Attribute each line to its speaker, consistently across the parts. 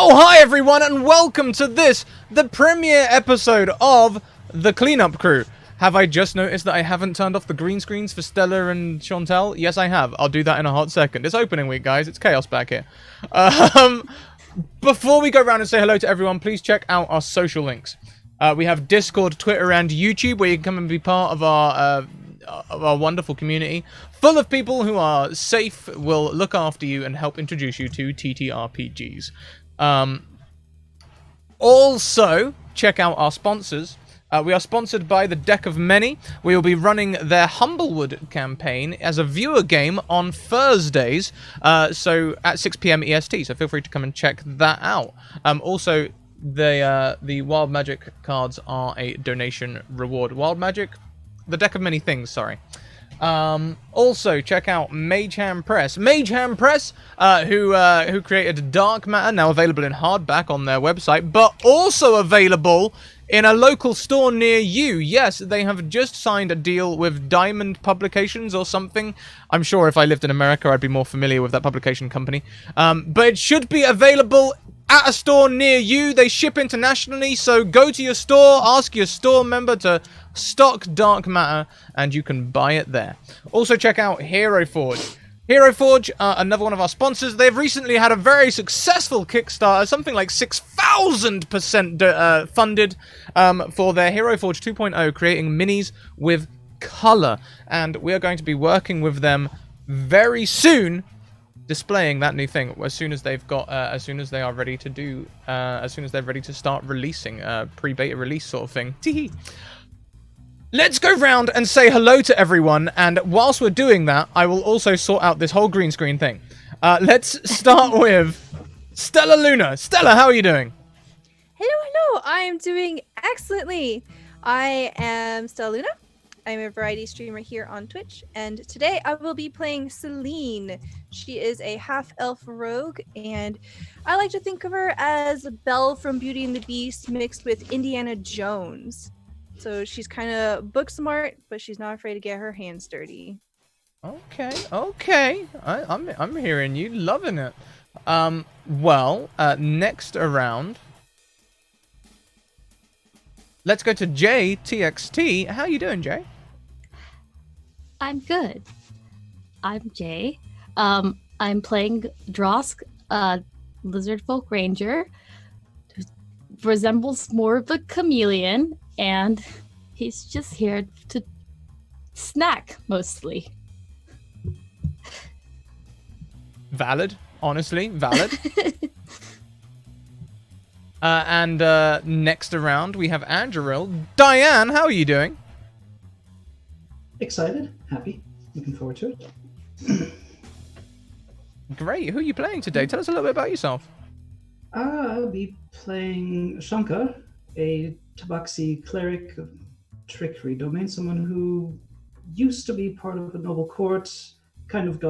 Speaker 1: Oh, hi everyone, and welcome to this, the premiere episode of The Cleanup Crew. Have I just noticed that I haven't turned off the green screens for Stella and Chantel? Yes, I have. I'll do that in a hot second. It's opening week, guys. It's chaos back here. Before we go around and say hello to everyone, please check out our social links. We have Discord, Twitter, and YouTube, where you can come and be part of our wonderful community, full of people who are safe, will look after you, and help introduce you to TTRPGs. Also, check out our sponsors. We are sponsored by the Deck of Many. We will be running their Humblewood campaign as a viewer game on Thursdays, so at 6 PM EST, so feel free to come and check that out. Also, the Wild Magic cards are a donation reward. Wild Magic? The Deck of Many Things, sorry. Also, check out Mageham Press. Mageham Press, who created Dark Matter, now available in hardback on their website, but also available in a local store near you. Yes, they have just signed a deal with Diamond Publications or something. I'm sure if I lived in America, I'd be more familiar with that publication company. But it should be available at a store near you. They ship internationally, so go to your store, ask your store member to stock Dark Matter, and you can buy it there. Also, check out Hero Forge. Hero Forge, another one of our sponsors. They've recently had a very successful Kickstarter, something like 6,000% funded for their Hero Forge 2.0, creating minis with color. And we are going to be working with them very soon, displaying that new thing as soon as they've got, as soon as they are ready to do, as soon as they're ready to start releasing, pre-beta release sort of thing. Teehee. Let's go round and say hello to everyone, and whilst we're doing that, I will also sort out this whole green screen thing. Let's start with Stella Luna. Stella, how are you doing?
Speaker 2: Hello, I am doing excellently. I am Stella Luna. I'm a variety streamer here on Twitch, and today I will be playing Celine. She is a half-elf rogue, and I like to think of her as Belle from Beauty and the Beast mixed with Indiana Jones. So she's kind of book smart, but she's not afraid to get her hands dirty.
Speaker 1: Okay. I'm hearing you, loving it. Next around, let's go to JTXT. How you doing, Jay?
Speaker 3: I'm good. I'm Jay. I'm playing Drosk, Lizard Folk Ranger, who resembles more of a chameleon, and he's just here to snack, mostly.
Speaker 1: Valid. Honestly, valid. And next around, we have Andrew. Diane, how are you doing?
Speaker 4: Excited, happy, looking forward to it.
Speaker 1: Great. Who are you playing today? Tell us a little bit about yourself.
Speaker 4: I'll be playing Shankar, a Tabaxi cleric of trickery domain, someone who used to be part of a noble court, kind of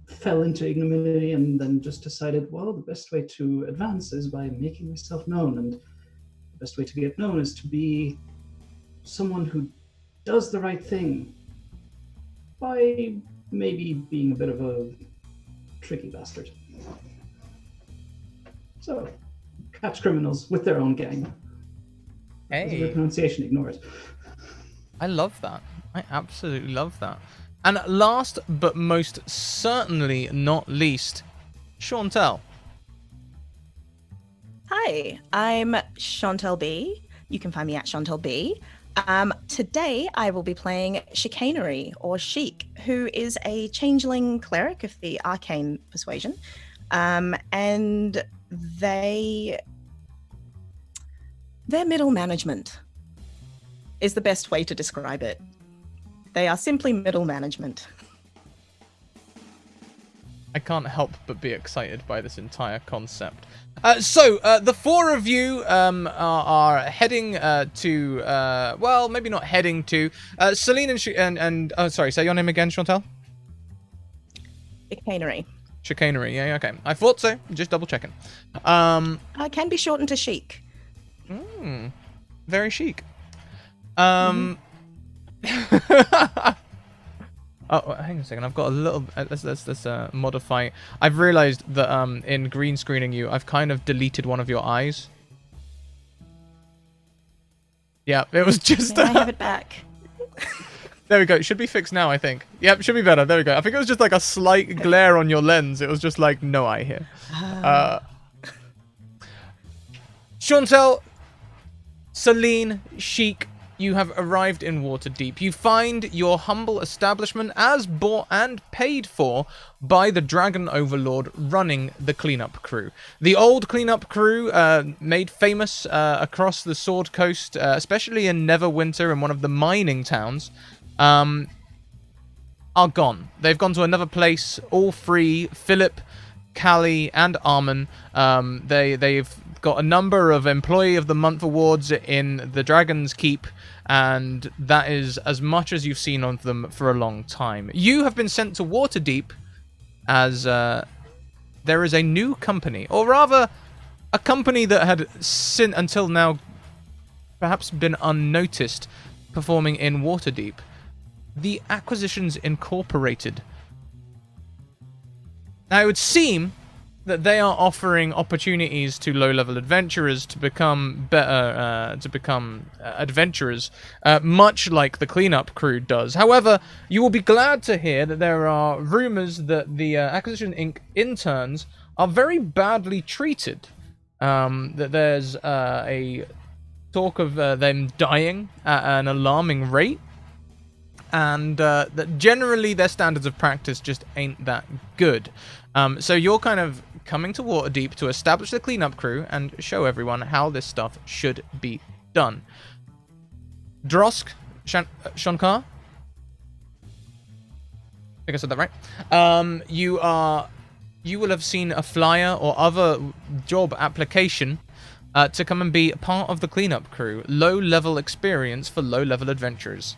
Speaker 4: fell into ignominy, and then just decided, well, the best way to advance is by making myself known, and the best way to get known is to be someone who does the right thing by maybe being a bit of a tricky bastard. So, catch criminals with their own gang.
Speaker 1: Hey.
Speaker 4: The pronunciation, ignore it.
Speaker 1: I love that. I absolutely love that. And last but most certainly not least, Chantel.
Speaker 5: Hi, I'm Chantel B. You can find me at Chantel B. Today I will be playing Chicanery, or Sheik, who is a changeling cleric of the arcane persuasion. And their middle management is the best way to describe it. They are simply middle management.
Speaker 1: I can't help but be excited by this entire concept. So the four of you are heading to, well, maybe not heading to, Celine and oh, sorry, say your name again, Chantel?
Speaker 5: Chicanery.
Speaker 1: Chicanery, yeah, okay. I thought so, just double checking.
Speaker 5: Can be shortened to Chic.
Speaker 1: Very chic. Oh, hang on a second. I've got a little. Let's modify. I've realized that in green screening you, I've kind of deleted one of your eyes. Yeah, it was just.
Speaker 5: May I have it back?
Speaker 1: There we go. It should be fixed now, I think. Yep, should be better. There we go. I think it was just like a slight glare on your lens. It was just like no eye here. Chantel, Celine, Chic, you have arrived in Waterdeep. You find your humble establishment as bought and paid for by the Dragon Overlord running the cleanup crew. The old cleanup crew, made famous across the Sword Coast, especially in Neverwinter and one of the mining towns, are gone. They've gone to another place, all free. Philip, Callie, and Armin. They've got a number of Employee of the Month awards in the Dragon's Keep, and that is as much as you've seen of them for a long time. You have been sent to Waterdeep as there is a new company, or rather, a company that had until now perhaps been unnoticed, performing in Waterdeep. The Acquisitions Incorporated. Now, it would seem that they are offering opportunities to low-level adventurers to become better, adventurers, much like the cleanup crew does. However, you will be glad to hear that there are rumors that the Acquisition Inc. interns are very badly treated. That there's a talk of them dying at an alarming rate, and that generally their standards of practice just ain't that good. So you're kind of coming to Waterdeep to establish the cleanup crew and show everyone how this stuff should be done. Drosk, Shankar? I think I said that right. You will have seen a flyer or other job application to come and be part of the cleanup crew. Low-level experience for low-level adventurers.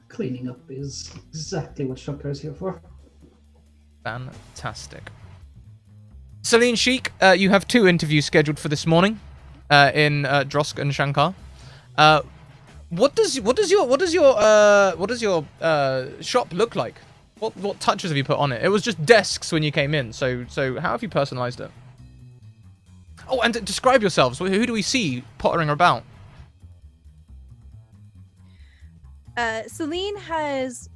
Speaker 4: Cleaning up is exactly what Shankar is here for.
Speaker 1: Fantastic. Celine, Chic, you have 2 interviews scheduled for this morning in Drosk and Shankar. What does your shop look like? What touches have you put on it? It was just desks when you came in. So how have you personalized it? Oh, and describe yourselves. Who do we see pottering about?
Speaker 2: Celine has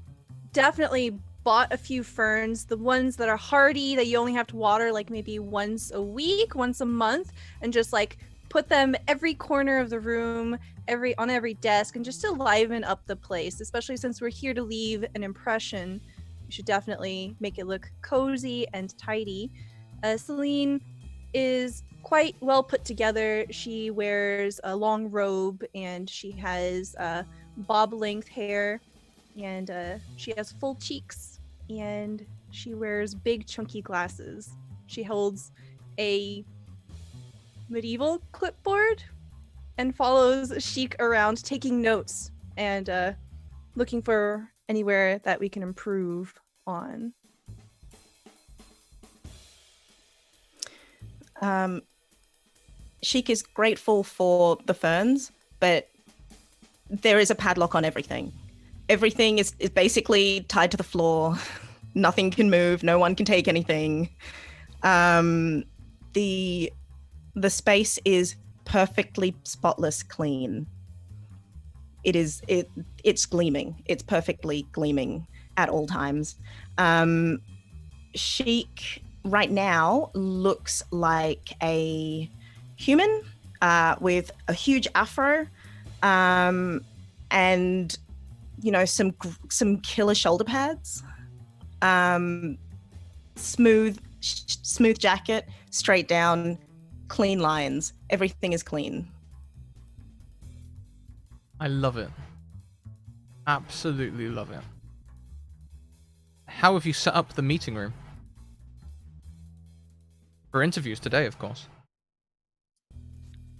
Speaker 2: definitely bought a few ferns, the ones that are hardy that you only have to water like maybe once a week, once a month, and just like put them every corner of the room, on every desk, and just to liven up the place. Especially since we're here to leave an impression, you should definitely make it look cozy and tidy. Celine is quite well put together. She wears a long robe and she has bob-length hair, and she has full cheeks, and she wears big chunky glasses. She holds a medieval clipboard and follows Chic around taking notes and looking for anywhere that we can improve on.
Speaker 5: Chic is grateful for the ferns, but there is a padlock on everything. Everything is basically tied to the floor. Nothing can move. No one can take anything. The space is perfectly spotless clean. It's gleaming. It's perfectly gleaming at all times. Chic right now looks like a human with a huge afro. And some killer shoulder pads, smooth jacket, straight down, clean lines. Everything is clean.
Speaker 1: I love it. Absolutely love it. How have you set up the meeting room? For interviews today, of course.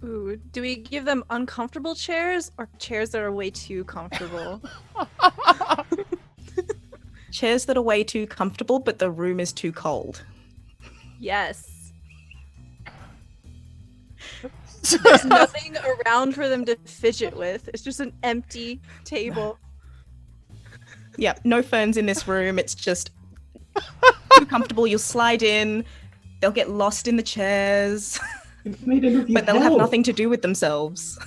Speaker 2: Ooh, do we give them uncomfortable chairs or chairs that are way too comfortable?
Speaker 5: Chairs that are way too comfortable, but the room is too cold.
Speaker 2: Yes. There's nothing around for them to fidget with. It's just an empty table.
Speaker 5: Yeah, no ferns in this room. It's just too comfortable. You'll slide in. They'll get lost in the chairs,
Speaker 4: You've made it with
Speaker 5: but they'll have
Speaker 4: hell.
Speaker 5: nothing to do with themselves.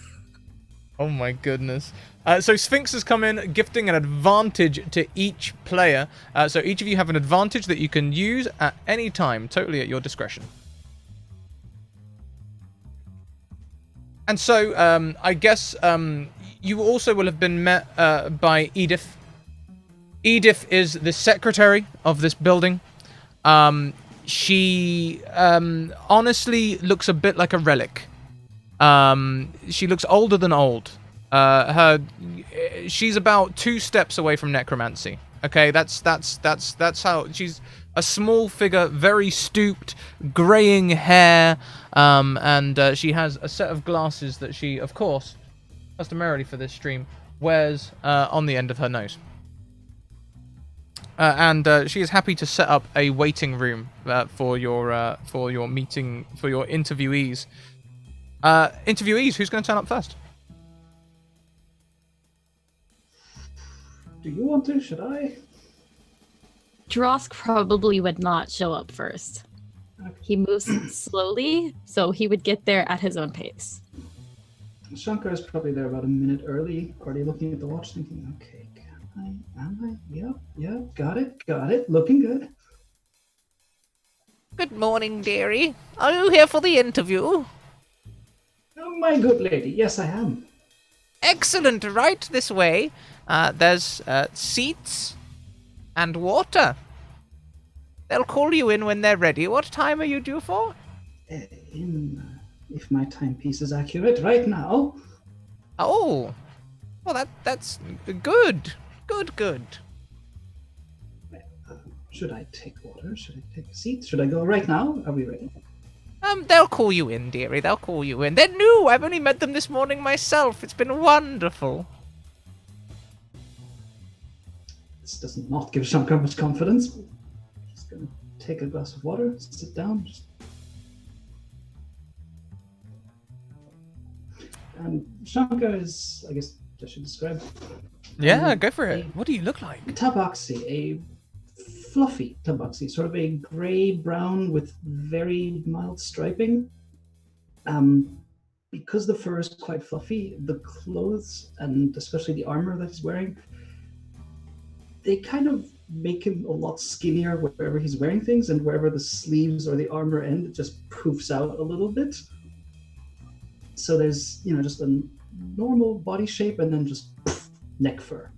Speaker 1: Oh my goodness. So Sphinx has come in, gifting an advantage to each player. So each of you have an advantage that you can use at any time, totally at your discretion. And so, I guess you also will have been met by Edith. Edith is the secretary of this building. She honestly looks a bit like a relic. She looks older than old. She's about 2 steps away from necromancy. Okay, that's how she's a small figure, very stooped, graying hair, and she has a set of glasses that she, of course, customarily for this stream, wears on the end of her nose. And she is happy to set up a waiting room for your meeting, for your interviewees. Interviewees, who's going to turn up first?
Speaker 4: Do you want to? Should I?
Speaker 3: Drosk probably would not show up first. He moves slowly, so he would get there at his own pace.
Speaker 4: Shankar is probably there about a minute early, already looking at the watch, thinking, okay, am I? Yep, got it, looking good.
Speaker 6: Good morning, dearie. Are you here for the interview?
Speaker 4: Oh, my good lady, yes, I am.
Speaker 6: Excellent. Right this way. There's seats and water. They'll call you in when they're ready. What time are you due for?
Speaker 4: If my timepiece is accurate, right now.
Speaker 6: Oh, well, that's good. Good.
Speaker 4: Should I take water? Should I take a seat? Should I go right now? Are we ready?
Speaker 6: They'll call you in, dearie. They'll call you in. They're new. I've only met them this morning myself. It's been wonderful.
Speaker 4: This does not give Shankar much confidence. Just gonna take a glass of water, sit down. And Shankar is, I guess I should describe.
Speaker 1: Yeah, go for it. What do you look like?
Speaker 4: Tabaxi, a fluffy tabaxi, sort of a gray-brown with very mild striping. Because the fur is quite fluffy, the clothes, and especially the armor that he's wearing, they kind of make him a lot skinnier wherever he's wearing things, and wherever the sleeves or the armor end, it just poofs out a little bit. So there's, just a normal body shape and then just neck fur.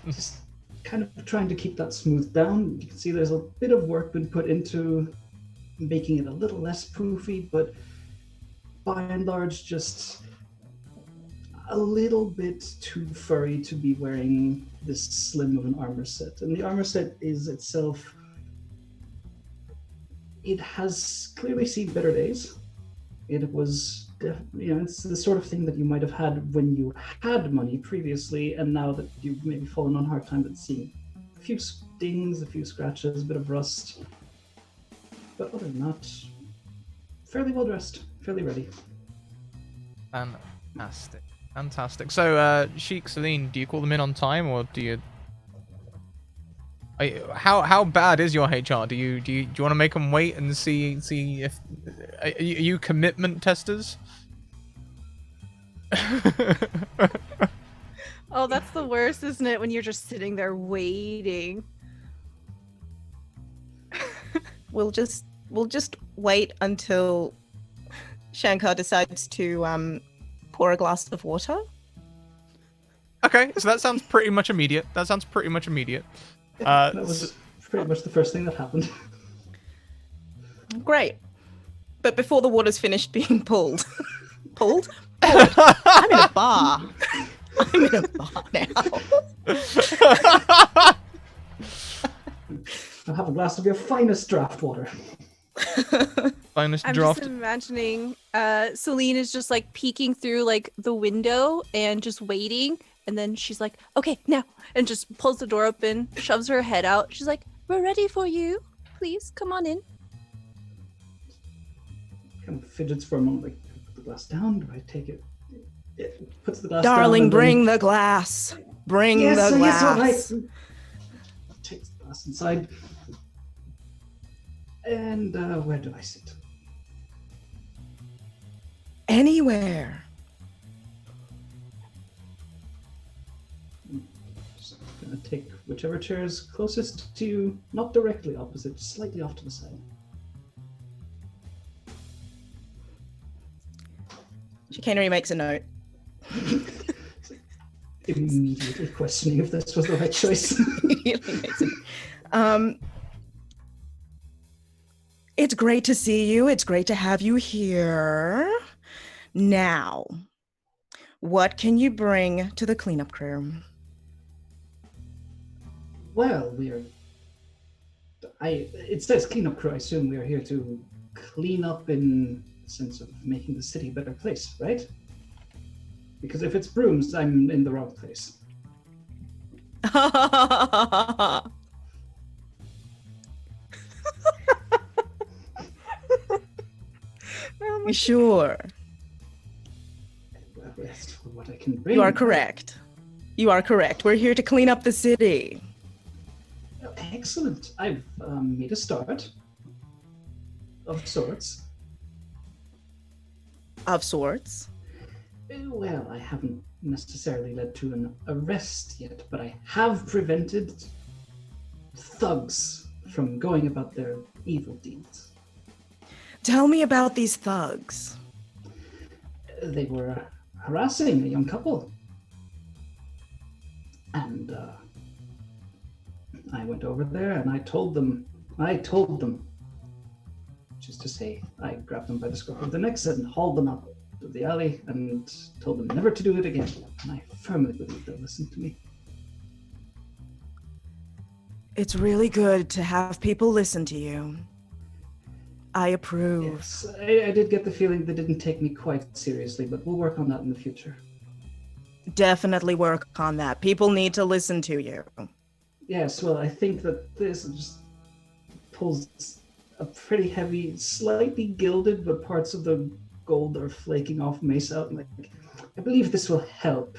Speaker 4: Just kind of trying to keep that smoothed down. You can see there's a bit of work been put into making it a little less poofy, but by and large, just a little bit too furry to be wearing this slim of an armor set. And the armor set is itself, it has clearly seen better days. It was, it's the sort of thing that you might have had when you had money previously, and now that you've maybe fallen on hard time, but seeing a few stings, a few scratches, a bit of rust. But other than that, fairly well dressed, fairly ready.
Speaker 1: Fantastic. So, Sheik, Celine, do you call them in on time, or do you? How bad is your HR? Do you want to make them wait and see if are you commitment testers?
Speaker 2: Oh, that's the worst, isn't it? When you're just sitting there waiting.
Speaker 5: We'll just wait until Shankar decides to pour a glass of water.
Speaker 1: Okay, so that sounds pretty much immediate.
Speaker 4: That was pretty much the first thing that happened.
Speaker 5: Great. But before the water's finished being pulled. I'm in a bar. I'm in a bar now.
Speaker 4: I'll have a glass of your finest draft water.
Speaker 1: Finest
Speaker 2: I'm
Speaker 1: draft.
Speaker 2: just imagining Celine is just like peeking through like the window and just waiting, and then she's like, okay, now, and just pulls the door open, shoves her head out. She's like, we're ready for you. Please come on in.
Speaker 4: kind of fidgets for a moment, like, do I put the glass down? Do I take it? It puts the glass down.
Speaker 5: Darling, bring the glass. Bring the glass.
Speaker 4: Yes, all right. Takes the glass inside. And where do I sit?
Speaker 5: Anywhere.
Speaker 4: Just gonna take whichever chair is closest to you, not directly opposite, just slightly off to the side.
Speaker 5: Chicanery makes a note.
Speaker 4: Immediately questioning if this was the right choice.
Speaker 5: It's great to see you. It's great to have you here. Now, what can you bring to the cleanup crew?
Speaker 4: Well, it says cleanup crew. I assume we are here to clean up in the sense of making the city a better place, right? Because if it's brooms, I'm in the wrong place.
Speaker 5: Sure.
Speaker 4: Well, yes, for what I can bring.
Speaker 5: You are correct. You are correct. We're here to clean up the city.
Speaker 4: Well, excellent. I've made a start. Of sorts.
Speaker 5: Of sorts.
Speaker 4: Well, I haven't necessarily led to an arrest yet, but I have prevented thugs from going about their evil deeds.
Speaker 5: Tell me about these thugs.
Speaker 4: They were harassing a young couple. And I went over there and I told them, which is to say, I grabbed them by the scruff of the necks and hauled them up to the alley and told them never to do it again. And I firmly believe they'll listen to me.
Speaker 5: It's really good to have people listen to you. I approve.
Speaker 4: Yes, I did get the feeling they didn't take me quite seriously, but we'll work on that in the future.
Speaker 5: Definitely work on that. People need to listen to you.
Speaker 4: Yes, well, I think that this just pulls a pretty heavy, slightly gilded, but parts of the gold are flaking off mace out. Like, I believe this will help.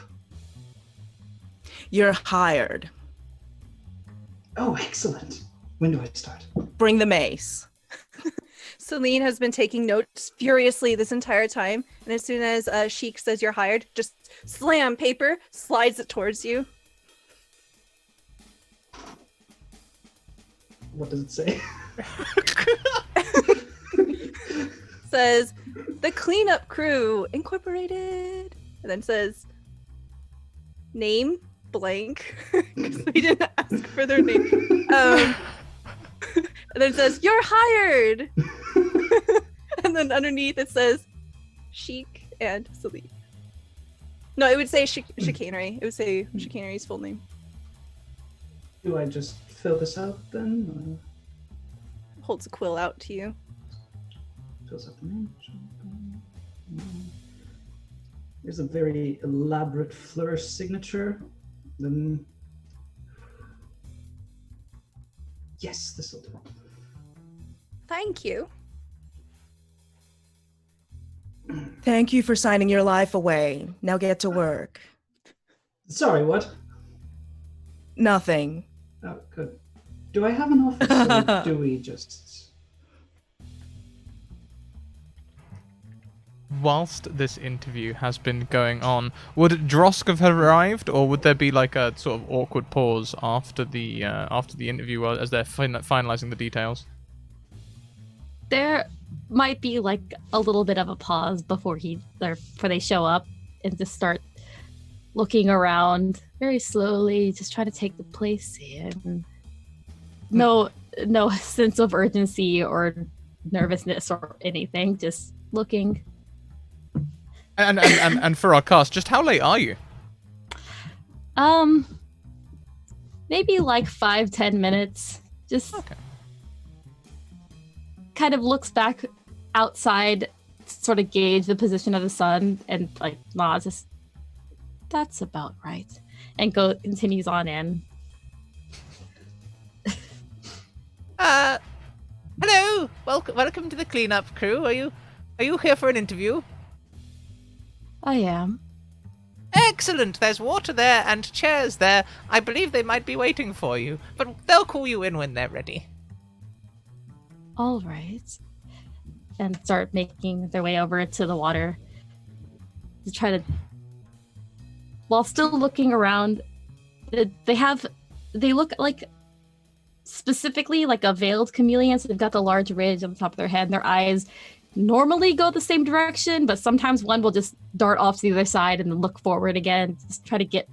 Speaker 5: You're hired.
Speaker 4: Oh, excellent. When do I start?
Speaker 5: Bring the mace.
Speaker 2: Celine has been taking notes furiously this entire time, and as soon as Sheik says you're hired, just slam paper, slides it towards you.
Speaker 4: What does it say?
Speaker 2: Says, the cleanup crew incorporated, and then says, name blank, because we didn't ask for their name. And then it says, you're hired! And then underneath it says, Sheik and Celine. No, it would say Chicanery. It would say Chicanery's full name.
Speaker 4: Do I just fill this out then?
Speaker 2: Holds a quill out to you.
Speaker 4: Fills out the name. There's a very elaborate flourish signature. Then, yes, this will do.
Speaker 2: Thank you.
Speaker 5: Thank you for signing your life away. Now get to work. Sorry,
Speaker 4: what?
Speaker 5: Nothing.
Speaker 4: Oh, good. Do I have an office, or do we just...
Speaker 1: Whilst this interview has been going on, would Drosk have arrived, or would there be like a sort of awkward pause after the interview as they're finalizing the details?
Speaker 3: There might be like a little bit of a pause before they show up and just start looking around very slowly, just try to take the place in. No sense of urgency or nervousness or anything, just looking.
Speaker 1: And for our cast, just how late are you?
Speaker 3: Maybe like 5-10 minutes. Just
Speaker 1: okay.
Speaker 3: Kind of looks back outside, sort of gauge the position of the sun, and like nods. Just, that's about right, and continues on in.
Speaker 6: Hello. Welcome to the cleanup crew. Are you Are you here for an interview?
Speaker 3: I am.
Speaker 6: Excellent! There's water there and chairs there. I believe they might be waiting for you, but they'll call you in when they're ready.
Speaker 3: All right. And start making their way over to the water to try to, while still looking around. They look like specifically like a veiled chameleon. So they've got the large ridge on the top of their head, and their eyes normally go the same direction, but sometimes one will just dart off to the other side and then look forward again. Just try to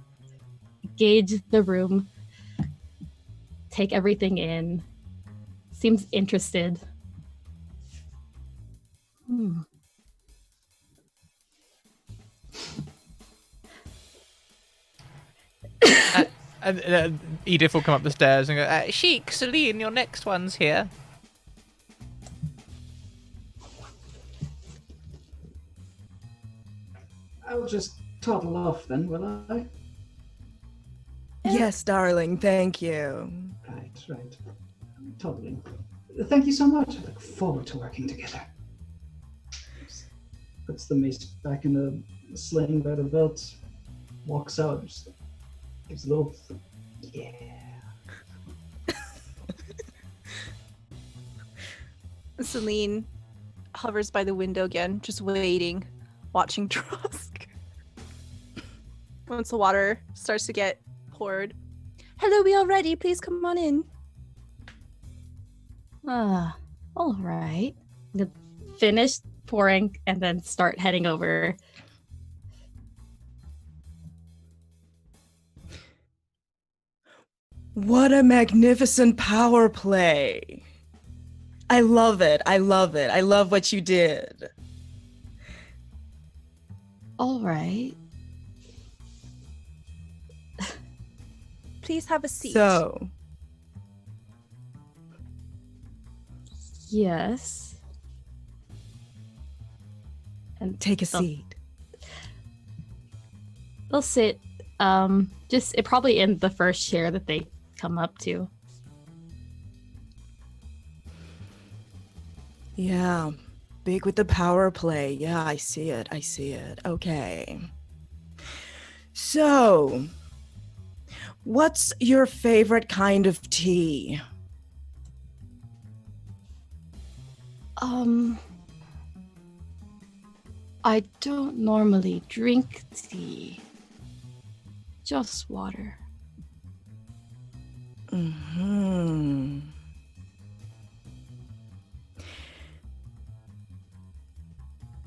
Speaker 3: gauge the room, take everything in. Seems interested.
Speaker 1: And Edith will come up the stairs and go,
Speaker 6: Sheik, Celine, your next one's here.
Speaker 4: I'll just toddle off then, will I?
Speaker 5: Yes, darling, thank you.
Speaker 4: Right. Toddling. Thank you so much. I look forward to working together. Puts the mace back in the sling by the belt, walks out, just gives a little, yeah.
Speaker 2: Celine hovers by the window again, just waiting, watching Drosk. Once the water starts to get poured. Hello, we all ready? Please come on in.
Speaker 3: All right. Finish pouring and then start heading over.
Speaker 5: What a magnificent power play. I love it. I love what you did.
Speaker 3: All right.
Speaker 2: Please have a seat.
Speaker 5: So,
Speaker 3: Yes. And
Speaker 5: take a
Speaker 3: they'll-
Speaker 5: seat.
Speaker 3: They'll sit just probably in the first chair that they come up to.
Speaker 5: Yeah, big with the power play. Yeah, I see it. Okay. So, what's your favorite kind of tea?
Speaker 3: I don't normally drink tea. Just water.
Speaker 5: Hmm.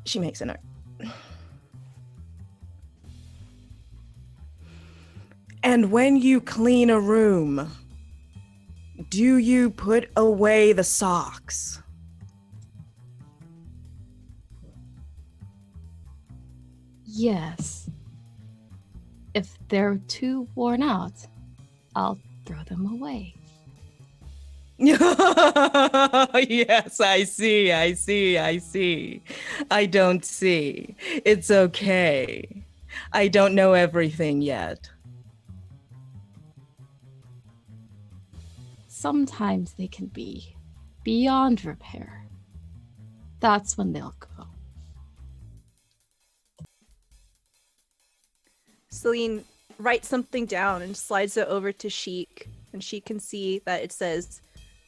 Speaker 5: She makes a note. And when you clean a room, do you put away the socks?
Speaker 3: Yes. If they're too worn out, I'll throw them away.
Speaker 5: Yes, I see. I don't see. It's okay. I don't know everything yet.
Speaker 3: Sometimes they can be beyond repair. That's when they'll go.
Speaker 2: Celine writes something down and slides it over to Sheik, and she can see that it says,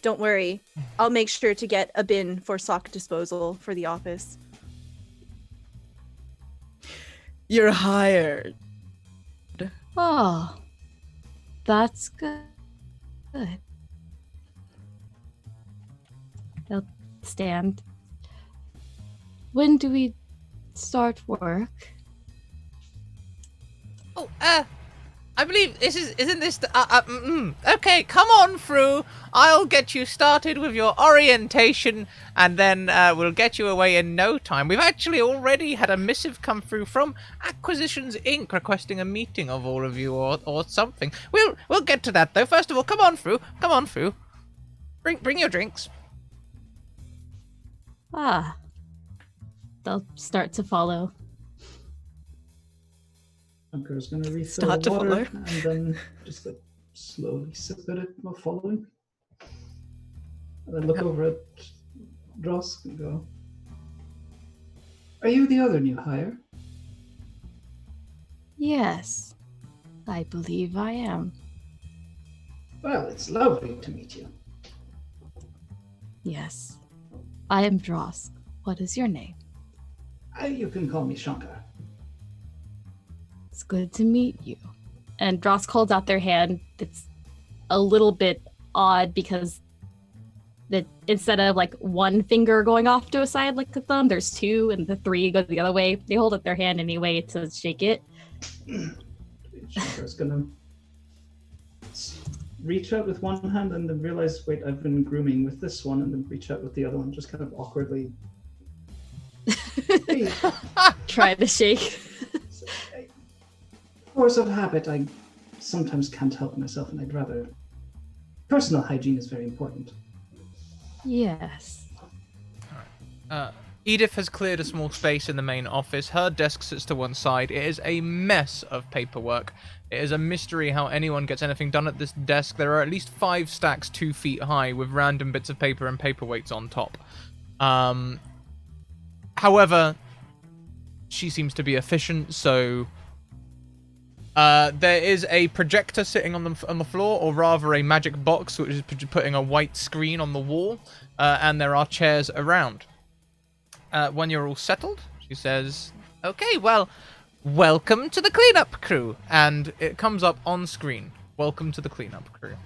Speaker 2: "Don't worry, I'll make sure to get a bin for sock disposal for the office."
Speaker 5: You're hired.
Speaker 3: Oh, that's good. Good. They'll stand. When do we start work?
Speaker 6: Oh, I believe isn't this okay, come on through. I'll get you started with your orientation, and then we'll get you away in no time. We've actually already had a missive come through from Aquisitions Inc. requesting a meeting of all of you or something. We'll get to that though. First of all, come on through. Bring your drinks.
Speaker 3: They'll start to follow.
Speaker 4: Ankar's gonna refill
Speaker 5: Start
Speaker 4: the
Speaker 5: to
Speaker 4: water
Speaker 5: follow.
Speaker 4: and then just like slowly sip at it while following. And then look over at Drosk and go, Are you the other new hire?
Speaker 3: Yes, I believe I am.
Speaker 4: Well, it's lovely to meet you.
Speaker 3: Yes, I am Drosk. What is your name?
Speaker 4: You can call me Shankar.
Speaker 3: It's good to meet you. And Drosk holds out their hand. It's a little bit odd because that instead of like one finger going off to a side like the thumb, there's two, and the three go the other way. They hold up their hand anyway to shake it.
Speaker 4: Shankar's gonna reach out with one hand and then realize, wait, I've been grooming with this one, and then reach out with the other one, just kind of awkwardly. Hey.
Speaker 3: Try to shake.
Speaker 4: Force of habit, I sometimes can't help myself, and I'd rather. Personal hygiene is very important.
Speaker 3: Yes.
Speaker 1: Edith has cleared a small space in the main office. Her desk sits to one side. It is a mess of paperwork. It is a mystery how anyone gets anything done at this desk. There are at least 5 stacks 2 feet high with random bits of paper and paperweights on top. However, she seems to be efficient, so there is a projector sitting on the floor, or rather a magic box, which is putting a white screen on the wall, and there are chairs around. When you're all settled, she says, "Okay, well, welcome to the cleanup crew," and it comes up on screen. Welcome to the cleanup crew.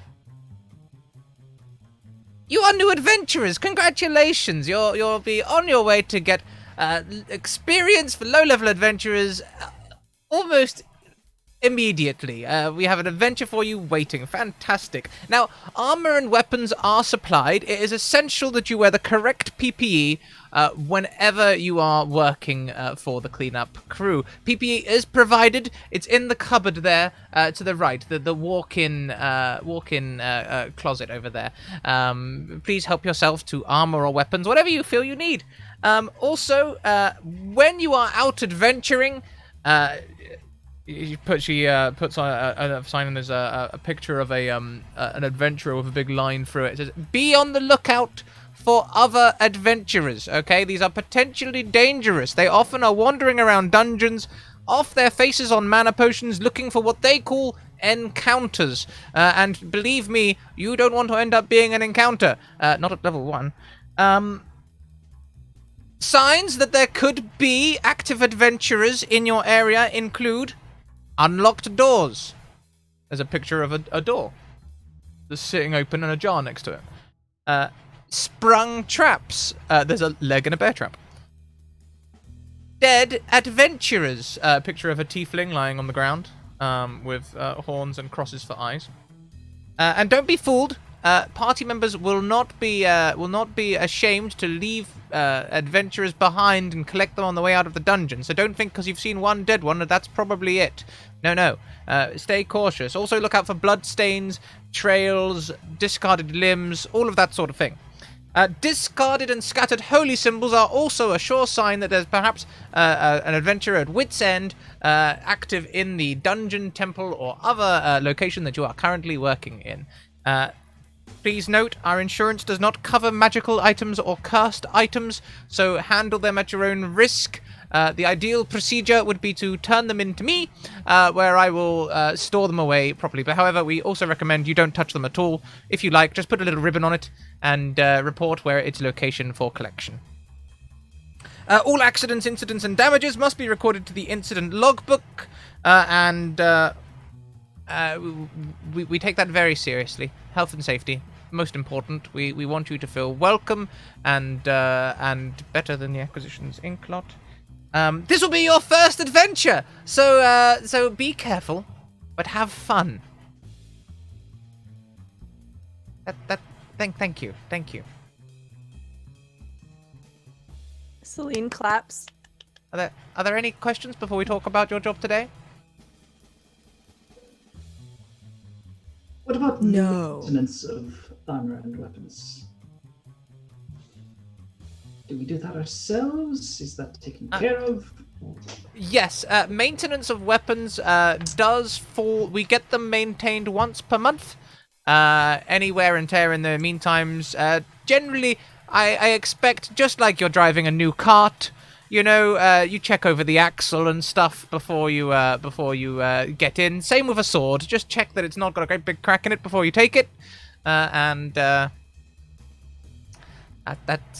Speaker 1: You are new adventurers. Congratulations. You'll be on your way to get experience for low-level adventurers almost immediately. We have an adventure for you waiting. Fantastic. Now, armor and weapons are supplied. It is essential that you wear the correct PPE whenever you are working for the cleanup crew. PPE is provided. It's in the cupboard there to the right, the walk-in closet over there. Please help yourself to armor or weapons, whatever you feel you need. Also, when you are out adventuring, she puts on a sign, and there's a picture of an adventurer with a big line through it. It says, "Be on the lookout for other adventurers." Okay, these are potentially dangerous. They often are wandering around dungeons, off their faces on mana potions, looking for what they call encounters. And believe me, you don't want to end up being an encounter. Not at level 1. Signs that there could be active adventurers in your area include unlocked doors. There's a picture of a door that's sitting open and a jar next to it. Sprung traps. There's a leg and a bear trap. Dead adventurers. Picture of a tiefling lying on the ground with horns and crosses for eyes. And don't be fooled. Party members will not be ashamed to leave adventurers behind and collect them on the way out of the dungeon. So don't think because you've seen one dead one that that's probably it. No. Stay cautious. Also look out for bloodstains, trails, discarded limbs, all of that sort of thing. Discarded and scattered holy symbols are also a sure sign that there's perhaps an adventurer at wit's end active in the dungeon, temple, or other location that you are currently working in. Please note, our insurance does not cover magical items or cursed items, so handle them at your own risk. The ideal procedure would be to turn them in to me, where I will store them away properly. But however, we also recommend you don't touch them at all. If you like, just put a little ribbon on it and report where its location for collection. All accidents, incidents, and damages must be recorded to the incident logbook, and we take that very seriously. Health and safety, most important. We want you to feel welcome and better than the Acquisitions Inc. lot. This will be your first adventure, so be careful, but have fun. Thank you.
Speaker 2: Celine claps.
Speaker 1: Are there any questions before we talk about your job today?
Speaker 4: What about
Speaker 5: No.
Speaker 4: maintenance of armor and weapons? Do we do that ourselves? Is that taken care of?
Speaker 1: Yes, maintenance of weapons does fall. We get them maintained once per month. Any wear and tear in the meantimes. Generally, I expect, just like you're driving a new cart,
Speaker 6: you check over the axle and stuff before you get in. Same with a sword. Just check that it's not got a great big crack in it before you take it. That's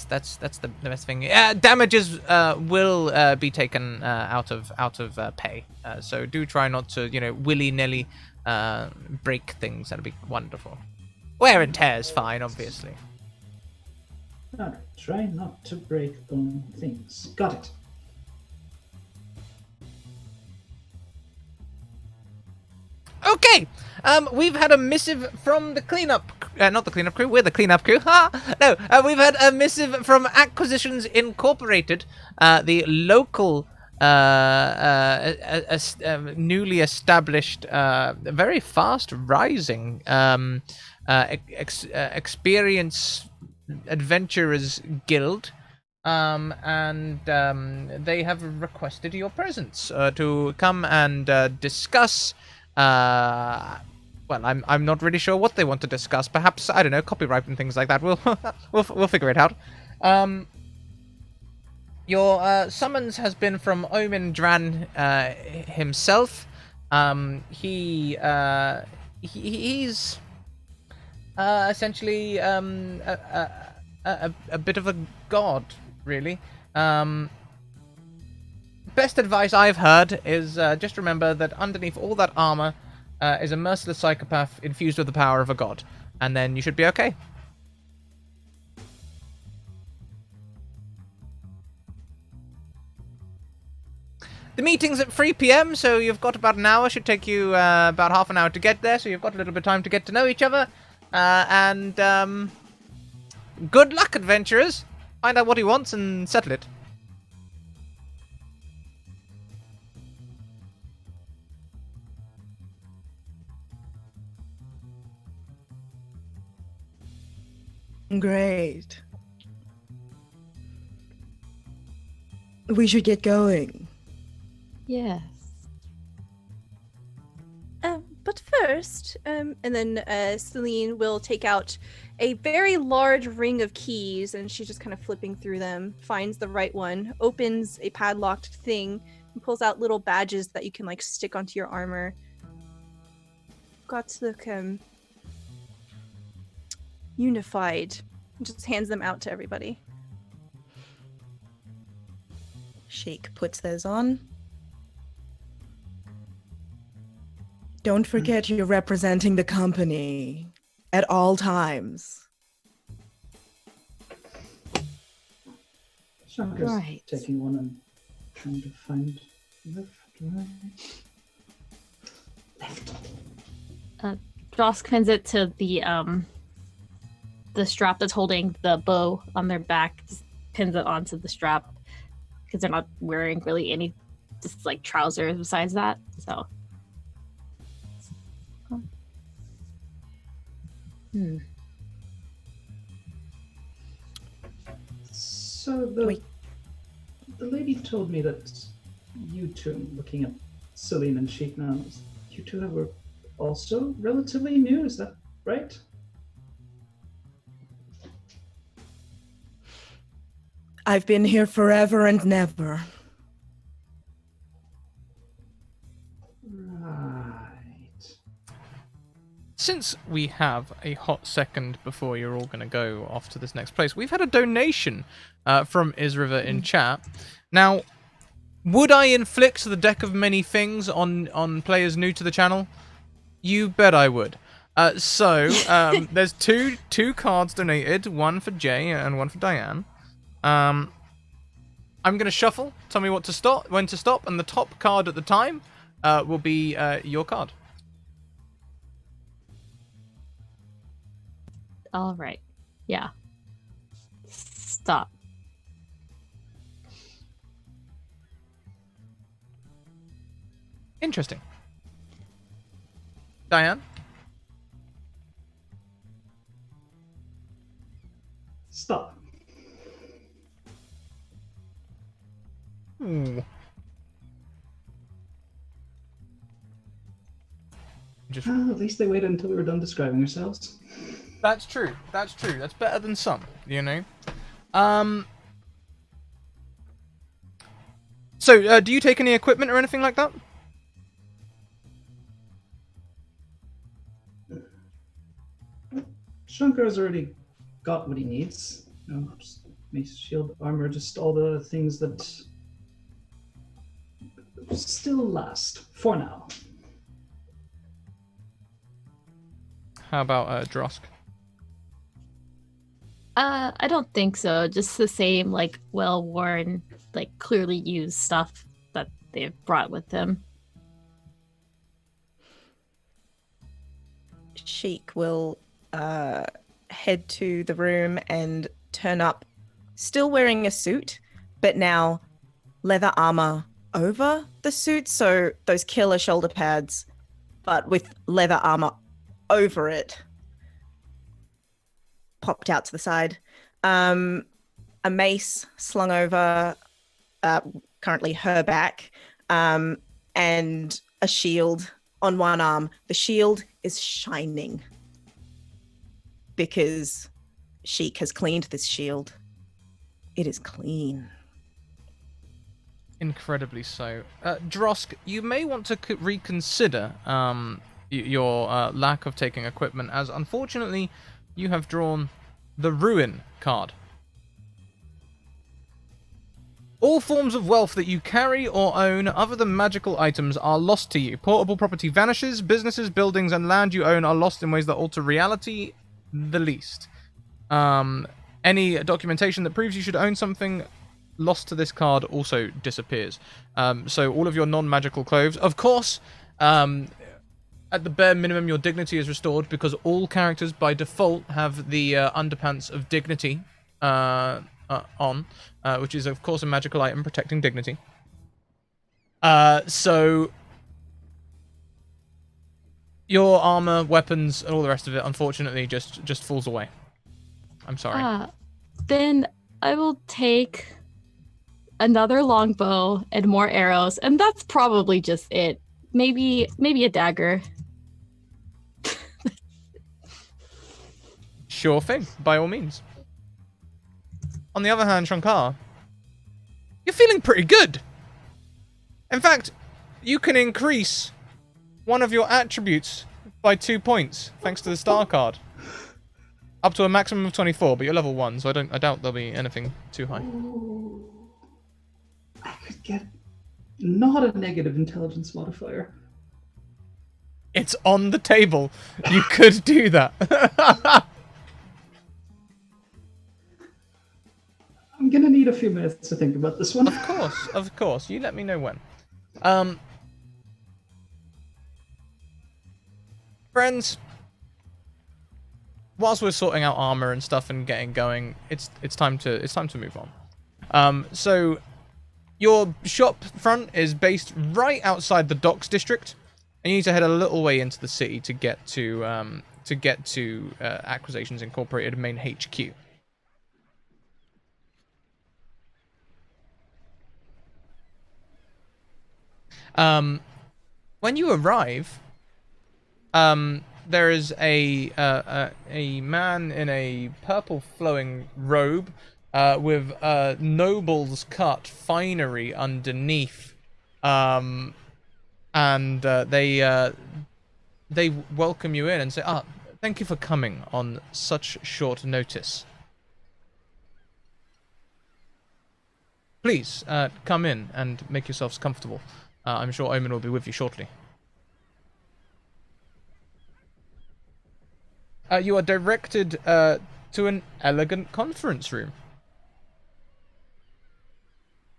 Speaker 6: the best thing. Damages will be taken out of pay. So do try not to willy-nilly break things. That'd be wonderful. Wear and tear is fine, obviously.
Speaker 4: Alright, try not to break on things. Got it.
Speaker 6: Okay, we've had a missive from the cleanup, not the cleanup crew, we're the cleanup crew, no, we've had a missive from Acquisitions Incorporated, the local, newly established, very fast rising, experience adventurers guild, and they have requested your presence to come and discuss. Well, I'm not really sure what they want to discuss. Perhaps, I don't know, copyright and things like that. We'll figure it out. Your summons has been from Omen Dran himself. He's essentially a bit of a god, really. Best advice I've heard is just remember that underneath all that armor is a merciless psychopath infused with the power of a god, and then you should be okay. The meeting's at 3 p.m, so you've got about an hour. Should take you about half an hour to get there, so you've got a little bit of time to get to know each other. And good luck, adventurers. Find out what he wants and settle it.
Speaker 5: Great. We should get going.
Speaker 3: Yes.
Speaker 2: But first, and then Celine will take out a very large ring of keys, and she's just kind of flipping through them, finds the right one, opens a padlocked thing, and pulls out little badges that you can like stick onto your armor. Got to look unified. Just hands them out to everybody.
Speaker 5: Sheik puts those on. Don't forget you're representing the company at all times.
Speaker 4: Shanka's
Speaker 3: Right.
Speaker 4: taking one and trying to find left, right. Left.
Speaker 3: Joss pins it to the strap that's holding the bow on their back. Just pins it onto the strap because they're not wearing really any, just like trousers besides that. So.
Speaker 4: So the lady told me that you two, looking at Celine and Sheik now, you two were also relatively new, is that right?
Speaker 5: I've been here forever and never.
Speaker 4: Right.
Speaker 1: Since we have a hot second before you're all going to go off to this next place, we've had a donation from Isriver in chat. Now, would I inflict the deck of many things on players new to the channel? You bet I would. So there's two cards donated, one for Jay and one for Diane. I'm going to shuffle, tell me when to stop, and the top card at the time will be your card.
Speaker 3: All right. Yeah. Stop.
Speaker 1: Interesting. Diane?
Speaker 4: Stop.
Speaker 1: Ooh. Just...
Speaker 4: At least they waited until we were done describing ourselves.
Speaker 1: That's true. That's true. That's better than some, you know? So, do you take any equipment or anything like that?
Speaker 4: Shunkar's already got what he needs. You know, just mace, shield, armor, just all the things that still last for now.
Speaker 1: How about Drosk?
Speaker 3: I don't think so. Just the same, like, well-worn, like, clearly used stuff that they've brought with them.
Speaker 5: Sheik will head to the room and turn up, still wearing a suit, but now leather armor over the suit. So those killer shoulder pads, but with leather armor over it, popped out to the side. A mace slung over, currently her back, and a shield on one arm. The shield is shining because Sheik has cleaned this shield. It is clean.
Speaker 1: Incredibly so. Drosk, you may want to reconsider your lack of taking equipment, as unfortunately you have drawn the Ruin card. All forms of wealth that you carry or own other than magical items are lost to you. Portable property vanishes. Businesses, buildings, and land you own are lost in ways that alter reality the least. Any documentation that proves you should own something lost to this card also disappears. So all of your non-magical clothes, of course, at the bare minimum, your dignity is restored because all characters by default have the underpants of dignity on, which is of course a magical item protecting dignity. So your armor, weapons, and all the rest of it, unfortunately, just falls away. I'm sorry.
Speaker 3: Then I will take another longbow and more arrows, and that's probably just it. Maybe a dagger.
Speaker 1: Sure thing, by all means. On the other hand, Shankar, you're feeling pretty good. In fact, you can increase one of your attributes by 2 points, thanks to the star card. Up to a maximum of 24, but you're level 1, so I doubt there'll be anything too high.
Speaker 4: Ooh. I could get not a negative intelligence modifier.
Speaker 1: It's on the table. You could do that.
Speaker 4: I'm gonna need a few minutes to think about this one.
Speaker 1: Of course. You let me know when. Friends, whilst we're sorting out armor and stuff and getting going, it's time to move on. So your shop front is based right outside the docks district, and you need to head a little way into the city to get to Acquisitions Incorporated main HQ. When you arrive, there is a man in a purple flowing robe with noble's cut finery underneath, and they welcome you in and say, thank you for coming on such short notice. Please come in and make yourselves comfortable. I'm sure Omen will be with you shortly. You are directed to an elegant conference room.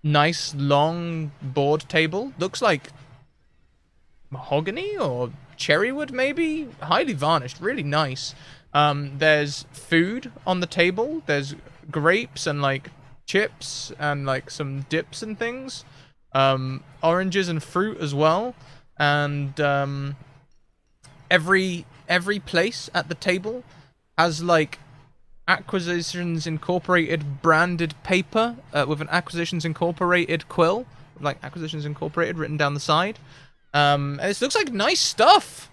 Speaker 1: Nice, long board table. Looks like mahogany or cherry wood, maybe? Highly varnished. Really nice. There's food on the table. There's grapes and, like, chips and, like, some dips and things. Oranges and fruit as well. And every place at the table has, like, Acquisitions Incorporated branded paper with an Acquisitions Incorporated quill, like Acquisitions Incorporated written down the side. And it looks like nice stuff.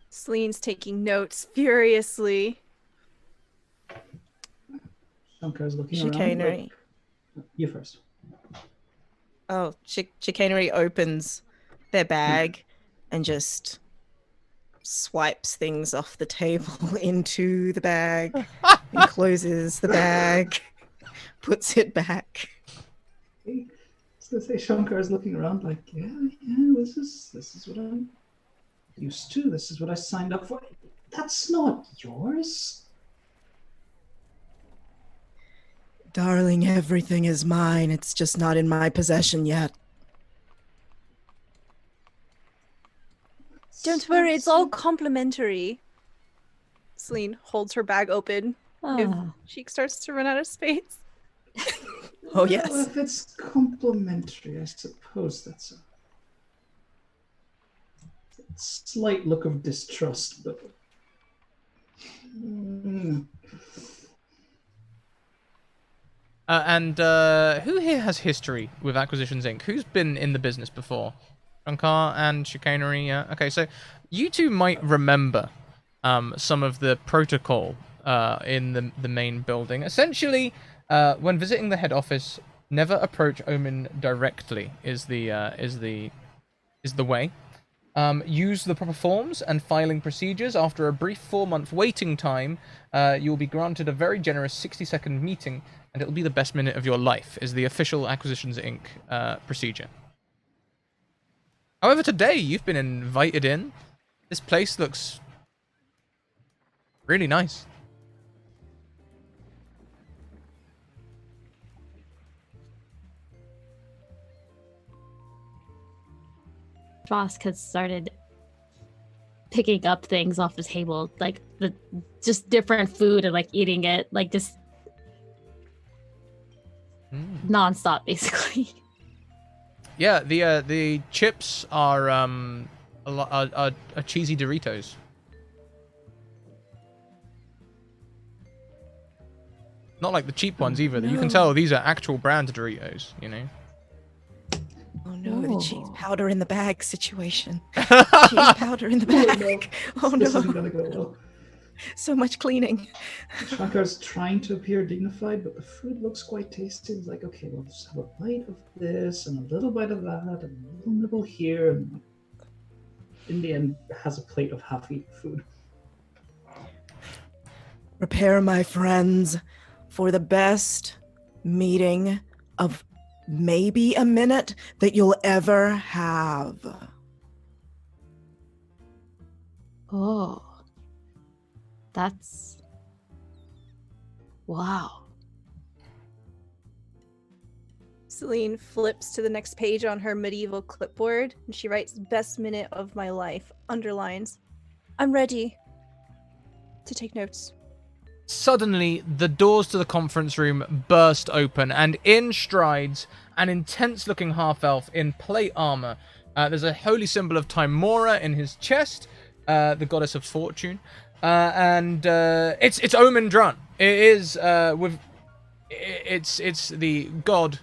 Speaker 2: Celine's taking notes furiously.
Speaker 4: Shunkar's looking around.
Speaker 5: Chicanery.
Speaker 4: You first.
Speaker 5: Oh, Chicanery opens their bag and just swipes things off the table into the bag and closes the bag, puts it back.
Speaker 4: Okay. I was gonna say Shankar's looking around like, yeah, this is what I'm used to. This is what I signed up for. That's not yours.
Speaker 5: Darling, everything is mine. It's just not in my possession yet.
Speaker 2: Don't worry, it's all complimentary. Celine holds her bag open. If
Speaker 3: Ah.
Speaker 2: Sheik starts to run out of space.
Speaker 5: Oh,
Speaker 4: Well,
Speaker 5: yes.
Speaker 4: if it's complimentary, I suppose that's a slight look of distrust, but
Speaker 1: And who here has history with Acquisitions Inc? Who's been in the business before? Shankar and Chicanery, yeah. Okay, so you two might remember some of the protocol in the main building. Essentially, when visiting the head office, never approach Omen directly is the way. Use the proper forms and filing procedures. After a brief 4-month waiting time, you will be granted a very generous 60-second meeting, and it will be the best minute of your life, is the official Acquisitions Inc. Procedure. However, today you've been invited in. This place looks really nice.
Speaker 3: Vosk has started picking up things off the table, like just different food and like eating it, like just nonstop, basically.
Speaker 1: Yeah, the chips are are cheesy Doritos. Not like the cheap ones either. You can tell these are actual brand Doritos, you know.
Speaker 5: Oh no, the cheese
Speaker 3: Oh.
Speaker 5: powder in the bag situation. Cheese powder in the bag. Oh
Speaker 4: this isn't
Speaker 5: no,
Speaker 4: gonna go well.
Speaker 5: so much cleaning.
Speaker 4: Shankar's trying to appear dignified, but the food looks quite tasty. He's like, okay, well, just have a bite of this and a little bite of that and a little nibble here, and in the end, has a plate of half-eaten food.
Speaker 5: Prepare, my friends, for the best meeting of maybe a minute that you'll ever have.
Speaker 3: Oh, that's wow.
Speaker 2: Celine flips to the next page on her medieval clipboard and she writes best minute of my life, underlines. I'm ready to take notes.
Speaker 1: Suddenly, the doors to the conference room burst open, and in strides an intense-looking half-elf in plate armor. There's a holy symbol of Timora in his chest, the goddess of fortune, and it's Omen Drun. It's the god,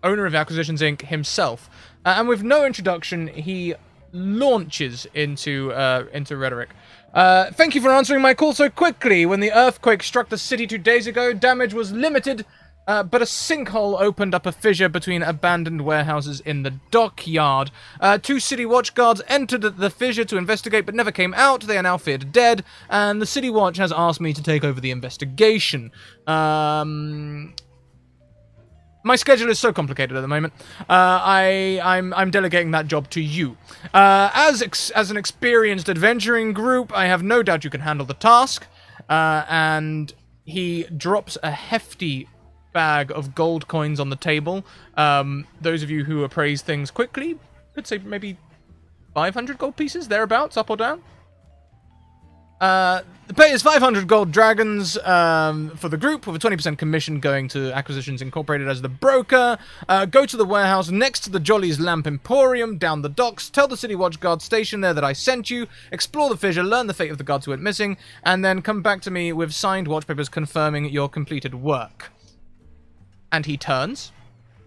Speaker 1: owner of Acquisitions Inc. himself, and with no introduction, he launches into rhetoric. Thank you for answering my call so quickly. When the earthquake struck the city 2 days ago, damage was limited, but a sinkhole opened up a fissure between abandoned warehouses in the dockyard. 2 city watch guards entered the fissure to investigate, but never came out. They are now feared dead, and the city watch has asked me to take over the investigation. My schedule is so complicated at the moment. I'm delegating that job to you. As an experienced adventuring group, I have no doubt you can handle the task. And he drops a hefty bag of gold coins on the table. Those of you who appraise things quickly could say maybe 500 gold pieces, thereabouts, up or down. The pay is 500 gold dragons for the group, with a 20% commission going to Acquisitions Incorporated as the broker. Go to the warehouse next to the Jolly's Lamp Emporium, down the docks. Tell the City Watch Guard station there that I sent you. Explore the fissure, learn the fate of the guards who went missing, and then come back to me with signed watch papers confirming your completed work. And he turns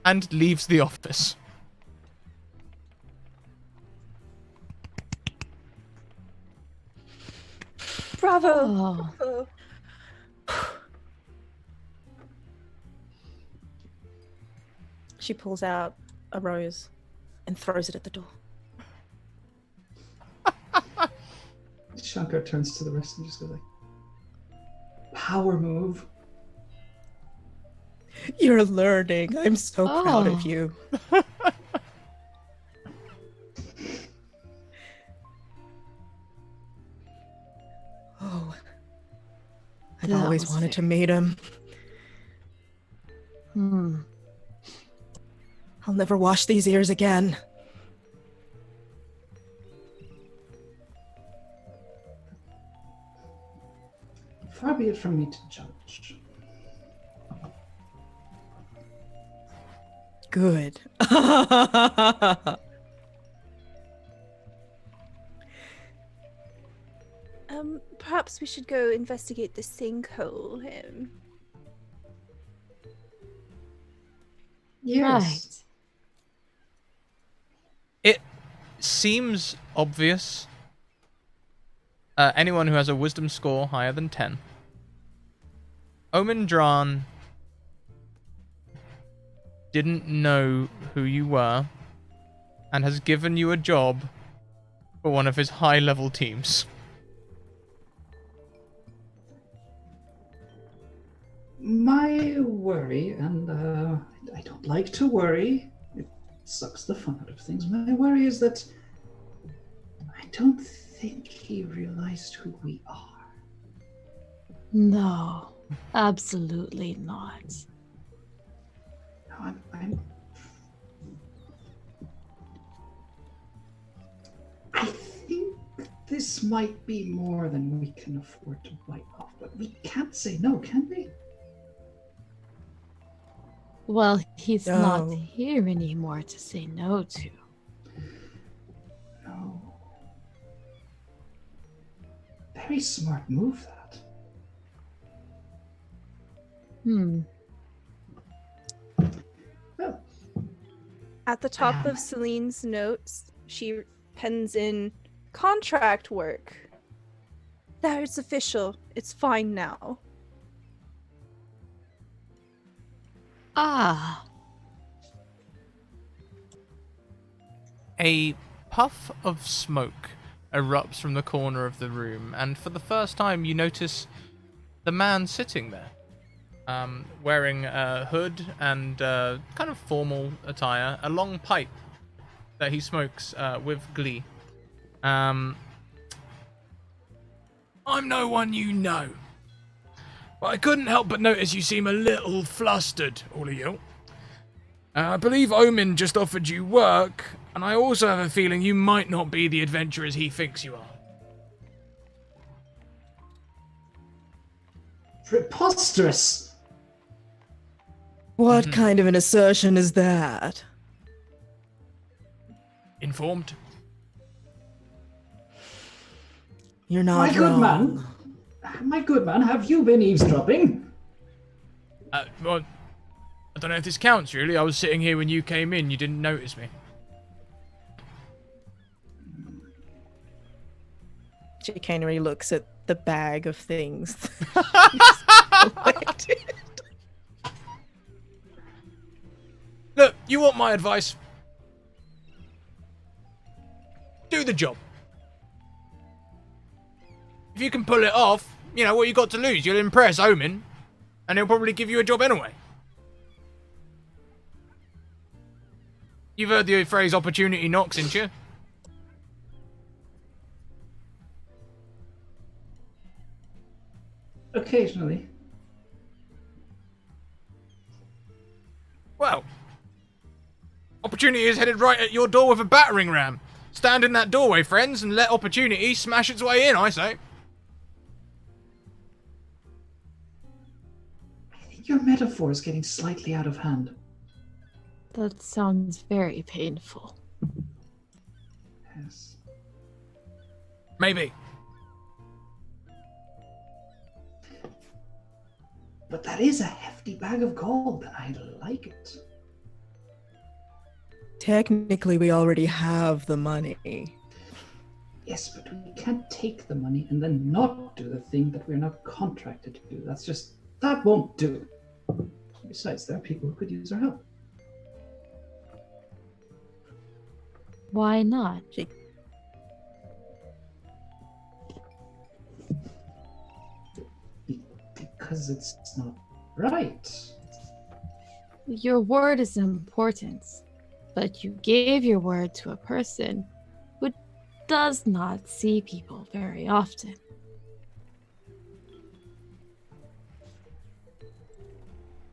Speaker 1: and leaves the office.
Speaker 2: Bravo!
Speaker 3: Oh,
Speaker 2: Oh.
Speaker 5: She pulls out a rose and throws it at the door.
Speaker 4: Shankar turns to the rest and just goes like, power move.
Speaker 5: You're learning. I'm so proud of
Speaker 3: Oh.
Speaker 5: you. Oh. I've
Speaker 3: That
Speaker 5: always
Speaker 3: was
Speaker 5: wanted to meet him. I'll never wash these ears again.
Speaker 4: Far be it from me to judge.
Speaker 5: Good.
Speaker 2: Perhaps we should go investigate the sinkhole.
Speaker 4: Yes.
Speaker 1: It seems obvious. Anyone who has a wisdom score higher than 10. Omindran didn't know who you were and has given you a job for one of his high-level teams.
Speaker 4: My worry, and I don't like to worry, it sucks the fun out of things. My worry is that I don't think he realized who we are.
Speaker 3: No, absolutely not.
Speaker 4: No, I think this might be more than we can afford to bite off, but we can't say no, can we?
Speaker 3: Well, he's not
Speaker 5: No.
Speaker 3: here anymore to say no to.
Speaker 4: No. Very smart move, that. Well,
Speaker 2: At the top of Celine's notes, she pens in contract work. There, it's official. It's fine now.
Speaker 3: Ah,
Speaker 1: A puff of smoke erupts from the corner of the room, and for the first time you notice the man sitting there, wearing a hood and kind of formal attire, a long pipe that he smokes with glee. I'm no one you know, but I couldn't help but notice you seem a little flustered, all of you. I believe Omin just offered you work, and I also have a feeling you might not be the adventurers he thinks you are.
Speaker 4: preposterous!
Speaker 5: What kind of an assertion is that?
Speaker 1: Informed?
Speaker 5: You're not
Speaker 4: My good
Speaker 5: wrong.
Speaker 4: man, my good man, have you been eavesdropping?
Speaker 1: Well, I don't know if this counts, really. I was sitting here when you came in. You didn't notice me.
Speaker 5: Chicanery looks at the bag of things.
Speaker 1: Look, you want my advice? Do the job. If you can pull it off, you know, what you got to lose? You'll impress Omin, and he'll probably give you a job anyway. You've heard the phrase opportunity knocks, ain't you?
Speaker 4: Occasionally.
Speaker 1: Well, opportunity is headed right at your door with a battering ram. Stand in that doorway, friends, and let opportunity smash its way in, I say.
Speaker 4: I think your metaphor is getting slightly out of hand.
Speaker 3: that sounds very painful.
Speaker 4: Yes.
Speaker 1: Maybe.
Speaker 4: But that is a hefty bag of gold, and I like it.
Speaker 5: Technically, we already have the money.
Speaker 4: Yes, but we can't take the money and then not do the thing that we're not contracted to do. That won't do. Besides, there are people who could use our help.
Speaker 3: Why not?
Speaker 4: Because it's not right.
Speaker 3: Your word is important, but you gave your word to a person who does not see people very often.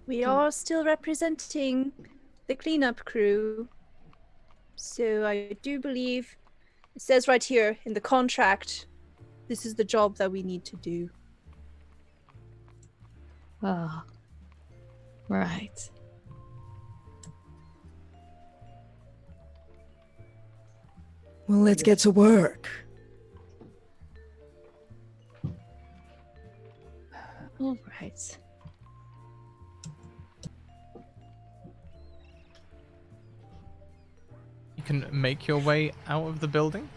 Speaker 2: We are still representing the cleanup crew. So I do believe it says right here in the contract, this is the job that we need to do.
Speaker 3: Oh, right.
Speaker 5: Well, let's get to work.
Speaker 3: All right.
Speaker 1: You can make your way out of the building.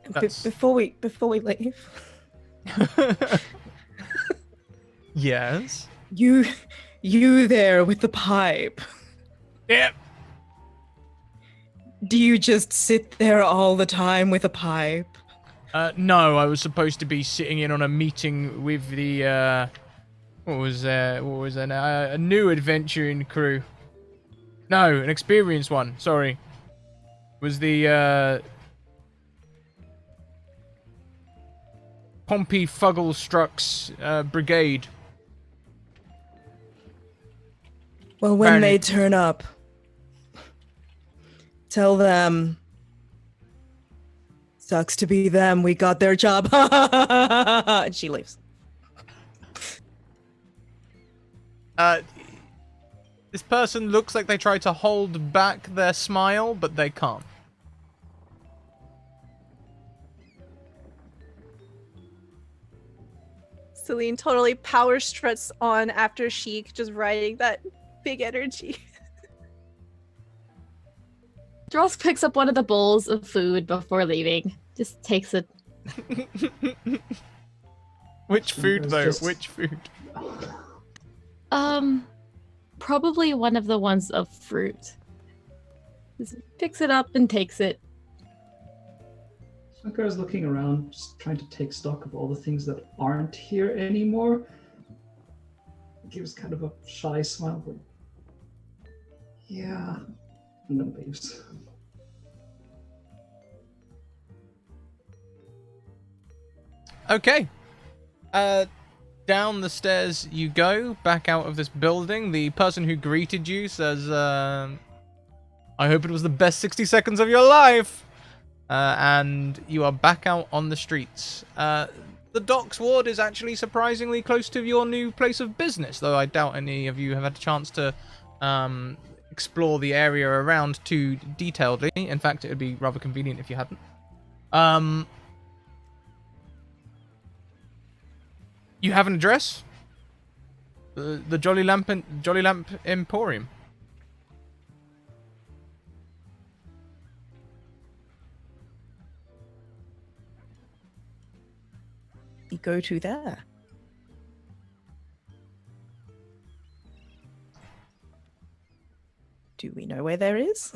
Speaker 1: That's-
Speaker 5: Before we leave,
Speaker 1: Yes.
Speaker 5: you there with the pipe.
Speaker 1: Yep.
Speaker 5: Do you just sit there all the time with a pipe?
Speaker 1: No, I was supposed to be sitting in on a meeting with the what was a new adventuring crew. No, an experienced one. Sorry, was the Pompey Fugglestruck's brigade.
Speaker 5: Well, when
Speaker 1: Apparently-
Speaker 5: they turn up, tell them. Sucks to be them. We got their job. And she leaves.
Speaker 1: This person looks like they try to hold back their smile, but they can't.
Speaker 2: Celine totally power struts on after Sheik, just riding that big energy.
Speaker 3: Dross picks up one of the bowls of food before leaving. Just takes it.
Speaker 1: Which food
Speaker 4: There's
Speaker 1: though?
Speaker 4: just-
Speaker 1: Which food?
Speaker 3: Probably one of the ones of fruit. Just picks it up and takes it.
Speaker 4: Shankar is looking around, just trying to take stock of all the things that aren't here anymore. Gives kind of a shy smile, but yeah, and then leaves.
Speaker 1: Okay. Down the stairs you go, back out of this building. The person who greeted you says, I hope it was the best 60 seconds of your life. And you are back out on the streets. The docks ward is actually surprisingly close to your new place of business, though I doubt any of you have had a chance to explore the area around too detailedly. In fact, it would be rather convenient if you hadn't. You have an address? The Jolly Lamp Emporium.
Speaker 5: You go to there. Do we know where there is?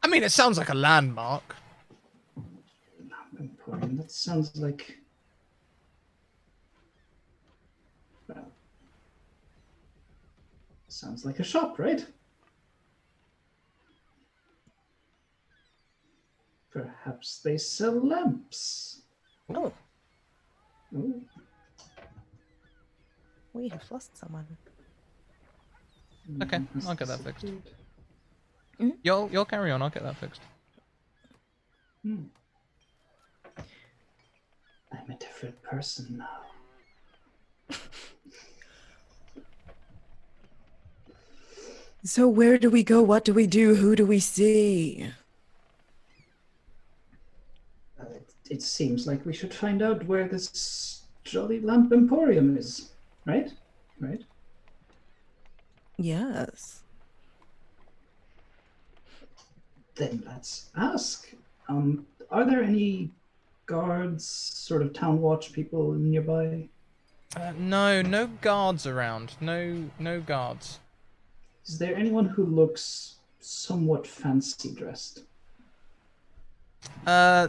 Speaker 1: I mean, it sounds like a landmark.
Speaker 4: Emporium. That sounds like. Well, sounds like a shop, right? Perhaps they sell lamps.
Speaker 5: Oh,
Speaker 4: Ooh.
Speaker 5: we have lost someone.
Speaker 1: Okay,
Speaker 4: Has
Speaker 1: I'll get that fixed.
Speaker 4: disappeared.
Speaker 1: You'll carry on. I'll get that fixed.
Speaker 4: Hmm. I'm a different person now.
Speaker 5: So where do we go? What do we do? Who do we see?
Speaker 4: It seems like we should find out where this Jolly Lamp Emporium is, right? Right?
Speaker 5: Yes.
Speaker 4: Then let's ask. Are there any guards, sort of town watch people nearby?
Speaker 1: No guards around. No guards.
Speaker 4: Is there anyone who looks somewhat fancy dressed?
Speaker 1: No,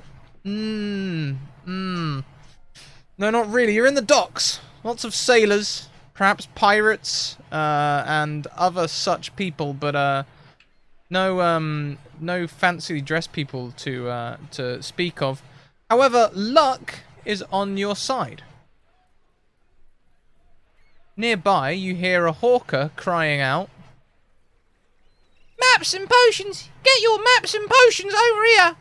Speaker 1: not really. You're in the docks. Lots of sailors, perhaps pirates, and other such people, but no fancy dressed people to speak of. However, luck is on your side. Nearby, you hear a hawker crying out,
Speaker 6: Maps and potions! Get your maps and potions over here!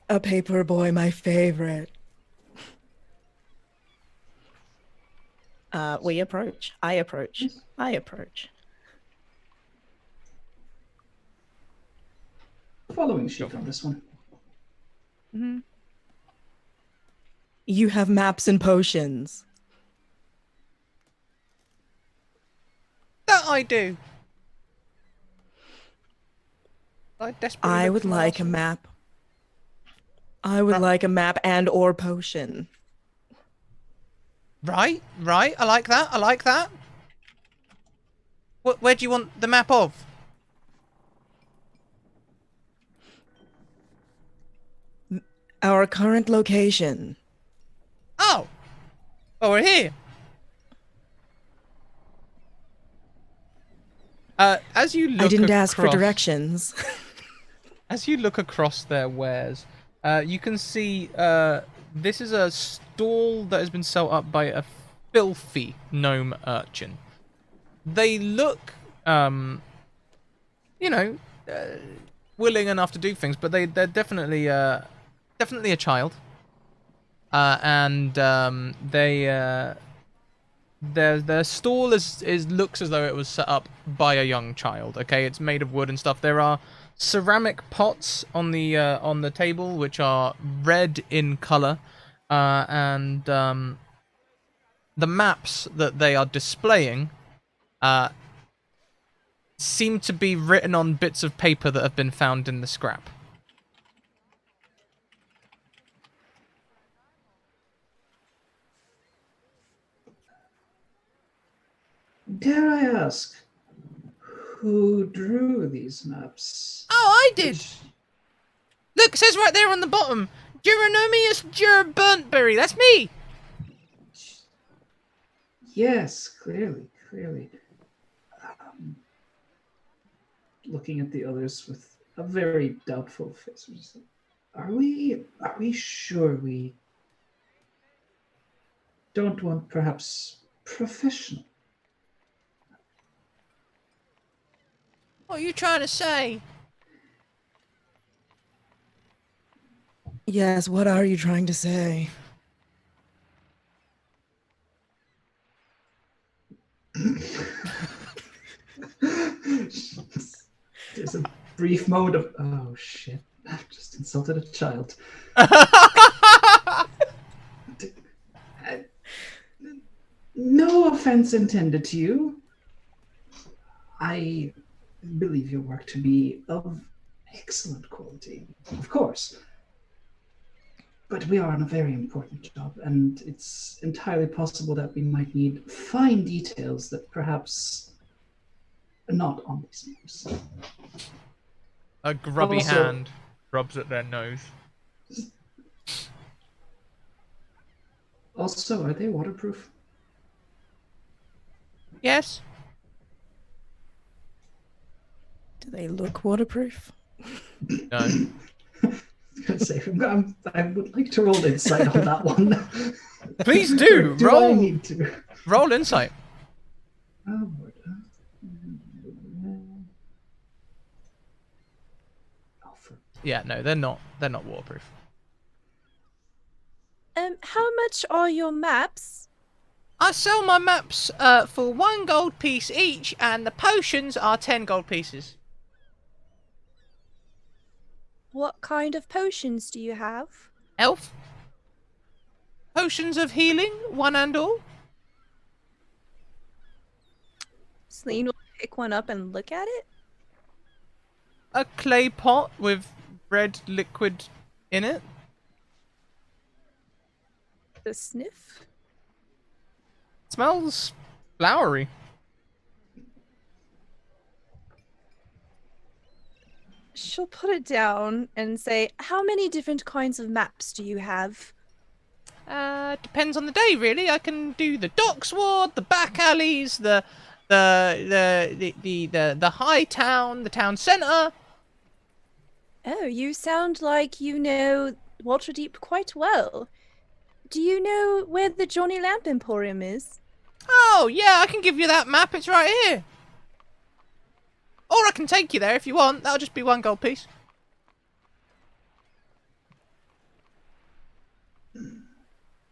Speaker 5: A paper boy, my favorite. We approach. I approach.
Speaker 4: Following sheet on this one.
Speaker 2: Mm-hmm.
Speaker 5: You have maps and potions.
Speaker 6: That I do. I desperately
Speaker 5: I
Speaker 6: look
Speaker 5: would
Speaker 6: for my
Speaker 5: like a
Speaker 6: arsenal.
Speaker 5: map. I would like a map and or potion.
Speaker 6: Right. I like that. Where do you want the map of?
Speaker 5: Our current location.
Speaker 6: Oh, we're here.
Speaker 1: as you look
Speaker 5: I didn't ask for
Speaker 1: across-
Speaker 5: directions.
Speaker 1: As you look across their wares, you can see this is a stall that has been set up by a filthy gnome urchin. They look, willing enough to do things, but they're definitely a child. And their stall is looks as though it was set up by a young child. Okay, it's made of wood and stuff. There are ceramic pots on the table which are red in color, and the maps that they are displaying seem to be written on bits of paper that have been found in the scrap.
Speaker 4: Dare I ask, who drew these maps?
Speaker 6: Oh, I did. Look, it says right there on the bottom, Geronomius Burntberry. That's me.
Speaker 4: Yes, clearly. Looking at the others with a very doubtful face. Are we sure we don't want perhaps professional?
Speaker 6: What are you trying to say?
Speaker 5: Yes, what are you trying to say?
Speaker 4: There's a brief moment of, oh shit, I've just insulted a child. No offense intended to you. I believe your work to be of excellent quality, of course. But we are on a very important job, and it's entirely possible that we might need fine details that perhaps are not on these maps.
Speaker 1: A grubby
Speaker 4: Also-
Speaker 1: hand rubs at their nose.
Speaker 4: Also, are they waterproof?
Speaker 6: Yes.
Speaker 5: Do they look waterproof?
Speaker 1: No.
Speaker 4: I would like to roll insight on that one.
Speaker 1: Please do.
Speaker 4: Or do I
Speaker 1: Roll.
Speaker 4: need to?
Speaker 1: Roll insight.
Speaker 4: Oh, Lord. Oh, for
Speaker 1: Yeah, no, they're not. They're not waterproof.
Speaker 2: How much are your maps?
Speaker 6: I sell my maps for 1 gold piece each, and the potions are 10 gold pieces.
Speaker 2: What kind of potions do you have?
Speaker 6: Elf. Potions of healing, 1 and all.
Speaker 2: Celine will pick one up and look at it.
Speaker 1: A clay pot with red liquid in it.
Speaker 2: The sniff.
Speaker 1: Smells flowery.
Speaker 2: She'll put it down and say, "How many different kinds of maps do you have?"
Speaker 6: Depends on the day, really. I can do the docks ward, the back alleys, the high town, the town centre.
Speaker 2: Oh, you sound like you know Waterdeep quite well. Do you know where the Johnny Lamp Emporium is?
Speaker 6: Oh, yeah, I can give you that map. It's right here. Or I can take you there if you want. That'll just be 1 gold piece.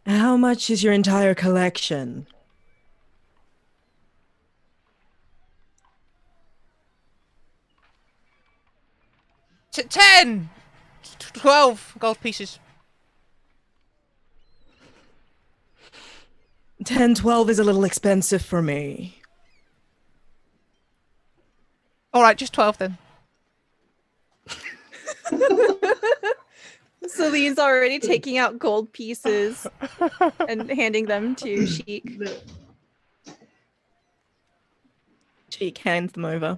Speaker 5: How much is your entire collection?
Speaker 6: T 10! 12 gold pieces.
Speaker 5: 10, 12 is a little expensive for me.
Speaker 6: Alright, just 12 then.
Speaker 2: Celine's already taking out gold pieces and handing them to Sheik.
Speaker 5: Cheek hands them over.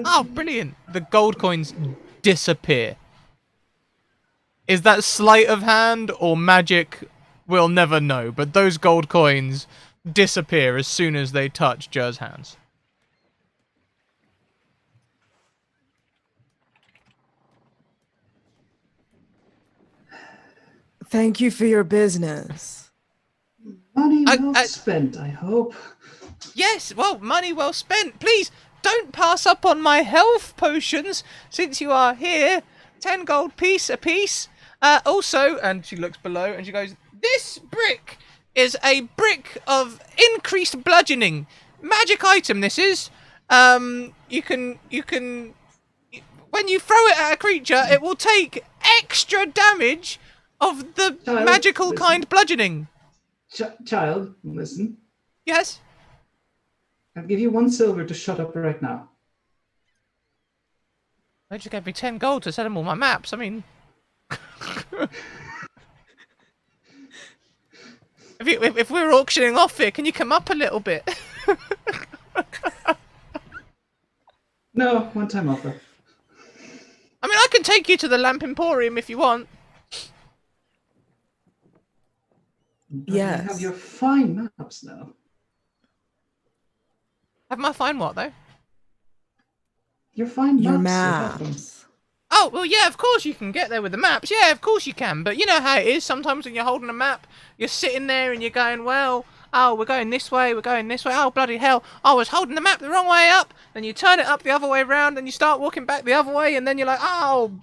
Speaker 6: Oh, brilliant.
Speaker 1: The gold coins disappear. Is that sleight of hand or magic? We'll never know, but those gold coins disappear as soon as they touch Jer's hands.
Speaker 5: Thank you for your business.
Speaker 4: Money well spent, I hope.
Speaker 6: Yes, well, money well spent. Please, don't pass up on my health potions since you are here. 10 gold piece a piece. Also, and she looks below and she goes, this brick is a brick of increased bludgeoning. Magic item, this is. You can, when you throw it at a creature, it will take extra damage of the magical
Speaker 4: listen.
Speaker 6: kind bludgeoning.
Speaker 4: Child, listen.
Speaker 6: Yes?
Speaker 4: I'll give you 1 silver to shut up right now.
Speaker 6: They just gave me 10 gold to sell them all my maps. I mean... if we're auctioning off here, can you come up a little bit?
Speaker 4: No, one-time offer.
Speaker 6: I mean, I can take you to the Lamp Emporium if you want.
Speaker 4: But
Speaker 5: Yes.
Speaker 4: You have your fine maps now.
Speaker 6: Have my fine what, though?
Speaker 4: Your fine
Speaker 5: Your
Speaker 4: maps. You have them.
Speaker 5: maps.
Speaker 6: Oh, well, yeah, of course you can get there with the maps. Yeah, of course you can. But you know how it is. Sometimes when you're holding a map, you're sitting there and you're going, well, oh, we're going this way, we're going this way. Oh, bloody hell. I was holding the map the wrong way up. Then you turn it up the other way around and you start walking back the other way. And then you're like, oh,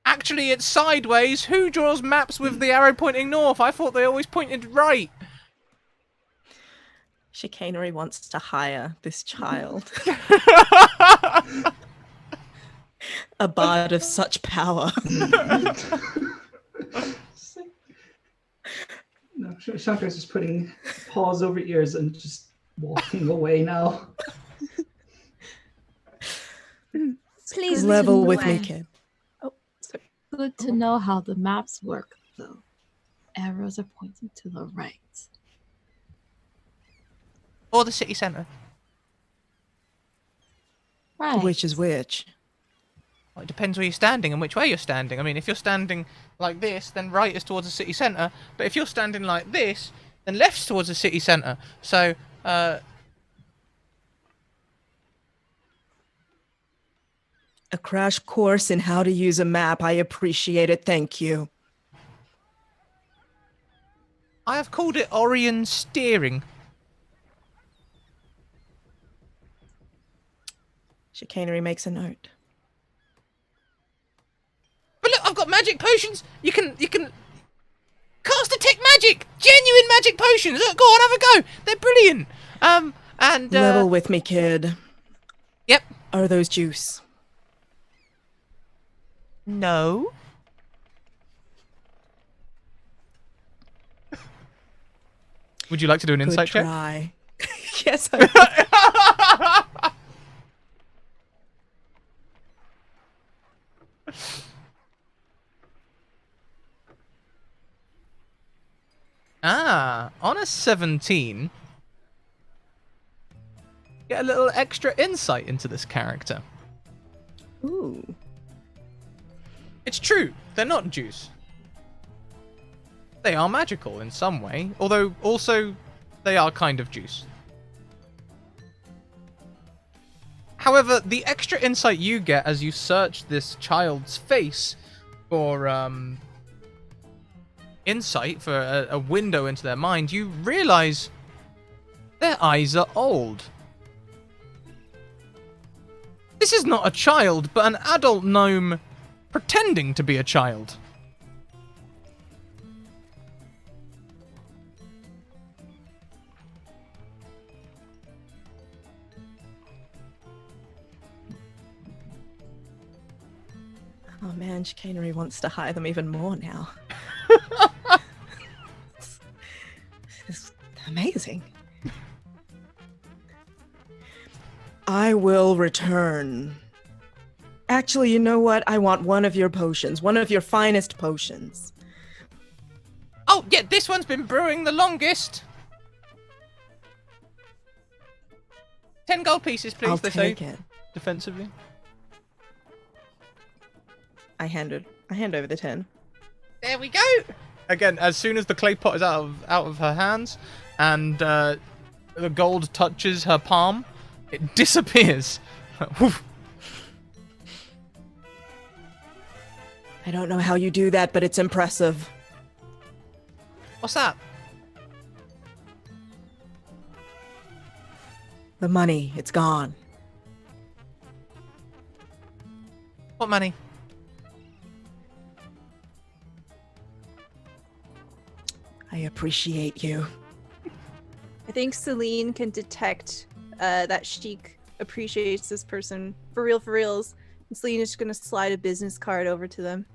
Speaker 6: actually it's sideways. Who draws maps with the arrow pointing north? I thought they always pointed right.
Speaker 5: Chicanery wants to hire this child. A bard of such power.
Speaker 4: No, Shankar's just putting paws over ears and just walking away now.
Speaker 2: Please
Speaker 5: Level
Speaker 2: listen
Speaker 5: with
Speaker 2: to
Speaker 5: me,
Speaker 2: me.
Speaker 5: kid.
Speaker 2: Oh, sorry.
Speaker 3: Good to know how the maps work, though. Arrows are pointing to the right.
Speaker 6: Or the city centre.
Speaker 3: Right.
Speaker 5: Which is which?
Speaker 6: Well, it depends where you're standing and which way you're standing. I mean, if you're standing like this, then right is towards the city centre. But if you're standing like this, then left's towards the city centre. So,
Speaker 5: A crash course in how to use a map. I appreciate it. Thank you.
Speaker 6: I have called it Orion steering.
Speaker 5: Chicanery makes a note.
Speaker 6: But look, I've got magic potions. You can cast detect magic, genuine magic potions. Look, go on, have a go. They're brilliant.
Speaker 5: Level with me, kid.
Speaker 6: Yep.
Speaker 5: Are those juice?
Speaker 6: No.
Speaker 1: Would you like to do an
Speaker 5: Good
Speaker 1: insight check?
Speaker 5: try. Yes, I
Speaker 1: On a 17, get a little extra insight into this character.
Speaker 5: Ooh.
Speaker 1: It's true, they're not juice. They are magical in some way, although also they are kind of juice. However, the extra insight you get as you search this child's face for insight, for a window into their mind, you realize their eyes are old. This is not a child, but an adult gnome pretending to be a child.
Speaker 5: Oh man, Chicanery wants to hire them even more now. It's amazing. I will return. Actually, you know what? I want one of your potions, one of your finest potions.
Speaker 6: Oh, yeah, this one's been brewing the longest. 10 gold pieces, please,
Speaker 5: I'll
Speaker 6: they say.
Speaker 5: take it.
Speaker 1: Defensively.
Speaker 5: I hand over the 10.
Speaker 6: There we go.
Speaker 1: Again, as soon as the clay pot is out of her hands and the gold touches her palm, it disappears.
Speaker 5: I don't know how you do that, but it's impressive.
Speaker 6: What's that?
Speaker 5: The money, it's gone.
Speaker 6: What money?
Speaker 5: I appreciate you.
Speaker 2: I think Celine can detect that Sheik appreciates this person for reals. And Celine is just gonna slide a business card over to them.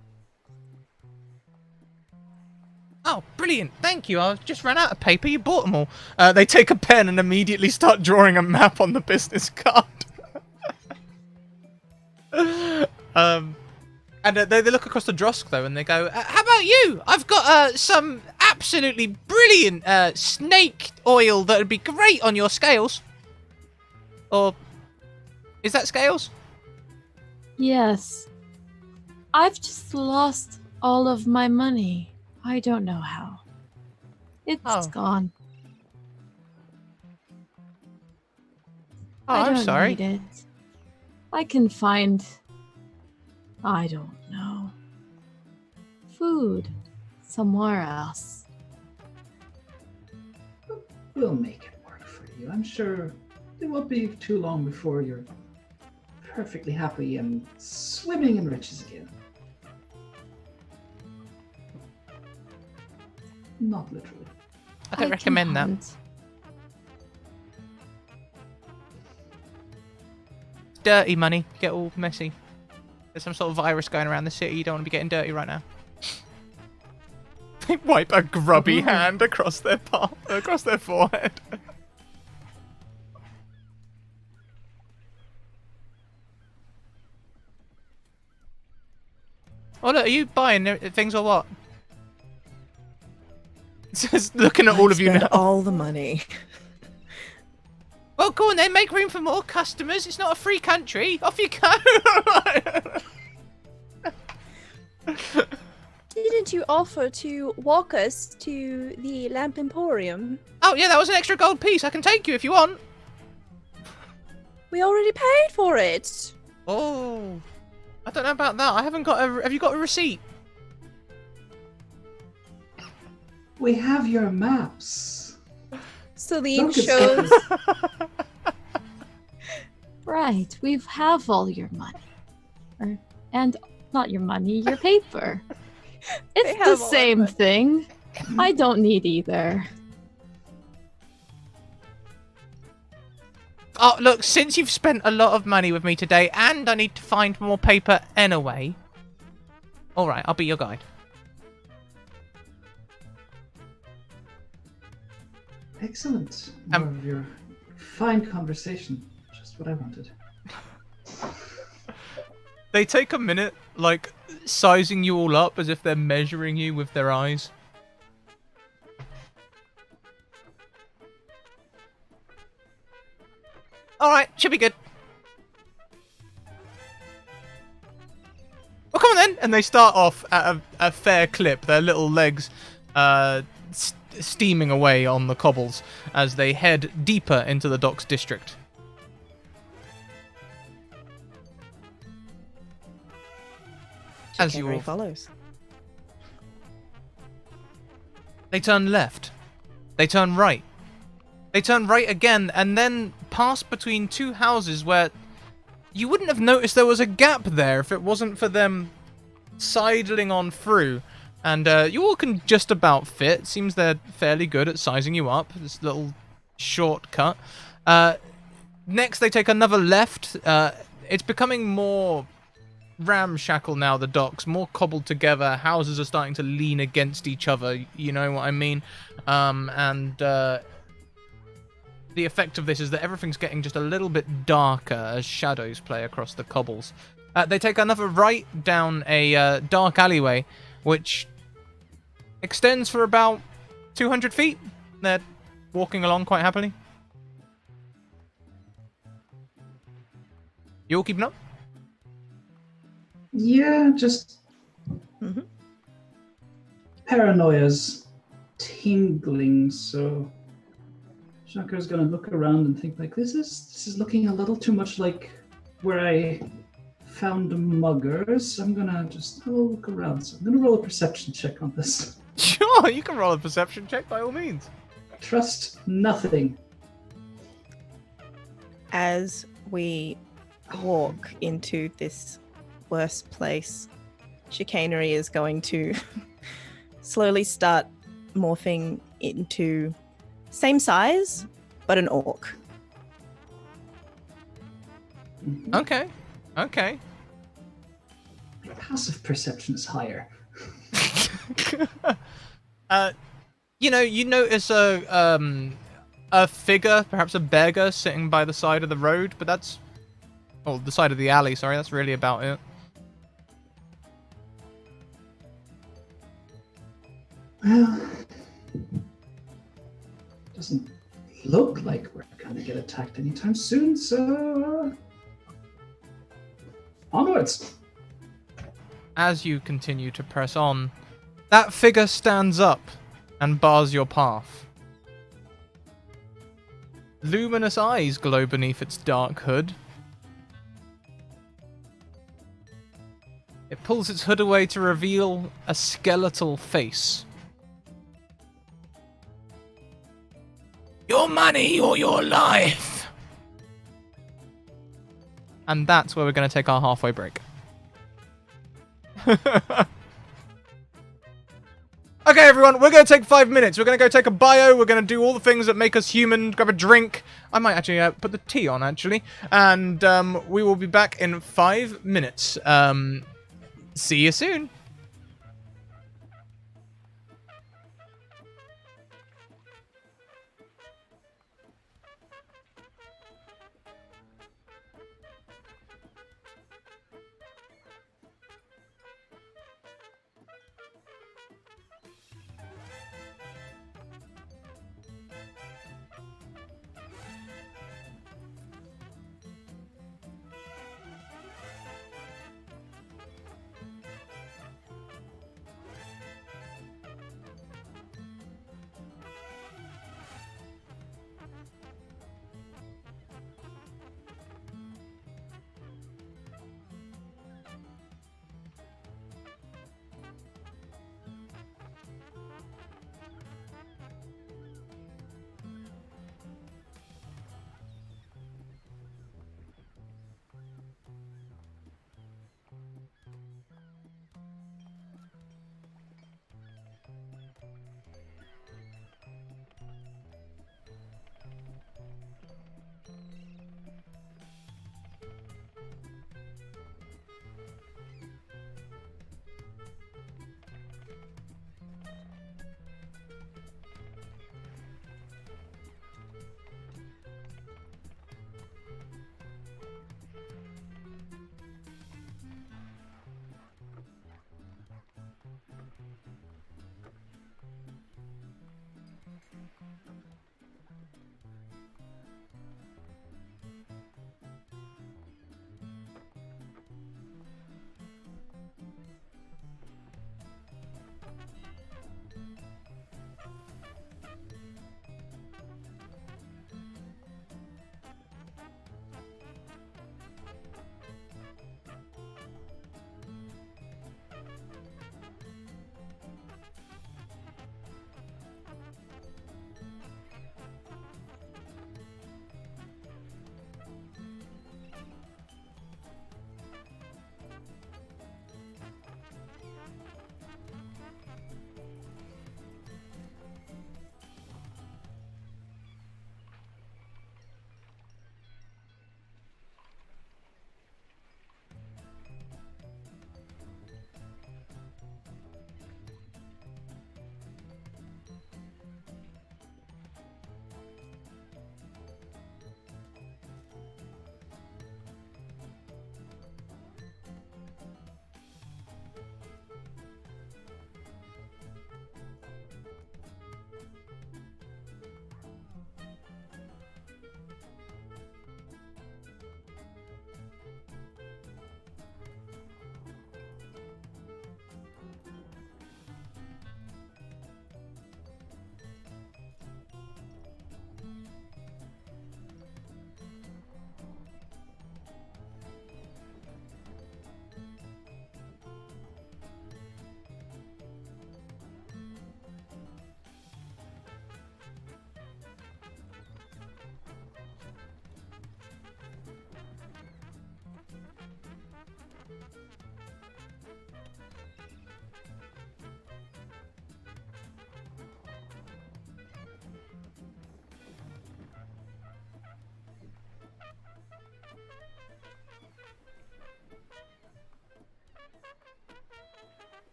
Speaker 6: Oh, brilliant. Thank you. I've just run out of
Speaker 1: Paper, you bought them all. They take a pen and immediately start drawing a map on the business card. And they look across the Drosk, though, and they go,
Speaker 6: How about you? I've got some absolutely brilliant snake oil that would be great on your scales. Or is that scales?
Speaker 3: Yes. I've just lost all of my money. I don't know how. It's gone.
Speaker 6: Oh,
Speaker 3: I
Speaker 6: I'm
Speaker 3: don't
Speaker 6: sorry.
Speaker 3: need it. I can find, I don't know, food somewhere else.
Speaker 4: We'll make it work for you. I'm sure it won't be too long before you're perfectly happy and swimming in riches again. Not literally.
Speaker 6: I don't
Speaker 3: can
Speaker 6: recommend that.
Speaker 3: hunt.
Speaker 6: Dirty money. Get all messy. There's some sort of virus going around the city. You don't want to be getting dirty right now.
Speaker 1: they wipe a grubby hand across their palm, across their forehead.
Speaker 6: Oh, look, are you buying things or what?
Speaker 1: Just looking at all of you
Speaker 5: Spend
Speaker 1: now.
Speaker 5: all the money.
Speaker 6: Well, go on then. Make room for more customers. It's not a free country. Off you go.
Speaker 2: Didn't you offer to walk us to the Lamp Emporium?
Speaker 6: Oh, yeah, that was an extra gold piece. I can take you if you want.
Speaker 2: We already paid for it.
Speaker 6: Oh, I don't know about that. I haven't got a... Have you got a receipt?
Speaker 4: We have your maps.
Speaker 2: Celine
Speaker 4: Look, it's-
Speaker 2: shows.
Speaker 3: Right, we have all your money. And not your money, your paper.
Speaker 2: They
Speaker 3: It's the
Speaker 2: have all our
Speaker 3: same
Speaker 2: money.
Speaker 3: thing. I don't need either.
Speaker 6: Oh, look, since you've spent a lot of money with me today and I need to find more paper anyway. All right, I'll be your guide.
Speaker 4: Excellent. More of your fine conversation. Just what I wanted.
Speaker 1: They take a minute, like, sizing you all up as if they're measuring you with their eyes.
Speaker 6: All right, should be good.
Speaker 1: Well, come on then. And they start off at a fair clip, their little legs steaming away on the cobbles as they head deeper into the docks district. As you
Speaker 5: Chicanery
Speaker 1: all
Speaker 5: follows.
Speaker 1: They turn left. They turn right. They turn right again and then pass between two houses where you wouldn't have noticed there was a gap there if it wasn't for them sidling on through. And you all can just about fit. Seems they're fairly good at sizing you up. This little shortcut. Next, they take another left. It's becoming more ramshackle now, the docks. More cobbled together. Houses are starting to lean against each other. You know what I mean? The effect of this is that everything's getting just a little bit darker as shadows play across the cobbles. They take another right down a dark alleyway, which extends for about 200 feet. They're walking along quite happily. You all keeping up?
Speaker 4: Yeah, just
Speaker 5: Mhm.
Speaker 4: paranoia's tingling, so Shakar's gonna look around and think like this is looking a little too much like where I found muggers. I'm gonna just have a look around. So I'm gonna roll a perception check on this.
Speaker 1: Sure, you can roll a perception check by all means.
Speaker 4: Trust nothing.
Speaker 5: As we walk into this worst place, Chicanery is going to slowly start morphing into same size, but an orc.
Speaker 1: Okay. Okay.
Speaker 4: My passive perception is higher.
Speaker 1: You notice a figure, perhaps a beggar, sitting by the side of the road, but that's... Oh, the side of the alley, sorry, that's really about it.
Speaker 4: Well, doesn't look like we're gonna get attacked anytime soon, so onwards.
Speaker 1: As you continue to press on, that figure stands up and bars your path. Luminous eyes glow beneath its dark hood. It pulls its hood away to reveal a skeletal face. Your money or your life. And that's where we're going to take our halfway break. Okay, everyone, we're going to take 5 minutes. We're going to go take a bio. We're going to do all the things that make us human. Grab a drink. I might actually put the tea on, actually. And we will be back in 5 minutes. See you soon.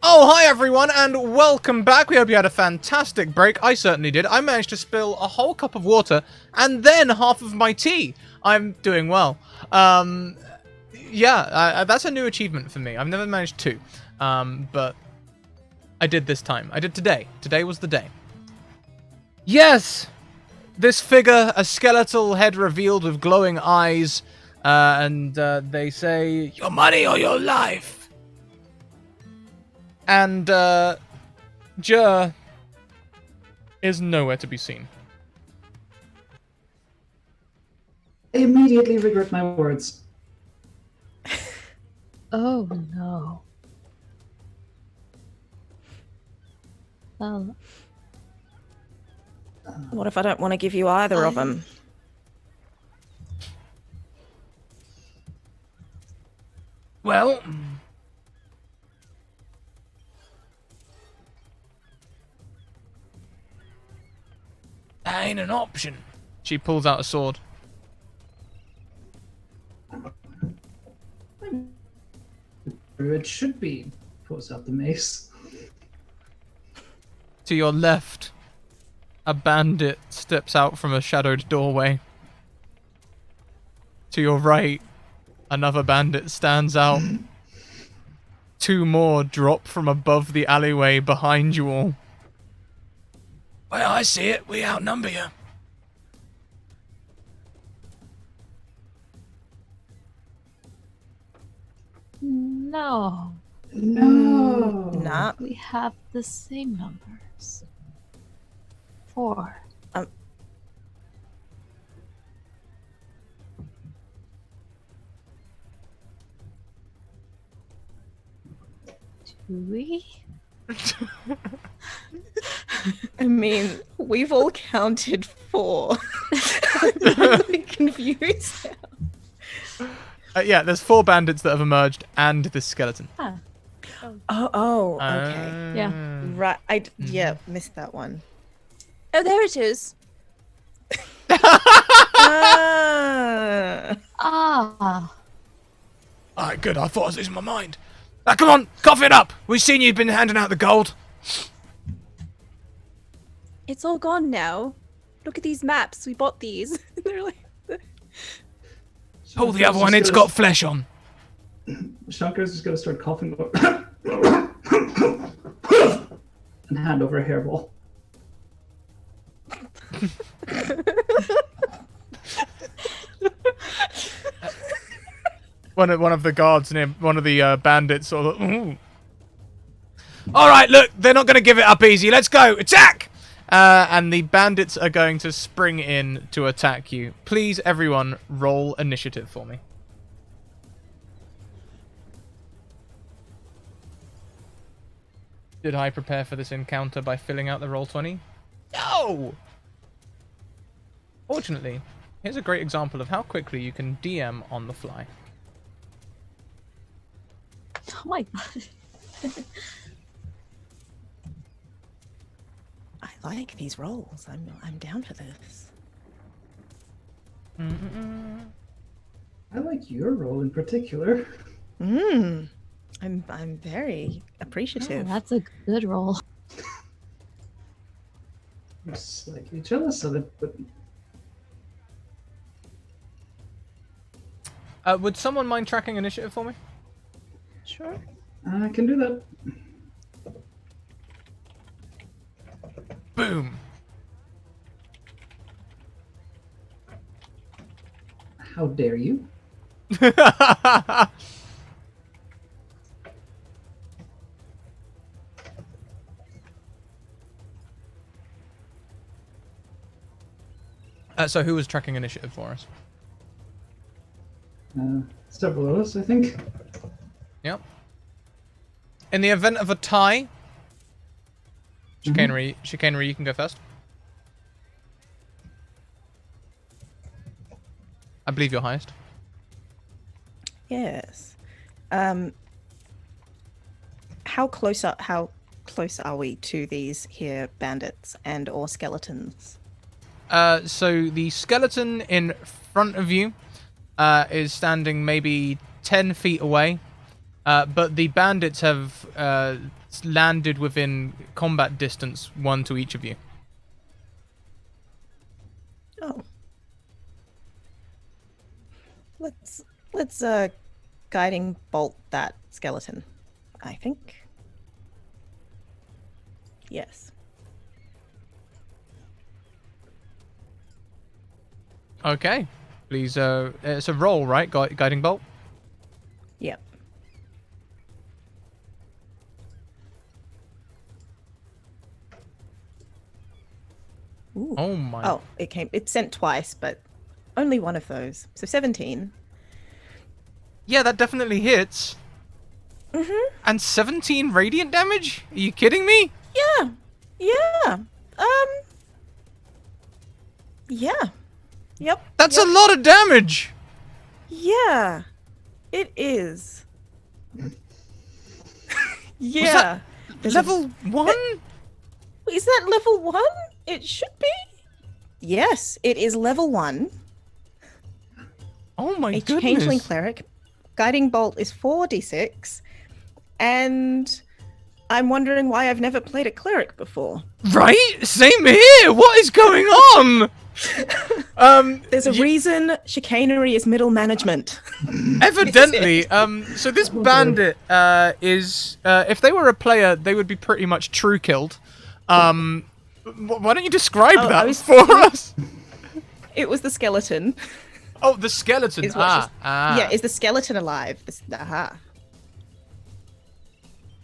Speaker 1: Oh, hi everyone, and welcome back. We hope you had a fantastic break. I certainly did. I managed to spill a whole cup of water and then half of my tea. I'm doing well. Yeah, that's a new achievement for me. I've never managed to, but I did this time. I did today. Today was the day. Yes! This figure, a skeletal head revealed with glowing eyes, and they say, your money or your life. And Jer is nowhere to be seen.
Speaker 4: I immediately regret my words.
Speaker 3: Oh no. Well,
Speaker 5: What if I don't want to give you either of them?
Speaker 1: Well, that ain't an option. She pulls out a sword.
Speaker 4: It should be. Pulls out the mace.
Speaker 1: To your left, a bandit steps out from a shadowed doorway. To your right, another bandit stands out. Two more drop from above the alleyway behind you all. Well, I see it. We outnumber you.
Speaker 3: no.
Speaker 4: No.
Speaker 5: Nah.
Speaker 3: We have the same numbers. 4. Do we?
Speaker 5: I mean, we've all counted 4. I'm really confused now.
Speaker 1: Yeah, there's 4 bandits that have emerged and this skeleton.
Speaker 3: Ah,
Speaker 5: Oh, okay.
Speaker 3: Yeah.
Speaker 5: Right. Yeah, missed that one.
Speaker 2: Oh, there it is.
Speaker 5: Ah.
Speaker 3: Ah.
Speaker 1: Alright, good. I thought I was losing my mind. Now, come on, cough it up. We've seen you've been handing out the gold.
Speaker 2: It's all gone now. Look at these maps. We bought these. They're like,
Speaker 1: Pull the other one, it's got flesh on.
Speaker 4: Shankar's just gonna start coughing and hand over a hairball.
Speaker 1: One of the guards near one of the bandits sort of. Ooh. All right, look, they're not going to give it up easy. Let's go, attack! And the bandits are going to spring in to attack you. Please, everyone, roll initiative for me. Did I prepare for this encounter by filling out the Roll20? No! Fortunately, here's a great example of how quickly you can DM on the fly.
Speaker 3: Oh my god.
Speaker 5: I like these rolls. I'm down for this.
Speaker 4: I like your role in particular.
Speaker 5: I'm very
Speaker 3: Oh,
Speaker 5: appreciative.
Speaker 3: that's a good roll.
Speaker 4: I'm slightly jealous of it, but
Speaker 1: Would someone mind tracking initiative for me?
Speaker 5: Sure.
Speaker 4: I can do that.
Speaker 1: Boom!
Speaker 4: How dare you?
Speaker 1: So who was tracking initiative for us?
Speaker 4: Several of us, I think.
Speaker 1: Yep. In the event of a tie, chicanery, you can go first. I believe you're highest.
Speaker 5: Yes. How close are we to these here bandits and or skeletons?
Speaker 1: So the skeleton in front of you is standing maybe 10 feet away, but the bandits have landed within combat distance, 1 to each of you.
Speaker 5: Oh. Let's guiding bolt that skeleton, I think. Yes.
Speaker 1: Okay. Please, it's a roll, right? Guiding bolt?
Speaker 5: Yep. Ooh.
Speaker 1: Oh my.
Speaker 5: Oh, it sent twice, but only one of those. So 17.
Speaker 1: Yeah, that definitely hits.
Speaker 5: Mm-hmm.
Speaker 1: And 17 radiant damage? Are you kidding me?
Speaker 5: Yeah. Yeah. Yeah. Yep.
Speaker 1: That's
Speaker 5: yep.
Speaker 1: a lot of damage!
Speaker 5: Yeah. It is. Yeah. There's a-
Speaker 1: Level 1?
Speaker 5: Is that level 1? It should be. Yes, it is level 1.
Speaker 1: Oh my
Speaker 5: A
Speaker 1: goodness.
Speaker 5: changeling cleric. Guiding bolt is 4d6. And I'm wondering why I've never played a cleric before.
Speaker 1: Right? Same here! What is going on?
Speaker 5: There's a reason chicanery is middle management.
Speaker 1: Evidently, so this bandit is, if they were a player, they would be pretty much true killed. Why don't you describe
Speaker 5: Oh,
Speaker 1: that for us?
Speaker 5: It was the skeleton.
Speaker 1: Oh, the skeleton.
Speaker 5: Is what she's-
Speaker 1: Ah.
Speaker 5: Yeah, is the skeleton alive? Aha.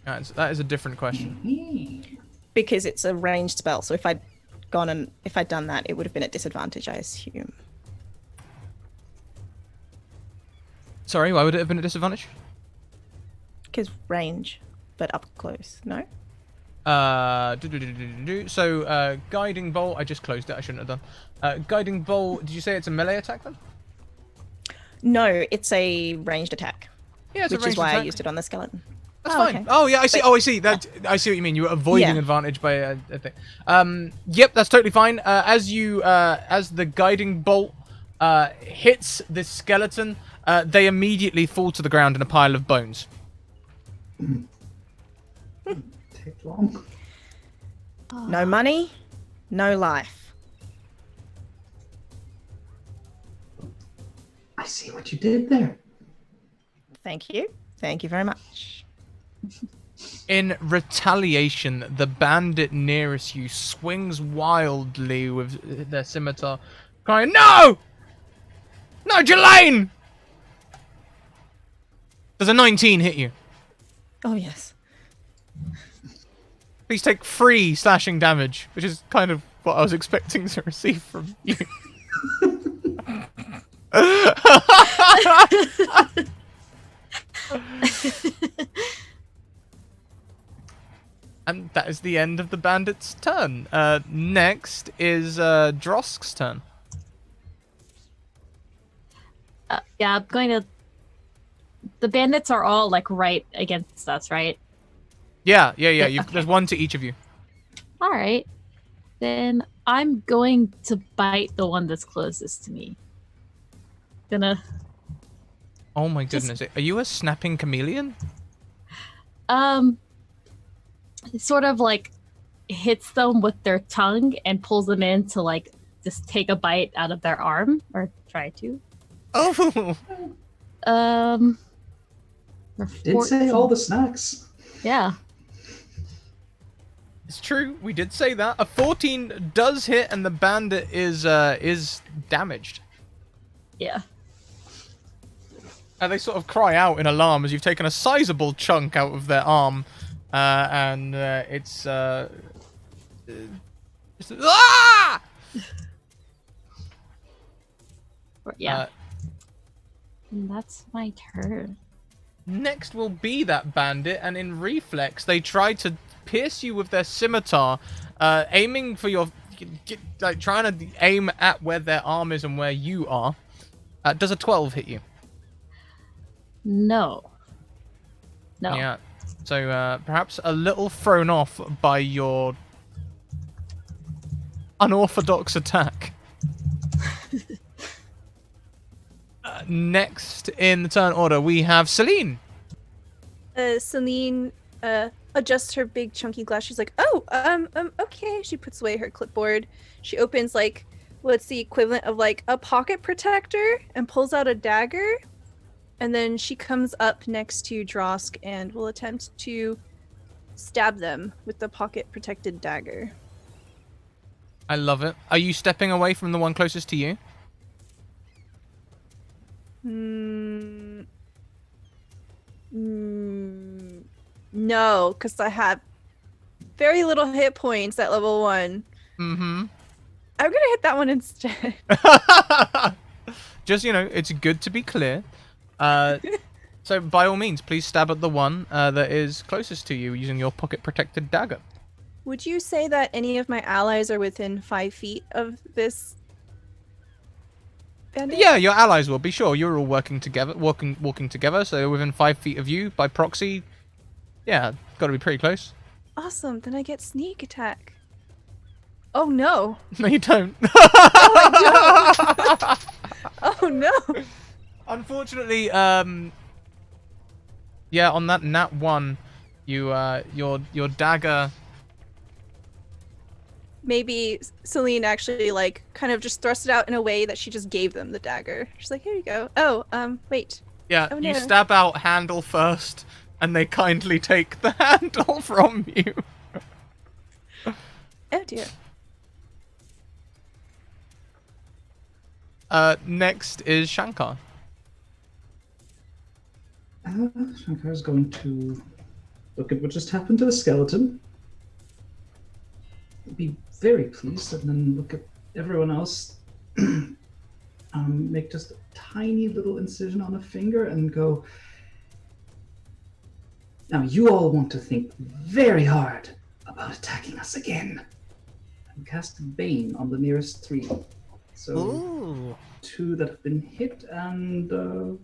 Speaker 1: That is a different question.
Speaker 5: Because it's a ranged spell, so if I'd done that, it would have been at disadvantage, I assume.
Speaker 1: Sorry, why would it have been a disadvantage?
Speaker 5: Because range, but up close, no?
Speaker 1: So, guiding bolt. I just closed it. I shouldn't have done. Guiding bolt. Did you say it's a melee attack then?
Speaker 5: No, it's a ranged attack.
Speaker 1: Yeah, it's a
Speaker 5: which
Speaker 1: ranged
Speaker 5: is why
Speaker 1: attack.
Speaker 5: I used it on the skeleton.
Speaker 1: That's
Speaker 5: Oh,
Speaker 1: fine.
Speaker 5: okay.
Speaker 1: Oh yeah, I see.
Speaker 5: But-
Speaker 1: Oh, I see. That I see what you mean. You were avoiding
Speaker 5: Yeah.
Speaker 1: advantage by a thing. Yep, that's totally fine. As the guiding bolt hits this skeleton, they immediately fall to the ground in a pile of bones.
Speaker 4: Take long.
Speaker 5: No money, no life.
Speaker 4: I see what you did there.
Speaker 5: Thank you. Thank you very much.
Speaker 1: In retaliation, the bandit nearest you swings wildly with their scimitar, crying, "No! No, Jelaine!" Does a 19 hit you?
Speaker 5: Oh, yes.
Speaker 1: Please take 3 slashing damage, which is kind of what I was expecting to receive from you. And that is the end of the bandit's turn. Next is Drosk's turn.
Speaker 3: Yeah, I'm going to. The bandits are all like right against us, right?
Speaker 1: Yeah.
Speaker 3: Okay.
Speaker 1: There's 1 to each of you.
Speaker 3: All right. Then I'm going to bite the one that's closest to me. Gonna.
Speaker 1: Oh my goodness. Are you a snapping chameleon?
Speaker 3: It sort of like hits them with their tongue and pulls them in to like just take a bite out of their arm or try to.
Speaker 1: Oh!
Speaker 4: Did say all the snacks.
Speaker 3: Yeah.
Speaker 1: It's true, we did say that. A 14 does hit and the bandit is damaged.
Speaker 3: Yeah.
Speaker 1: And they sort of cry out in alarm as you've taken a sizable chunk out of their arm. It's ah!
Speaker 3: Yeah. And that's my turn.
Speaker 1: Next will be that bandit, and in reflex, they try to pierce you with their scimitar, aiming for your, like trying to aim at where their arm is and where you are. Does a 12 hit you?
Speaker 3: No. No.
Speaker 1: Yeah. So perhaps a little thrown off by your unorthodox attack. Next in the turn order, we have Celine.
Speaker 2: Celine adjusts her big chunky glass. She's like, "Oh, okay." She puts away her clipboard. She opens like what's the equivalent of like a pocket protector and pulls out a dagger. And then she comes up next to Drosk and will attempt to stab them with the pocket protected dagger.
Speaker 1: I love it. Are you stepping away from the one closest to you?
Speaker 2: No, because I have very little hit points at level 1.
Speaker 1: Mm-hmm.
Speaker 2: I'm gonna hit that one instead.
Speaker 1: Just, it's good to be clear. So by all means, please stab at the one that is closest to you using your pocket-protected dagger.
Speaker 2: Would you say that any of my allies are within 5 feet of this bandit?
Speaker 1: Yeah, your allies will be sure. You're all working together, walking together, so they're within 5 feet of you by proxy. Yeah, got to be pretty close.
Speaker 2: Awesome. Then I get sneak attack. Oh no.
Speaker 1: No, you don't.
Speaker 2: Oh no.
Speaker 1: Unfortunately, yeah, on that nat 1, you your dagger.
Speaker 2: Maybe Celine actually like kind of just thrust it out in a way that she just gave them the dagger. She's like, "Here you go." Oh, wait.
Speaker 1: Yeah,
Speaker 2: Oh,
Speaker 1: you
Speaker 2: no.
Speaker 1: stab out handle first, and they kindly take the handle from you.
Speaker 2: Oh dear.
Speaker 1: Next is Shankar.
Speaker 4: Shankar is going to look at what just happened to the skeleton. Be very pleased, and then look at everyone else. Make just a tiny little incision on a finger and go. Now you all want to think very hard about attacking us again. And cast Bane on the nearest 3. So
Speaker 1: Ooh.
Speaker 4: 2 that have been hit, and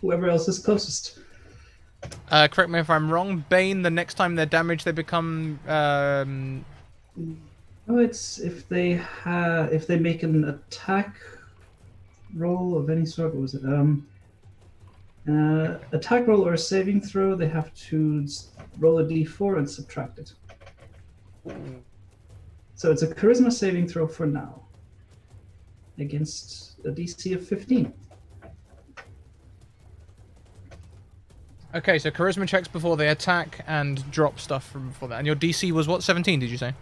Speaker 4: whoever else is closest.
Speaker 1: Correct me if I'm wrong. Bane. The next time they're damaged, they become.
Speaker 4: Oh, it's if they make an attack roll of any sort. What was it? Attack roll or a saving throw. They have to roll a d4 and subtract it. So it's a charisma saving throw for now. Against a DC of 15.
Speaker 1: Okay, so charisma checks before they attack and drop stuff from before that. And your DC was what? 17? Did you say?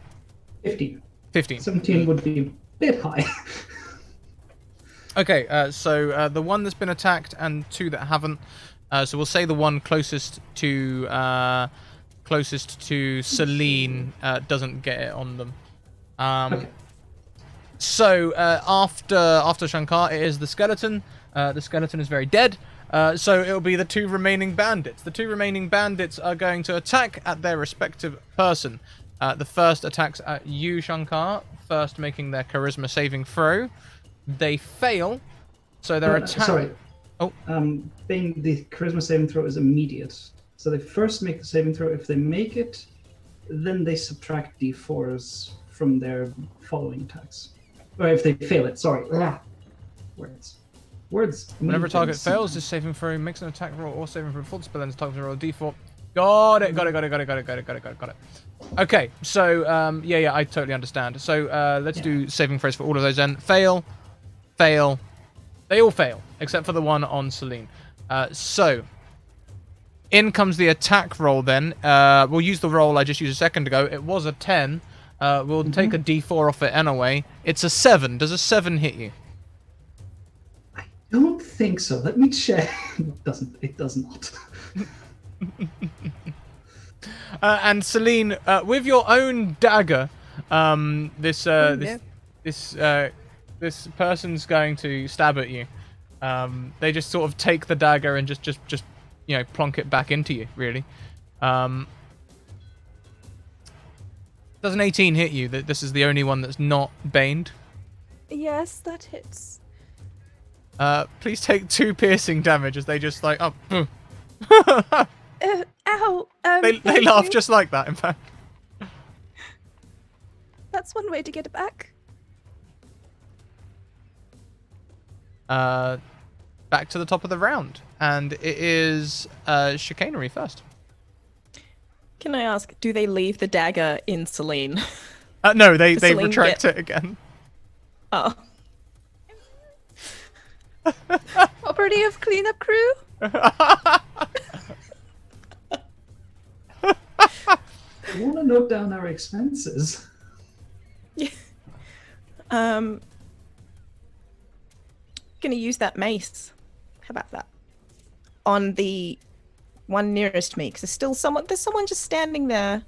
Speaker 4: 15.
Speaker 1: 15.
Speaker 4: 17 would be a bit high.
Speaker 1: Okay, so the one that's been attacked and 2 that haven't. So we'll say the one closest to Celine doesn't get it on them.
Speaker 4: Okay.
Speaker 1: So after Shankar, it is the skeleton. The skeleton is very dead. So it'll be the 2 remaining bandits. The 2 remaining bandits are going to attack at their respective person. The first attacks at you, Shankar, first making their charisma saving throw. They fail, so their attack...
Speaker 4: Sorry.
Speaker 1: Oh.
Speaker 4: Being the charisma saving throw is immediate. So they first make the saving throw. If they make it, then they subtract d4s from their following attacks. Or if they fail it, sorry. Words.
Speaker 1: Whenever a target fails, this saving throw makes an attack roll or saving throw full spell, then it's target roll a d4. Got it. Okay, so yeah, I totally understand. So let's do saving throws for all of those then. Fail. They all fail, except for the one on Celine. So in comes the attack roll then. We'll use the roll I just used a second ago. It was a 10. We'll take a d4 off it anyway. It's a 7. Does a 7 hit you?
Speaker 4: I don't think so. Let me check. It does not.
Speaker 1: And Celine, with your own dagger, this person's going to stab at you. They just sort of take the dagger and just plonk it back into you. Really. Does an 18 hit you? That this is the only one that's not baned.
Speaker 2: Yes, that hits.
Speaker 1: Please take 2 piercing damage as they just like
Speaker 2: Ow!
Speaker 1: they laugh just like that. In fact.
Speaker 2: That's one way to get it back.
Speaker 1: Back to the top of the round, and it is chicanery first.
Speaker 5: Can I ask, do they leave the dagger in Celine?
Speaker 1: No, they
Speaker 5: Celine
Speaker 1: retract it again.
Speaker 5: Oh.
Speaker 2: Property of cleanup crew?
Speaker 4: You want to note down our expenses?
Speaker 5: Gonna use that mace. How about that? On the one nearest me, because there's someone just standing there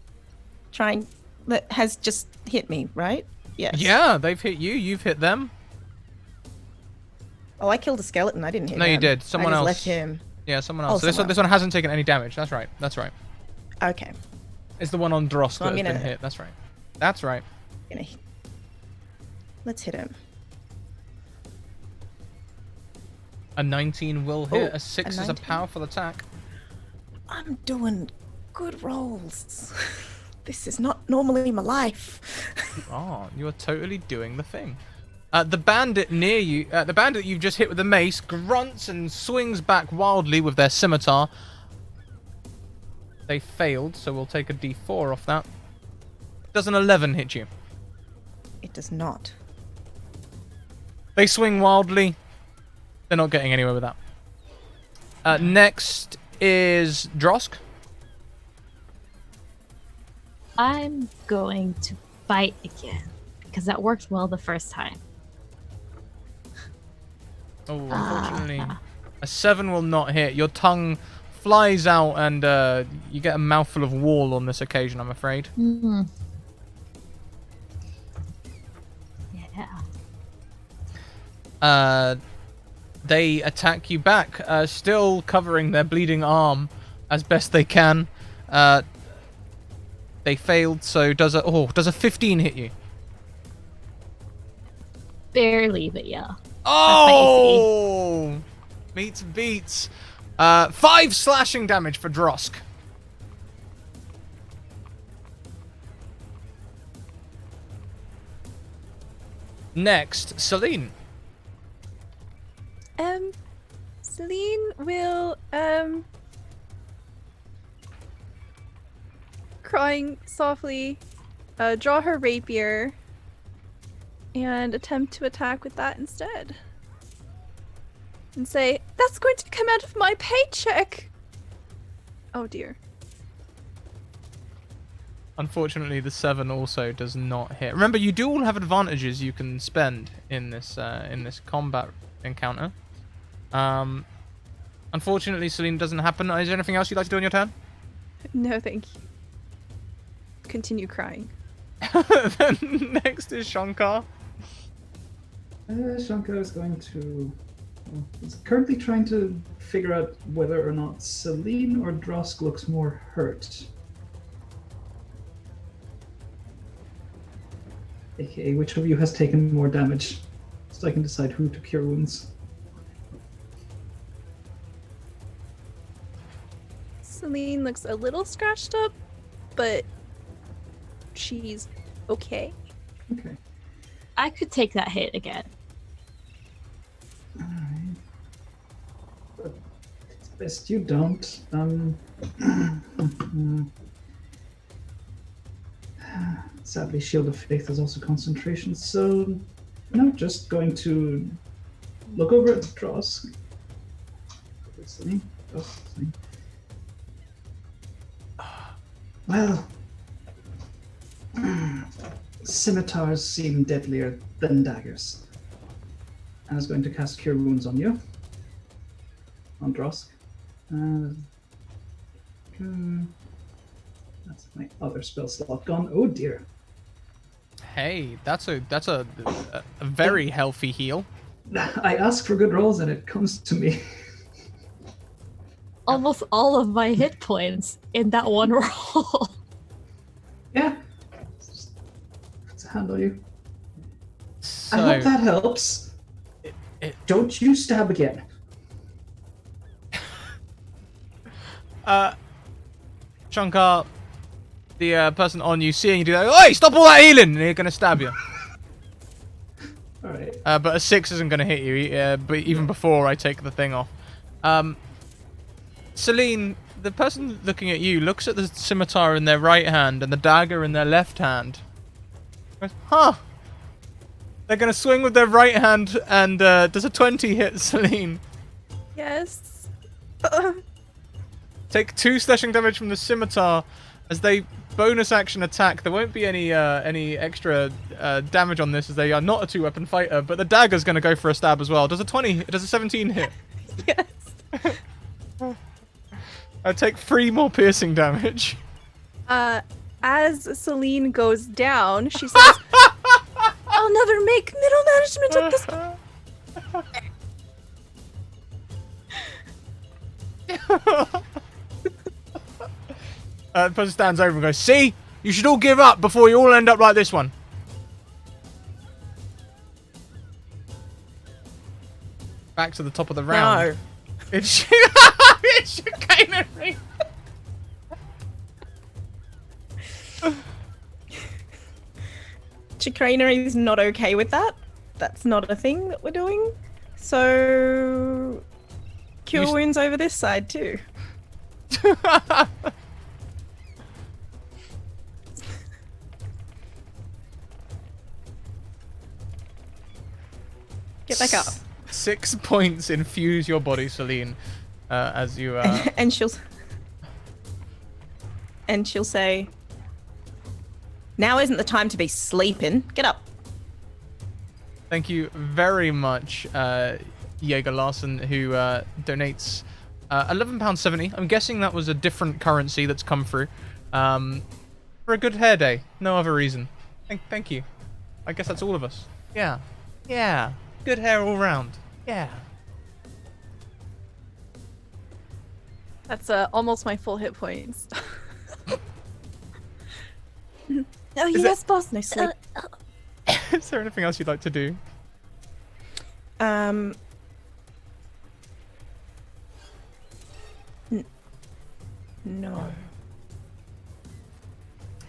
Speaker 5: trying, that has just hit me, right? Yes.
Speaker 1: Yeah, they've hit you. You've hit them.
Speaker 5: Oh, I killed a skeleton. I didn't hit him.
Speaker 1: No, you did. Someone
Speaker 5: I just
Speaker 1: else.
Speaker 5: left him.
Speaker 1: Yeah, someone
Speaker 5: Oh,
Speaker 1: else. So
Speaker 5: someone
Speaker 1: this one hasn't taken any damage. That's right. That's right.
Speaker 5: Okay.
Speaker 1: It's the one on Drosk
Speaker 5: So
Speaker 1: that
Speaker 5: I'm
Speaker 1: has been
Speaker 5: gonna-
Speaker 1: hit. That's right. That's right.
Speaker 5: Let's hit him.
Speaker 1: A 19 will hit.
Speaker 5: Oh,
Speaker 1: A 6 is a
Speaker 5: 19.
Speaker 1: powerful attack.
Speaker 5: I'm doing good rolls. This is not normally my life.
Speaker 1: Oh, you are totally doing the thing. The bandit near you, the bandit you've just hit with the mace, grunts and swings back wildly with their scimitar. They failed, so we'll take a d4 off that. Does an 11 hit you?
Speaker 5: It does not.
Speaker 1: They swing wildly. They're not getting anywhere with that. Next is Drosk.
Speaker 3: I'm going to bite again because that worked well the first time.
Speaker 1: Oh, unfortunately, a 7 will not hit. Your tongue flies out and you get a mouthful of wall on this occasion, I'm afraid.
Speaker 3: Hmm. Yeah.
Speaker 1: They attack you back, still covering their bleeding arm as best they can. They failed, so does a 15 hit you?
Speaker 3: Barely, but yeah.
Speaker 1: Oh! Meets beats. 5 slashing damage for Drosk. Next, Celine.
Speaker 2: Celine will, crying softly, draw her rapier and attempt to attack with that instead. And say, "That's going to come out of my paycheck!" Oh dear.
Speaker 1: Unfortunately, the 7 also does not hit. Remember, you do all have advantages you can spend in this combat encounter. Unfortunately, Celine doesn't happen. Is there anything else you'd like to do on your turn?
Speaker 2: No, thank you. Continue crying.
Speaker 1: Then next is Shankar.
Speaker 4: Shankar is going to... He's currently trying to figure out whether or not Celine or Drosk looks more hurt. AKA, which of you has taken more damage? So I can decide who to cure wounds.
Speaker 2: Celine looks a little scratched up, but she's okay.
Speaker 4: Okay.
Speaker 3: I could take that hit again.
Speaker 4: Alright. But it's best you don't. Sadly, Shield of Faith is also concentration, so no, just going to look over at Drosk. Obviously. Well, scimitars seem deadlier than daggers. And is going to cast Cure Wounds on you. On Drosk. That's my other spell slot gone. Oh dear.
Speaker 1: Hey, that's a very healthy heal.
Speaker 4: I ask for good rolls and it comes to me.
Speaker 3: Almost all of my hit points in that one roll.
Speaker 4: Yeah. Just to handle you.
Speaker 1: So,
Speaker 4: I hope that helps. Don't you stab again.
Speaker 1: Shankar, the person on you seeing you do that, "Oi, stop all that healing!" and they're gonna stab you.
Speaker 4: Alright.
Speaker 1: But a 6 isn't gonna hit you. But even before I take the thing off, Celine, the person looking at you looks at the scimitar in their right hand and the dagger in their left hand. Goes, huh. They're going to swing with their right hand, and does a 20 hit Celine?
Speaker 2: Yes.
Speaker 1: Take 2 slashing damage from the scimitar as they bonus action attack. There won't be any extra damage on this as they are not a 2-weapon fighter, but the dagger's going to go for a stab as well. Does a 17 hit?
Speaker 2: Yes.
Speaker 1: I take 3 more piercing damage.
Speaker 2: As Celine goes down, she says, "I'll never make middle management at this."
Speaker 1: The person stands over and goes, "See? You should all give up before you all end up like this one." Back to the top of the round.
Speaker 5: No.
Speaker 1: It's chicanery.
Speaker 5: Chicanery is not okay with that. That's not a thing that we're doing. So, cure wounds over this side too. Get back up.
Speaker 1: 6 points infuse your body, Celine, as you.
Speaker 5: And she'll say, "Now isn't the time to be sleeping. Get up."
Speaker 1: Thank you very much, Jaeger Larson, who donates £11.70. I'm guessing that was a different currency that's come through. For a good hair day. No other reason. Thank you. I guess that's all of us. Yeah. Yeah. Good hair all round. Yeah.
Speaker 2: That's almost my full hit points. Oh yes, boss.
Speaker 5: No sleep.
Speaker 1: Is there anything else you'd like to do?
Speaker 5: No.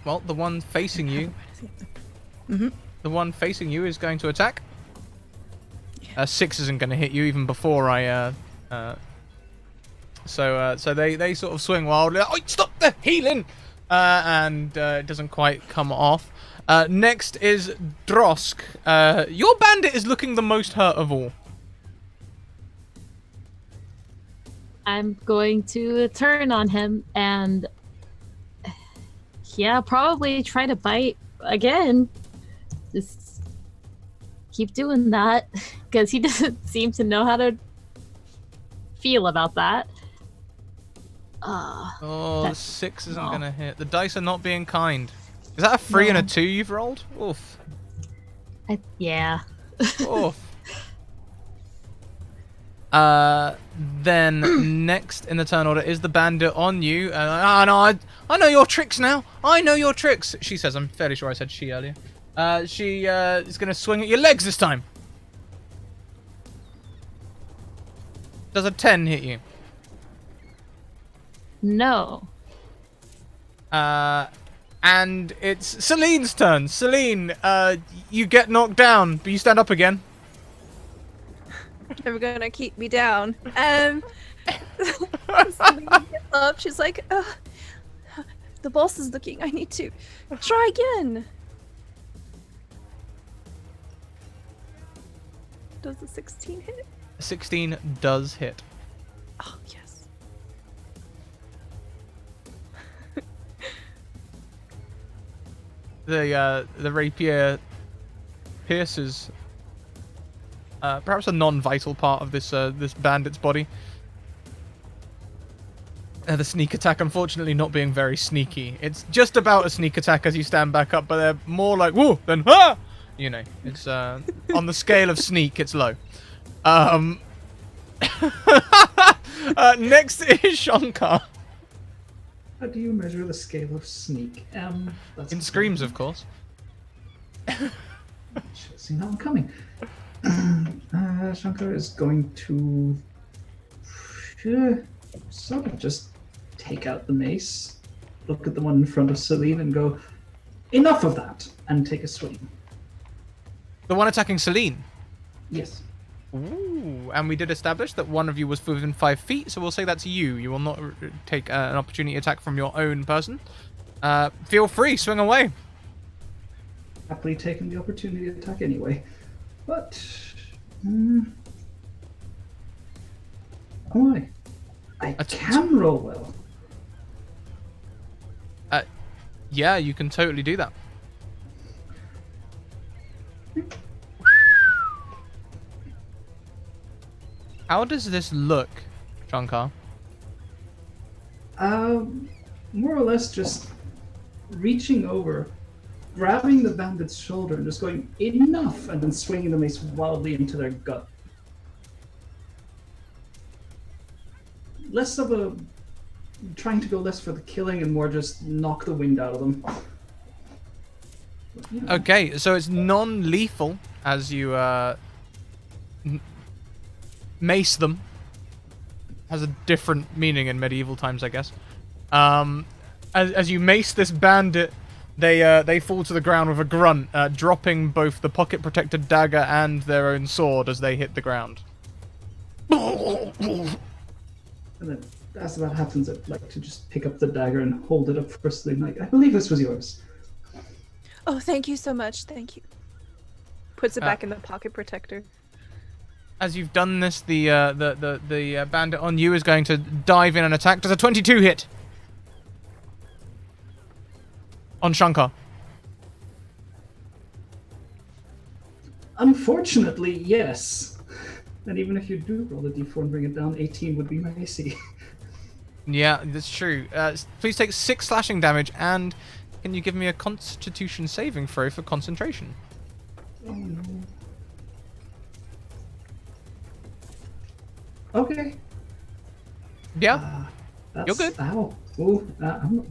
Speaker 1: Well, the one facing you.
Speaker 5: Mm-hmm.
Speaker 1: The one facing you is going to attack. 6 isn't going to hit you even before I. So they sort of swing wildly. Oh, stop the healing! And it doesn't quite come off. Next is Drosk. Your bandit is looking the most hurt of all.
Speaker 3: I'm going to turn on him and probably try to bite again. Just keep doing that because he doesn't seem to know how to feel about that.
Speaker 1: The 6 isn't going to hit. The dice are not being kind. Is that a 3 and a 2 you've rolled? Oof.
Speaker 3: Yeah.
Speaker 1: Oof. Then next in the turn order is the bandit on you. I know your tricks now. I know your tricks. She says. I'm fairly sure I said she earlier. She is going to swing at your legs this time. Does a 10 hit you?
Speaker 3: No.
Speaker 1: And it's Celine's turn. Celine, you get knocked down, but you stand up again.
Speaker 2: Never gonna keep me down. Celine gets up. She's like, the boss is looking. I need to try again. Does the 16 hit?
Speaker 1: 16 does hit.
Speaker 2: Oh yes.
Speaker 1: The rapier pierces perhaps a non-vital part of this this bandit's body. The sneak attack, unfortunately, not being very sneaky. It's just about a sneak attack as you stand back up, but they're more like woo than ah. You know, it's on the scale of sneak, it's low. Next is Shankar.
Speaker 4: How do you measure the scale of sneak? That's
Speaker 1: In screams, of course.
Speaker 4: Should have seen that one coming. Shankar is going to sort of just take out the mace, look at the one in front of Celine and go, enough of that, and take a swing.
Speaker 1: The one attacking Celine.
Speaker 4: Yes.
Speaker 1: Ooh, and we did establish that one of you was within 5 feet, so we'll say that's you. You will not take an opportunity attack from your own person. Feel free, swing away.
Speaker 4: Happily taking the opportunity to attack anyway. But... oh, I can roll well.
Speaker 1: Yeah, you can totally do that. How does this look, Shankar?
Speaker 4: More or less just reaching over, grabbing the bandit's shoulder and just going, enough, and then swinging the mace wildly into their gut. Less of a... trying to go less for the killing and more just knock the wind out of them.
Speaker 1: Okay, so it's non-lethal as you mace them. Has a different meaning in medieval times, I guess. As you mace this bandit, they fall to the ground with a grunt, dropping both the pocket-protected dagger and their own sword as they hit the ground.
Speaker 4: And then, as that happens, I'd like to just pick up the dagger and hold it up firstly, like, I believe this was yours.
Speaker 2: Oh, thank you so much. Thank you. Puts it back in the pocket protector.
Speaker 1: As you've done this, the bandit on you is going to dive in and attack. Does a 22 hit? On Shankar.
Speaker 4: Unfortunately, yes. And even if you do roll the d4 and bring it down, 18 would be my AC.
Speaker 1: Yeah, that's true. Please take 6 slashing damage, and can you give me a Constitution saving throw for concentration?
Speaker 4: Oh no. Okay.
Speaker 1: Yeah,
Speaker 4: That's,
Speaker 1: you're good.
Speaker 4: Ow. Ooh, I'm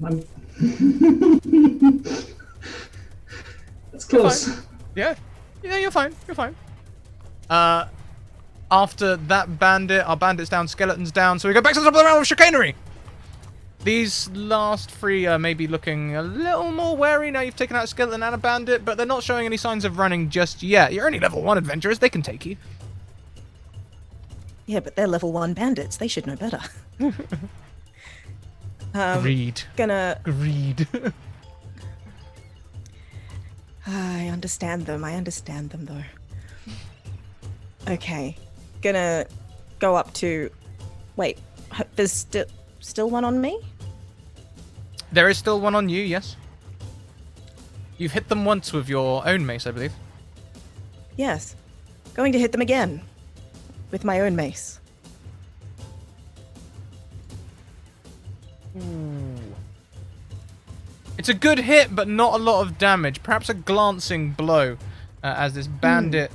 Speaker 4: That's close.
Speaker 1: Yeah, you're fine. You're fine. After that bandit, our bandit's down, skeleton's down, so we go back to the top of the round with chicanery. These last 3 are maybe looking a little more wary now you've taken out a skeleton and a bandit, but they're not showing any signs of running just yet. You're only level 1 adventurers, they can take you.
Speaker 5: Yeah, but they're level 1 bandits. They should know better.
Speaker 1: Greed. Greed.
Speaker 5: I understand them. Though. Okay. Gonna go up to... Wait, there's still one on me?
Speaker 1: There is still one on you, yes. You've hit them once with your own mace, I believe.
Speaker 5: Yes. Going to hit them again. With my own mace.
Speaker 1: Ooh. It's a good hit, but not a lot of damage. Perhaps a glancing blow, as this bandit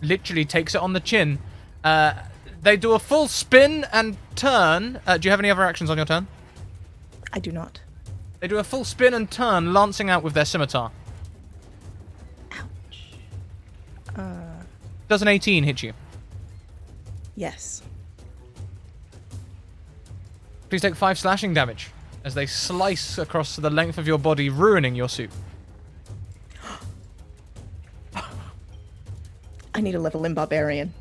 Speaker 1: literally takes it on the chin. They do a full spin and turn. Do you have any other actions on your turn?
Speaker 5: I do not.
Speaker 1: They do a full spin and turn, lancing out with their scimitar.
Speaker 5: Ouch.
Speaker 1: Does an 18 hit you?
Speaker 5: Yes.
Speaker 1: Please take 5 slashing damage as they slice across the length of your body, ruining your suit.
Speaker 5: I need a level in barbarian.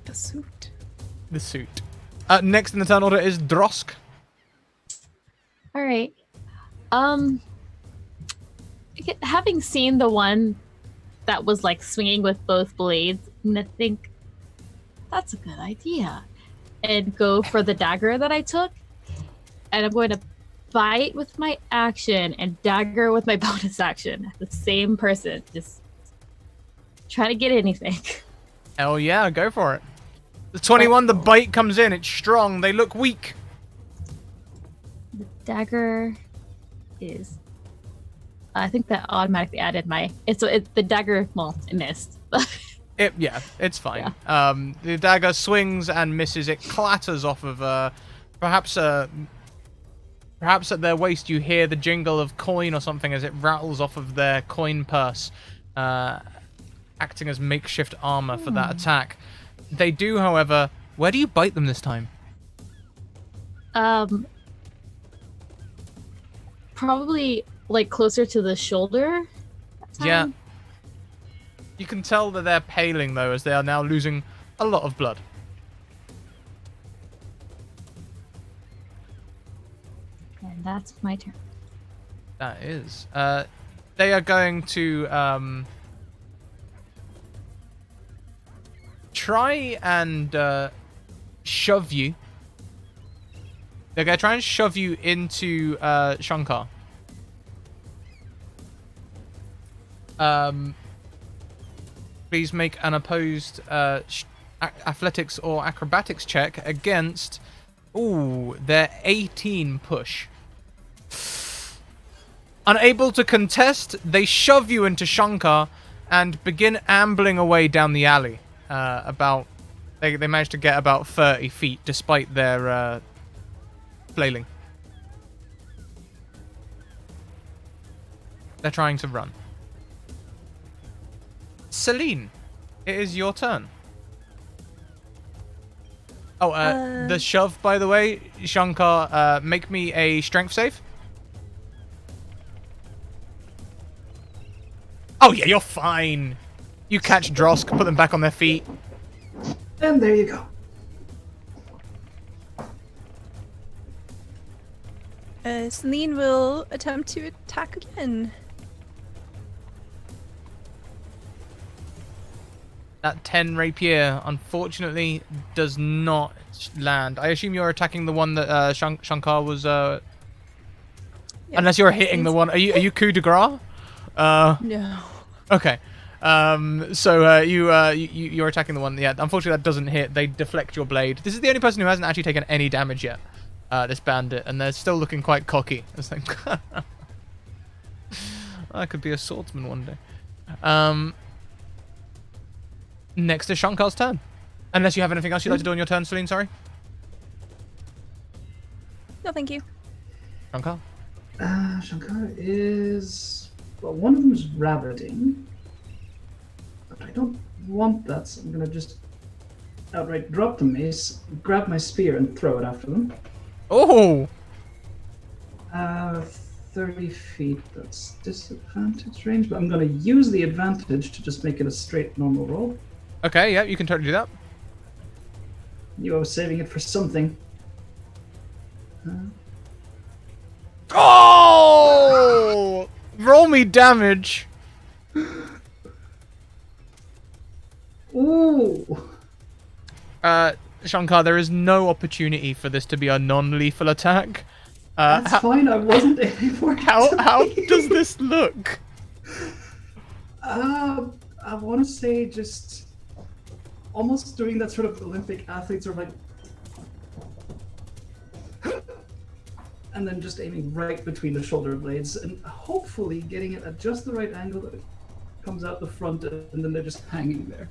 Speaker 5: The suit.
Speaker 1: The suit. Next in the turn order is Drosk.
Speaker 3: All right. Having seen the one that was like swinging with both blades, I'm gonna think that's a good idea and go for the dagger that I took, and I'm going to bite with my action and dagger with my bonus action. The same person, just try to get anything.
Speaker 1: Hell yeah, go for it. The 21, the bite comes in. It's strong. They look weak.
Speaker 3: The dagger is... I think that automatically added my... the dagger... Well, it missed.
Speaker 1: Yeah, it's fine. Yeah. The dagger swings and misses. It clatters off of... Perhaps at their waist you hear the jingle of coin or something as it rattles off of their coin purse, acting as makeshift armor for that attack. They do, however... Where do you bite them this time?
Speaker 3: probably like closer to the shoulder.
Speaker 1: Yeah. You can tell that they're paling though, as they are now losing a lot of blood.
Speaker 3: And that's my turn.
Speaker 1: That is. They are going to try and shove you. They're going to try and shove you into Shankar. Please make an opposed athletics or acrobatics check against their 18 push. Unable to contest, they shove you into Shankar and begin ambling away down the alley. They managed to get about 30 feet despite their flailing. They're trying to run. Celine, it is your turn. Oh, the shove, by the way, Shankar, make me a strength save. Oh, yeah, you're fine. You catch Drosk, put them back on their feet.
Speaker 4: And there you go.
Speaker 2: Celine will attempt to attack again.
Speaker 1: That 10 rapier, unfortunately, does not land. I assume you're attacking the one that Shankar was...
Speaker 2: Yep.
Speaker 1: Unless you're hitting the one... Are you coup de grace?
Speaker 2: No.
Speaker 1: Okay. So you're attacking the one. Yeah, unfortunately that doesn't hit. They deflect your blade. This is the only person who hasn't actually taken any damage yet. This bandit, and they're still looking quite cocky. It's like, I could be a swordsman one day. Next is Shankar's turn. Unless you have anything else you'd like to do on your turn, Celine, sorry.
Speaker 2: No, thank you.
Speaker 1: Shankar?
Speaker 4: Shankar is... Well, one of them is rabbiting. But I don't want that, so I'm going to just outright drop the mace, grab my spear, and throw it after them.
Speaker 1: Oh!
Speaker 4: 30 feet, that's disadvantage range, but I'm going to use the advantage to just make it a straight normal roll.
Speaker 1: Okay, yeah, you can totally do that.
Speaker 4: Knew I was saving it for something.
Speaker 1: Oh! Roll me damage.
Speaker 4: Ooh!
Speaker 1: Shankar, there is no opportunity for this to be a non-lethal attack.
Speaker 4: That's fine, I wasn't aiming for it.
Speaker 1: How does this look?
Speaker 4: I want to say just almost doing that sort of Olympic athlete sort of like, and then just aiming right between the shoulder blades and hopefully getting it at just the right angle that it comes out the front, and then they're just hanging there.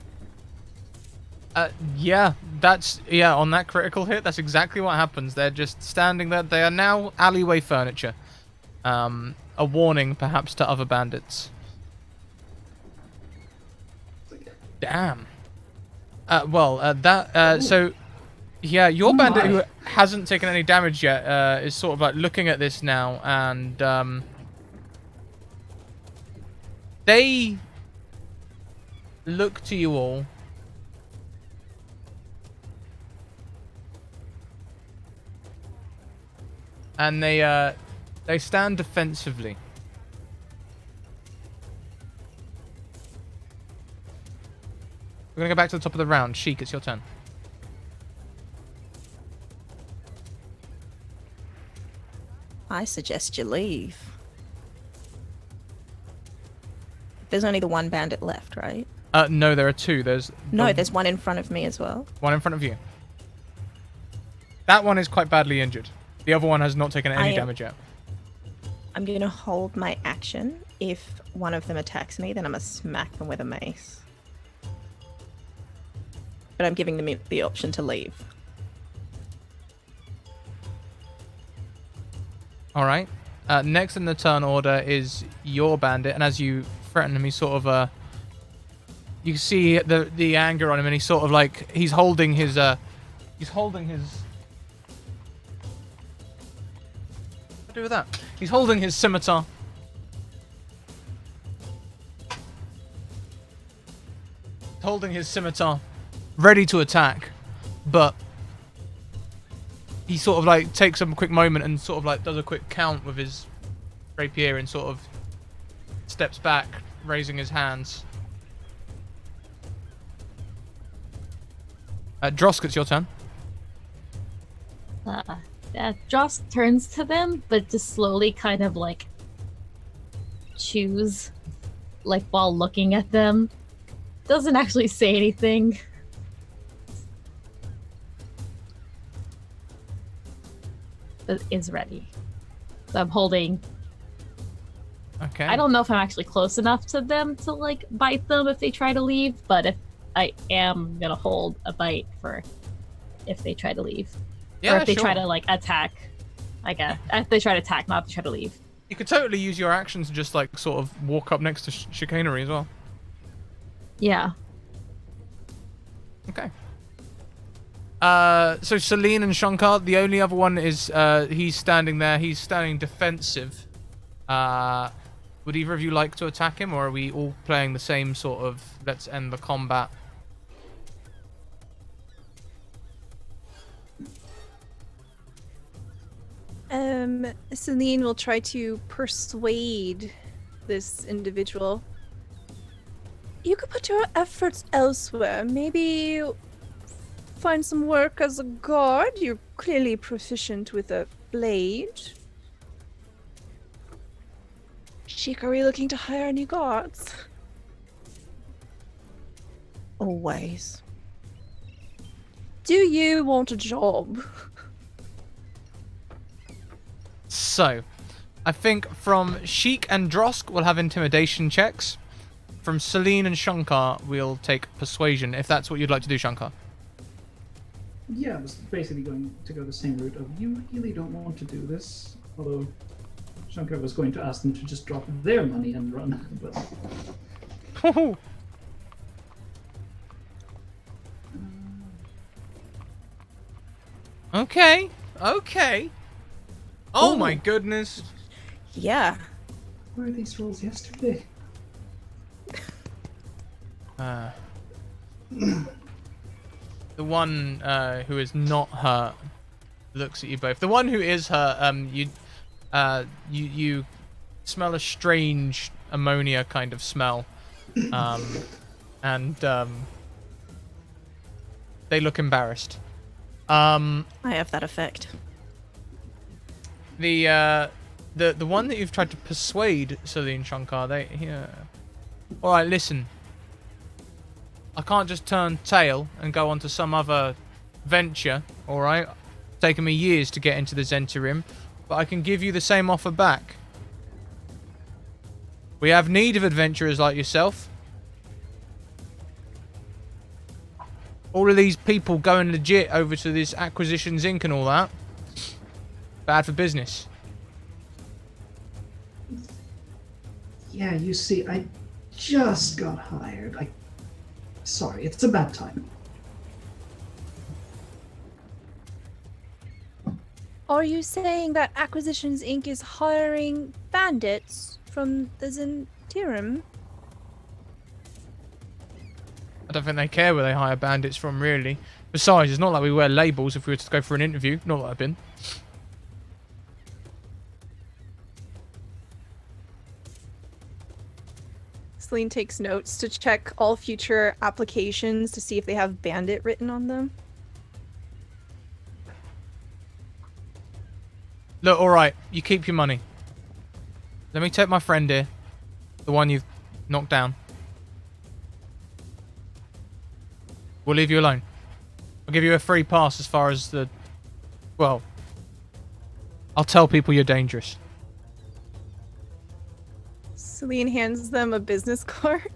Speaker 1: Yeah, on that critical hit, that's exactly what happens. They're just standing there. They are now alleyway furniture. A warning, perhaps, to other bandits. Damn. So, yeah, your bandit who hasn't taken any damage yet is sort of like looking at this now, and they look to you all. And they stand defensively. We're gonna go back to the top of the round. Sheik, it's your turn.
Speaker 5: I suggest you leave. There's only the one bandit left, right?
Speaker 1: No, there are two. There's
Speaker 5: one in front of me as well.
Speaker 1: one in front of you. That one is quite badly injured. The other one has not taken any damage yet.
Speaker 5: I'm going to hold my action. If one of them attacks me, then I'm going to smack them with a mace. But I'm giving them the option to leave.
Speaker 1: Alright. Next in the turn order is your bandit, and as you threaten him, he sort of you can see the anger on him, and he's sort of like he's holding his what do I do with that? He's holding his scimitar. Holding his scimitar, ready to attack, but he sort of like takes a quick moment and sort of like does a quick count with his rapier and sort of steps back, raising his hands. Drosk, it's your turn.
Speaker 3: Yeah, Joss turns to them, but just slowly kind of like chews, like while looking at them. Doesn't actually say anything. But is ready. So I'm holding.
Speaker 1: Okay.
Speaker 3: I don't know if I'm actually close enough to them to like bite them if they try to leave, but if I am gonna hold a bite for if they try to leave.
Speaker 1: Yeah,
Speaker 3: or if they
Speaker 1: sure.
Speaker 3: try to like attack. I guess. If they try to attack, not if they try to leave.
Speaker 1: You could totally use your actions to just like sort of walk up next to Chicanery as well.
Speaker 3: Yeah.
Speaker 1: Okay. So Celine and Shankar, the only other one is he's standing there. He's standing defensive. Would either of you like to attack him, or are we all playing the same sort of let's end the combat?
Speaker 2: Celine will try to persuade this individual. You could put your efforts elsewhere. Maybe find some work as a guard. You're clearly proficient with a blade. Sheik, are we looking to hire any guards?
Speaker 5: Always.
Speaker 2: Do you want a job?
Speaker 1: So, I think from Sheik and Drosk we'll have intimidation checks. From Celine and Shankar we'll take persuasion, if that's what you'd like to do, Shankar.
Speaker 4: Yeah, I was basically going to go the same route of you really don't want to do this. Although Shankar was going to ask them to just drop their money and run, but
Speaker 1: Okay, okay. Oh
Speaker 5: Ooh.
Speaker 1: my goodness.
Speaker 5: Yeah.
Speaker 4: where were these rolls yesterday?
Speaker 1: The one who is not hurt looks at you both. The one who is hurt, you smell a strange ammonia kind of smell, and they look embarrassed.
Speaker 5: I have that effect.
Speaker 1: The one that you've tried to persuade, Celine Shankar, all right, listen. I can't just turn tail and go on to some other venture, all right? It's taken me years to get into the Zentarim, but I can give you the same offer back. We have need of adventurers like yourself. All of these people going legit over to this Acquisitions Inc. and all that. Bad for business.
Speaker 4: Yeah, you see, I just got hired. Sorry, it's a bad time.
Speaker 2: Are you saying that Acquisitions Inc. is hiring bandits from the Zentirum?
Speaker 1: I don't think they care where they hire bandits from, really. Besides, it's not like we wear labels if we were to go for an interview. Not that I've been.
Speaker 2: Celine takes notes to check all future applications to see if they have bandit written on them.
Speaker 1: Look, alright, you keep your money. Let me take my friend here. The one you've knocked down. We'll leave you alone. I'll give you a free pass as far as the... Well, I'll tell people you're dangerous.
Speaker 2: Celine hands them a business card.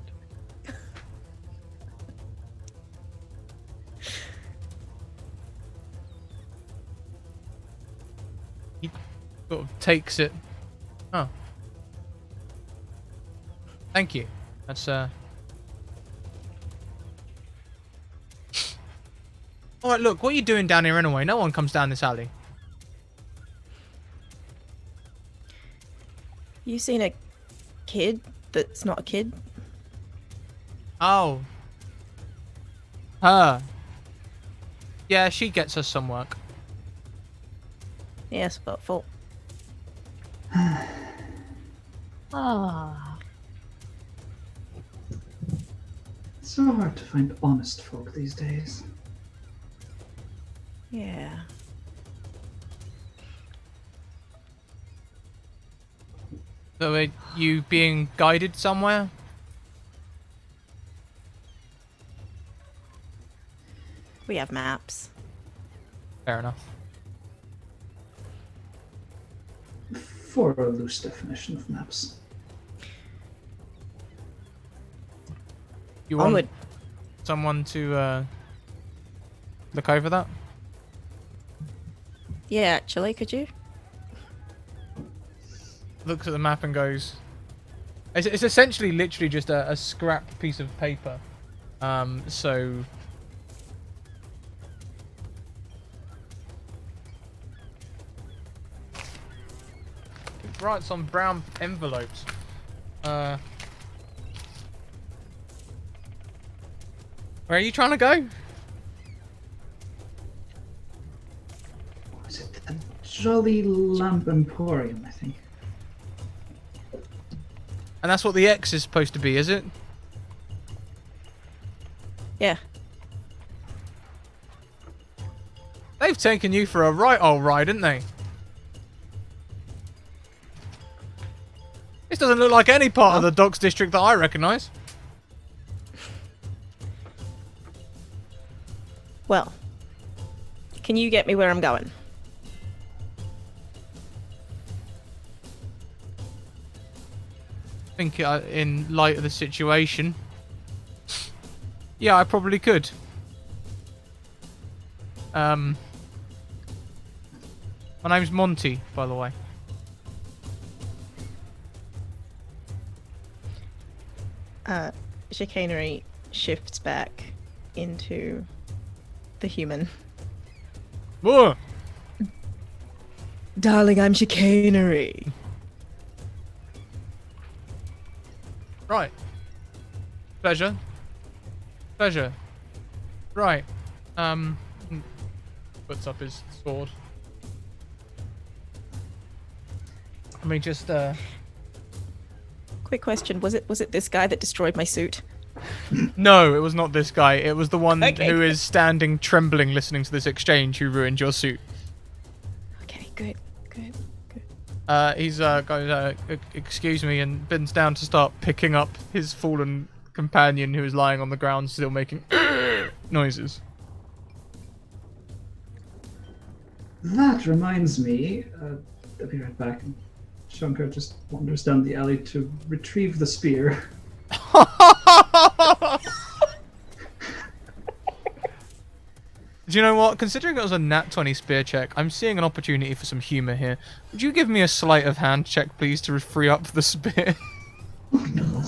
Speaker 1: He sort of takes it. Oh. Thank you. That's, Alright, look, what are you doing down here anyway? No one comes down this alley.
Speaker 5: You seen a kid that's not a kid?
Speaker 1: Oh. Her. Yeah, she gets us some work.
Speaker 5: Yes, but full.
Speaker 3: Ah,
Speaker 4: It's so hard to find honest folk these days.
Speaker 5: Yeah.
Speaker 1: So are you being guided somewhere?
Speaker 5: We have maps.
Speaker 1: Fair enough.
Speaker 4: For a loose definition of maps.
Speaker 1: You want
Speaker 5: Onward.
Speaker 1: someone to look over that?
Speaker 5: Yeah, actually, could you?
Speaker 1: Looks at the map and goes... It's essentially literally just a scrap piece of paper. So... It writes on brown envelopes. Where are you trying to go?
Speaker 4: What is it? The Jolly Lamp Emporium, I think.
Speaker 1: And that's what the X is supposed to be, is it?
Speaker 5: Yeah.
Speaker 1: They've taken you for a right old ride, didn't they? This doesn't look like any part of the Docks district that I recognise.
Speaker 5: Well, can you get me where I'm going?
Speaker 1: I think in light of the situation, yeah, I probably could. My name's Monty, by the way.
Speaker 5: Chicanery shifts back into the human.
Speaker 1: Whoa!
Speaker 5: Darling, I'm chicanery.
Speaker 1: Right. Pleasure. Pleasure. Right. Puts up his sword. Let me just
Speaker 5: Quick question: was it this guy that destroyed my suit?
Speaker 1: No, it was not this guy. It was the one
Speaker 5: Okay.
Speaker 1: who is standing trembling listening to this exchange who ruined your suit.
Speaker 5: Okay, good.
Speaker 1: He's goes, excuse me, and bends down to start picking up his fallen companion who is lying on the ground still making noises.
Speaker 4: That reminds me, I'll be right back. Shankar just wanders down the alley to retrieve the spear.
Speaker 1: Do you know what? Considering it was a nat 20 spear check, I'm seeing an opportunity for some humour here. Would you give me a sleight of hand check, please, to free up the spear?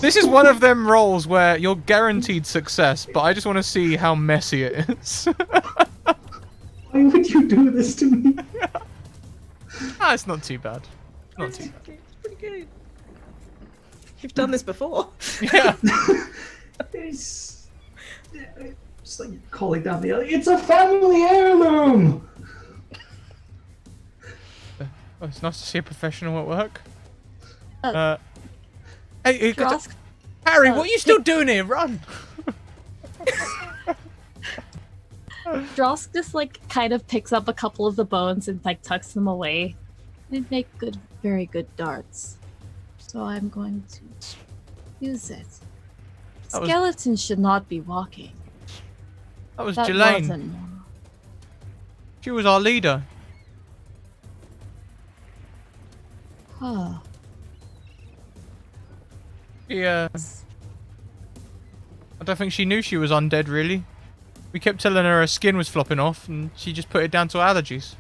Speaker 1: This is one of them rolls where you're guaranteed success, but I just want to see how messy it is.
Speaker 4: Why would you do this to me?
Speaker 1: It's not too bad. Not too bad.
Speaker 5: It's pretty good. You've done this before.
Speaker 1: Yeah.
Speaker 4: It's just like calling down the alley. It's a family heirloom!
Speaker 1: Oh, it's nice to see a professional at work.
Speaker 3: Uh,
Speaker 1: Hey,
Speaker 3: Drosk,
Speaker 1: Harry, what are you still doing here? Run!
Speaker 3: Drosk just like kind of picks up a couple of the bones and like tucks them away. They make very good darts. So I'm going to use it.
Speaker 1: That was-
Speaker 3: Skeletons should not be walking.
Speaker 1: That was
Speaker 3: That
Speaker 1: Jelaine.
Speaker 3: wasn't normal.
Speaker 1: She was our leader.
Speaker 3: Huh.
Speaker 1: I don't think she knew she was undead, really. We kept telling her skin was flopping off, and she just put it down to allergies.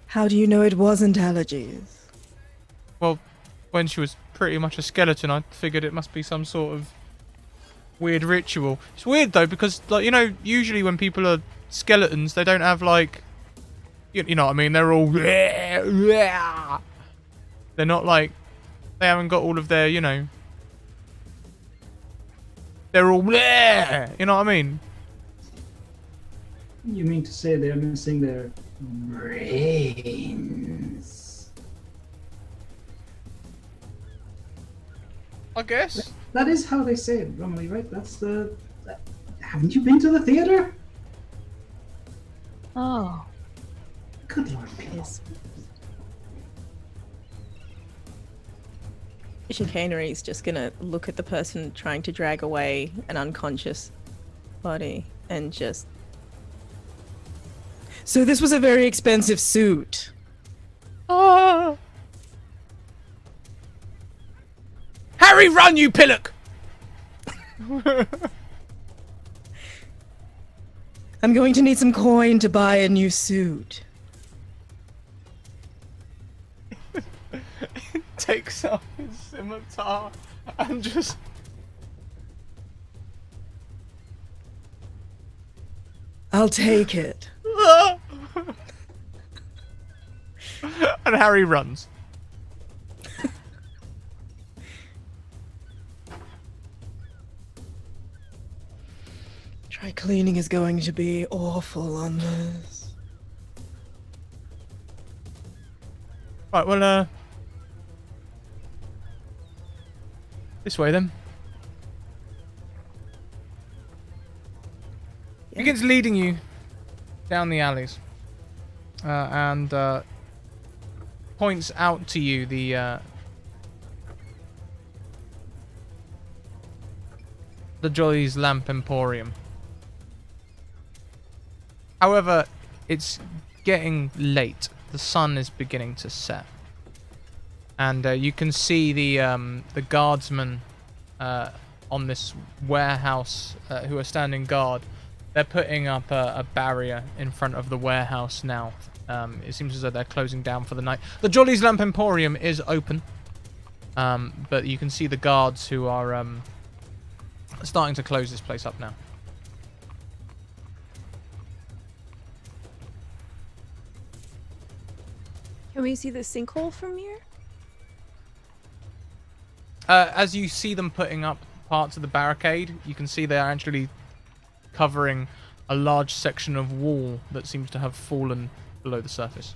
Speaker 5: How do you know it wasn't allergies?
Speaker 1: Well, when she was pretty much a skeleton, I figured it must be some sort of weird ritual. It's weird, though, because, like, you know, usually when people are skeletons, they don't have, like, you know what I mean? They're all. They're not like. They haven't got all of their, you know. They're all. You know what I mean?
Speaker 4: You mean to say they're missing their brains?
Speaker 1: I guess.
Speaker 4: That is how they say it, Romilly, right? That's the. Haven't you been to the theater?
Speaker 3: Oh.
Speaker 4: Good Lord, people.
Speaker 5: Yes. Chicanery is just gonna look at the person trying to drag away an unconscious body and just. So this was a very expensive suit.
Speaker 1: Ah. Harry, run, you pillock!
Speaker 5: I'm going to need some coin to buy a new suit.
Speaker 1: Takes out his scimitar and just.
Speaker 5: I'll take it.
Speaker 1: And Harry runs.
Speaker 5: Dry cleaning is going to be awful on this.
Speaker 1: Right, well, this way then.
Speaker 5: Yeah.
Speaker 1: Begins leading you down the alleys. And points out to you the Jolly's Lamp Emporium. However, it's getting late. The sun is beginning to set, and you can see the guardsmen on this warehouse who are standing guard. They're putting up a barrier in front of the warehouse now. It seems as though they're closing down for the night. The Jolly's Lamp Emporium is open, but you can see the guards who are starting to close this place up now.
Speaker 2: Can we see the sinkhole from here?
Speaker 1: As you see them putting up parts of the barricade, you can see they're actually covering a large section of wall that seems to have fallen below the surface.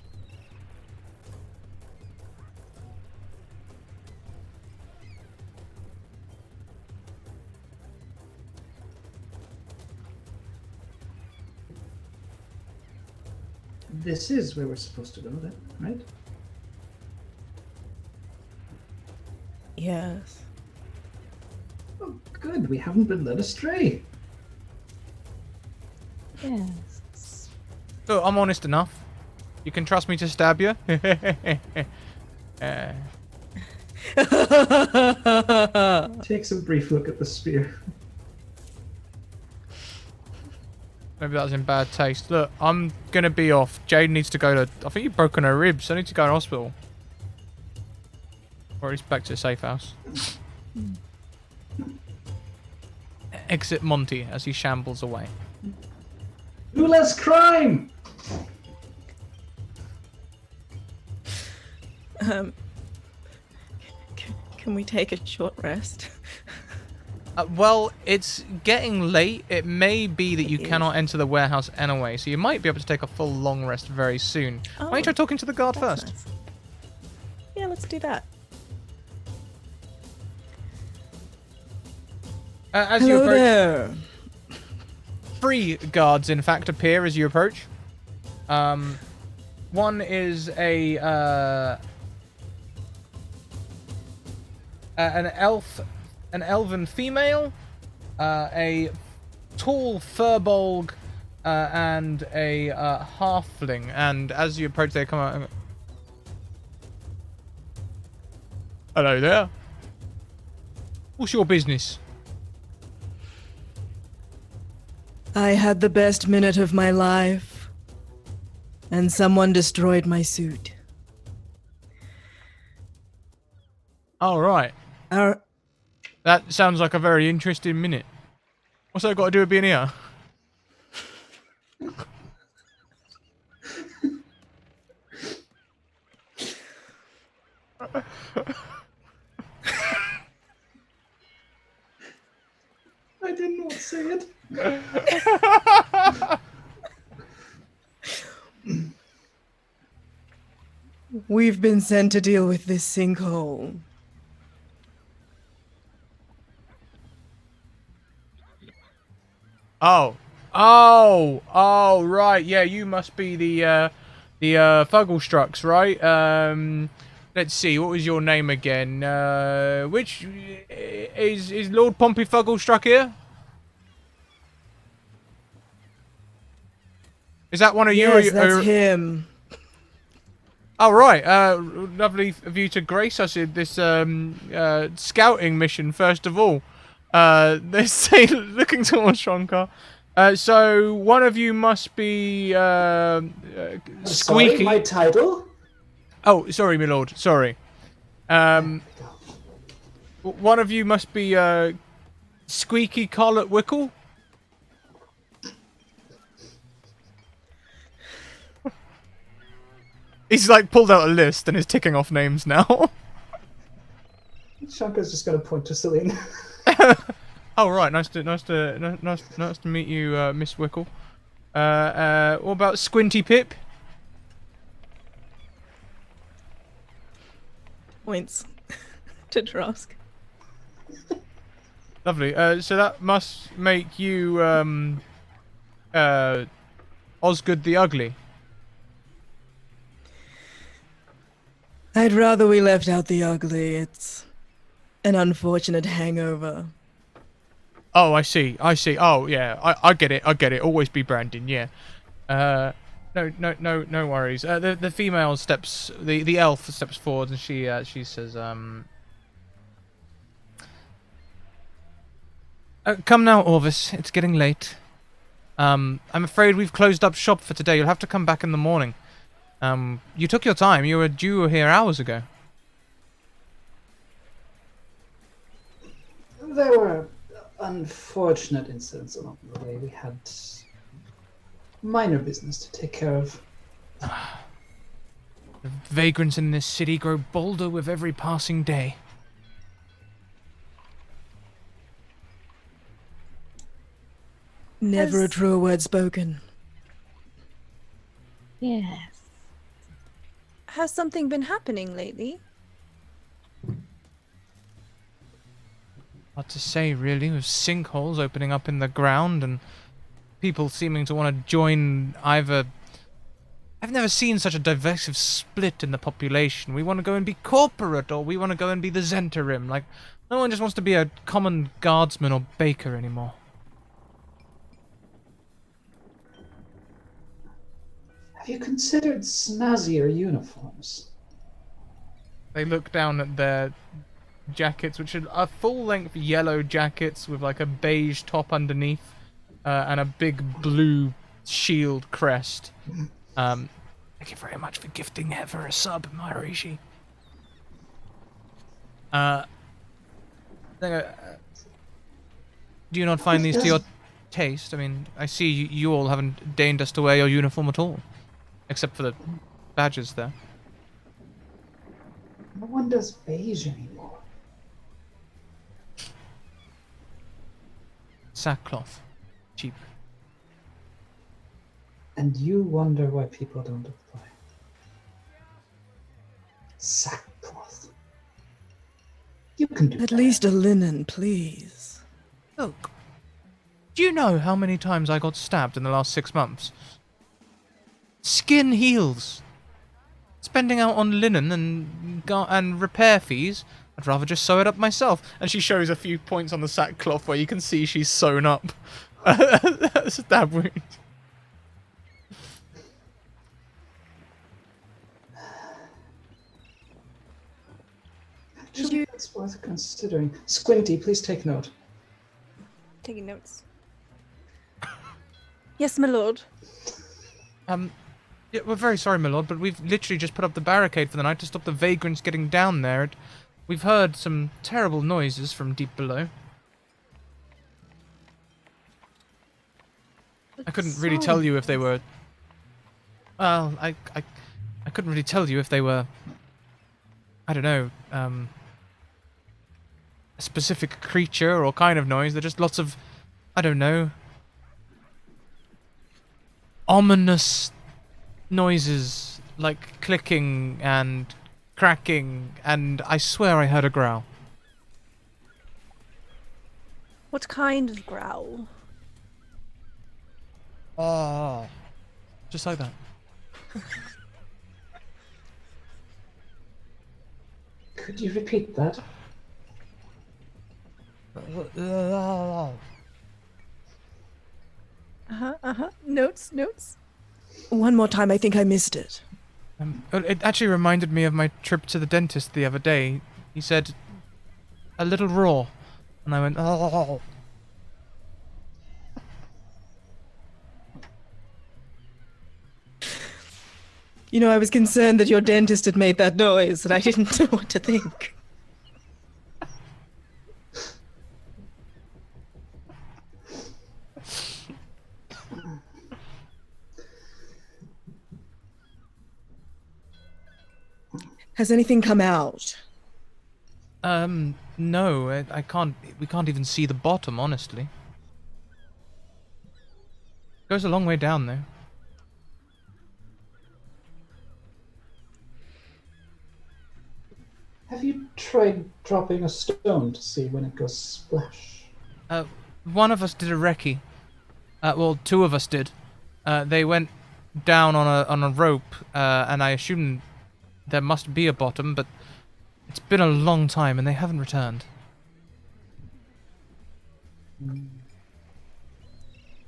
Speaker 4: This is where we're supposed to go, then, right?
Speaker 5: Yes.
Speaker 4: Oh, good. We haven't been led astray.
Speaker 3: Yes.
Speaker 1: So I'm honest enough. You can trust me to stab you.
Speaker 4: Takes a brief look at the spear.
Speaker 1: Maybe that was in bad taste. Look, I'm gonna be off. Jade needs to go to. I think you've broken her ribs. I need to go to hospital. Or at least back to the safe house. Exit Monty as he shambles away.
Speaker 4: Do less crime!
Speaker 5: Can we take a short rest?
Speaker 1: Well, it's getting late. It may be that you
Speaker 5: It is.
Speaker 1: cannot enter the warehouse anyway, so you might be able to take a full long rest very soon. Why don't you try talking to the guard
Speaker 5: That's
Speaker 1: first?
Speaker 5: nice. Yeah, let's do that.
Speaker 1: As you
Speaker 5: Hello
Speaker 1: approach,
Speaker 5: there.
Speaker 1: 3 guards, in fact, appear as you approach. One is an elven female, a tall furbolg, and a halfling. And as you approach, they come out and go, "Hello there. What's your business?"
Speaker 5: I had the best minute of my life, and someone destroyed my suit.
Speaker 1: All right.
Speaker 5: Our
Speaker 1: That sounds like a very interesting minute. What's that got to do with being here?
Speaker 4: I didn't want to say it.
Speaker 5: We've been sent to deal with this sinkhole.
Speaker 1: Oh, right. Yeah, you must be the Fugglestrucks, right? Let's see. What was your name again? Which is Lord Pompey Fugglestruck here? Is that one of you?
Speaker 5: Yes, that's him.
Speaker 1: Oh, right. Lovely of you to grace us in this scouting mission, first of all. Let's say, looking towards Shankar. So, one of you must be
Speaker 4: Sorry,
Speaker 1: Squeaky.
Speaker 4: my title?
Speaker 1: Oh, sorry, my lord. Sorry. One of you must be Squeaky Collet Wickle. He's like pulled out a list and is ticking off names now.
Speaker 4: Shankar's just going to point to Celine.
Speaker 1: Oh right, nice to meet you, Miss Wickle. What about Squinty Pip?
Speaker 5: Points to Drosk.
Speaker 1: Lovely. So that must make you Osgood the Ugly.
Speaker 5: I'd rather we left out the ugly. It's an unfortunate hangover.
Speaker 1: Oh, I see. Oh, yeah. I get it. Always be Brandon. Yeah. No worries. The female steps. The elf steps forward and she says, come now, Orvis. It's getting late. I'm afraid we've closed up shop for today. You'll have to come back in the morning. You took your time. You were due here hours ago.
Speaker 4: There were unfortunate incidents along the way. We had minor business to take care of.
Speaker 1: The vagrants in this city grow bolder with every passing day.
Speaker 5: Never a truer word spoken.
Speaker 3: Yes.
Speaker 2: Has something been happening lately?
Speaker 1: What to say, really, with sinkholes opening up in the ground and people seeming to want to join either... I've never seen such a divisive split in the population. We want to go and be corporate, or we want to go and be the Zentarim. Like, no one just wants to be a common guardsman or baker anymore.
Speaker 4: Have you considered snazzier uniforms?
Speaker 1: They look down at their jackets, which are full-length yellow jackets with like a beige top underneath, and a big blue shield crest. Thank you very much for gifting Heather a sub, Maharishi. Do you not find these to your taste? I mean, I see you all haven't deigned us to wear your uniform at all, except for the badges there.
Speaker 4: No one does beige anymore.
Speaker 1: Sackcloth. Cheap.
Speaker 4: And you wonder why people don't apply. Sackcloth. You can do
Speaker 5: At
Speaker 4: better.
Speaker 5: least a linen, please.
Speaker 1: Look, do you know how many times I got stabbed in the last 6 months? Skin heals. Spending out on linen and repair fees, I'd rather just sew it up myself. And she shows a few points on the sackcloth where you can see she's sewn up. Stab wound.
Speaker 4: Actually, that's worth considering. Squinty, please take note.
Speaker 2: Taking notes. Yes, my lord.
Speaker 1: Yeah, we're very sorry, my lord, but we've literally just put up the barricade for the night to stop the vagrants getting down there. We've heard some terrible noises from deep below. I couldn't really tell you if they were... Well, I couldn't really tell you if they were I don't know, a specific creature or kind of noise. They're just lots of, I don't know, ominous noises like clicking and cracking, and I swear I heard a growl.
Speaker 2: What kind of growl?
Speaker 1: Oh, just like that.
Speaker 4: Could you repeat that?
Speaker 2: Notes, notes.
Speaker 5: One more time, I think I missed it.
Speaker 1: It actually reminded me of my trip to the dentist the other day. He said, a little raw. And I went, oh.
Speaker 5: You know, I was concerned that your dentist had made that noise, and I didn't know what to think. Has anything come out?
Speaker 1: No, I can't, we can't even see the bottom, honestly. Goes a long way down, though.
Speaker 4: Have you tried dropping a stone to see when it goes splash?
Speaker 1: One of us did a recce. Well, two of us did. They went down on a rope, and I assumed there must be a bottom, but it's been a long time and they haven't returned.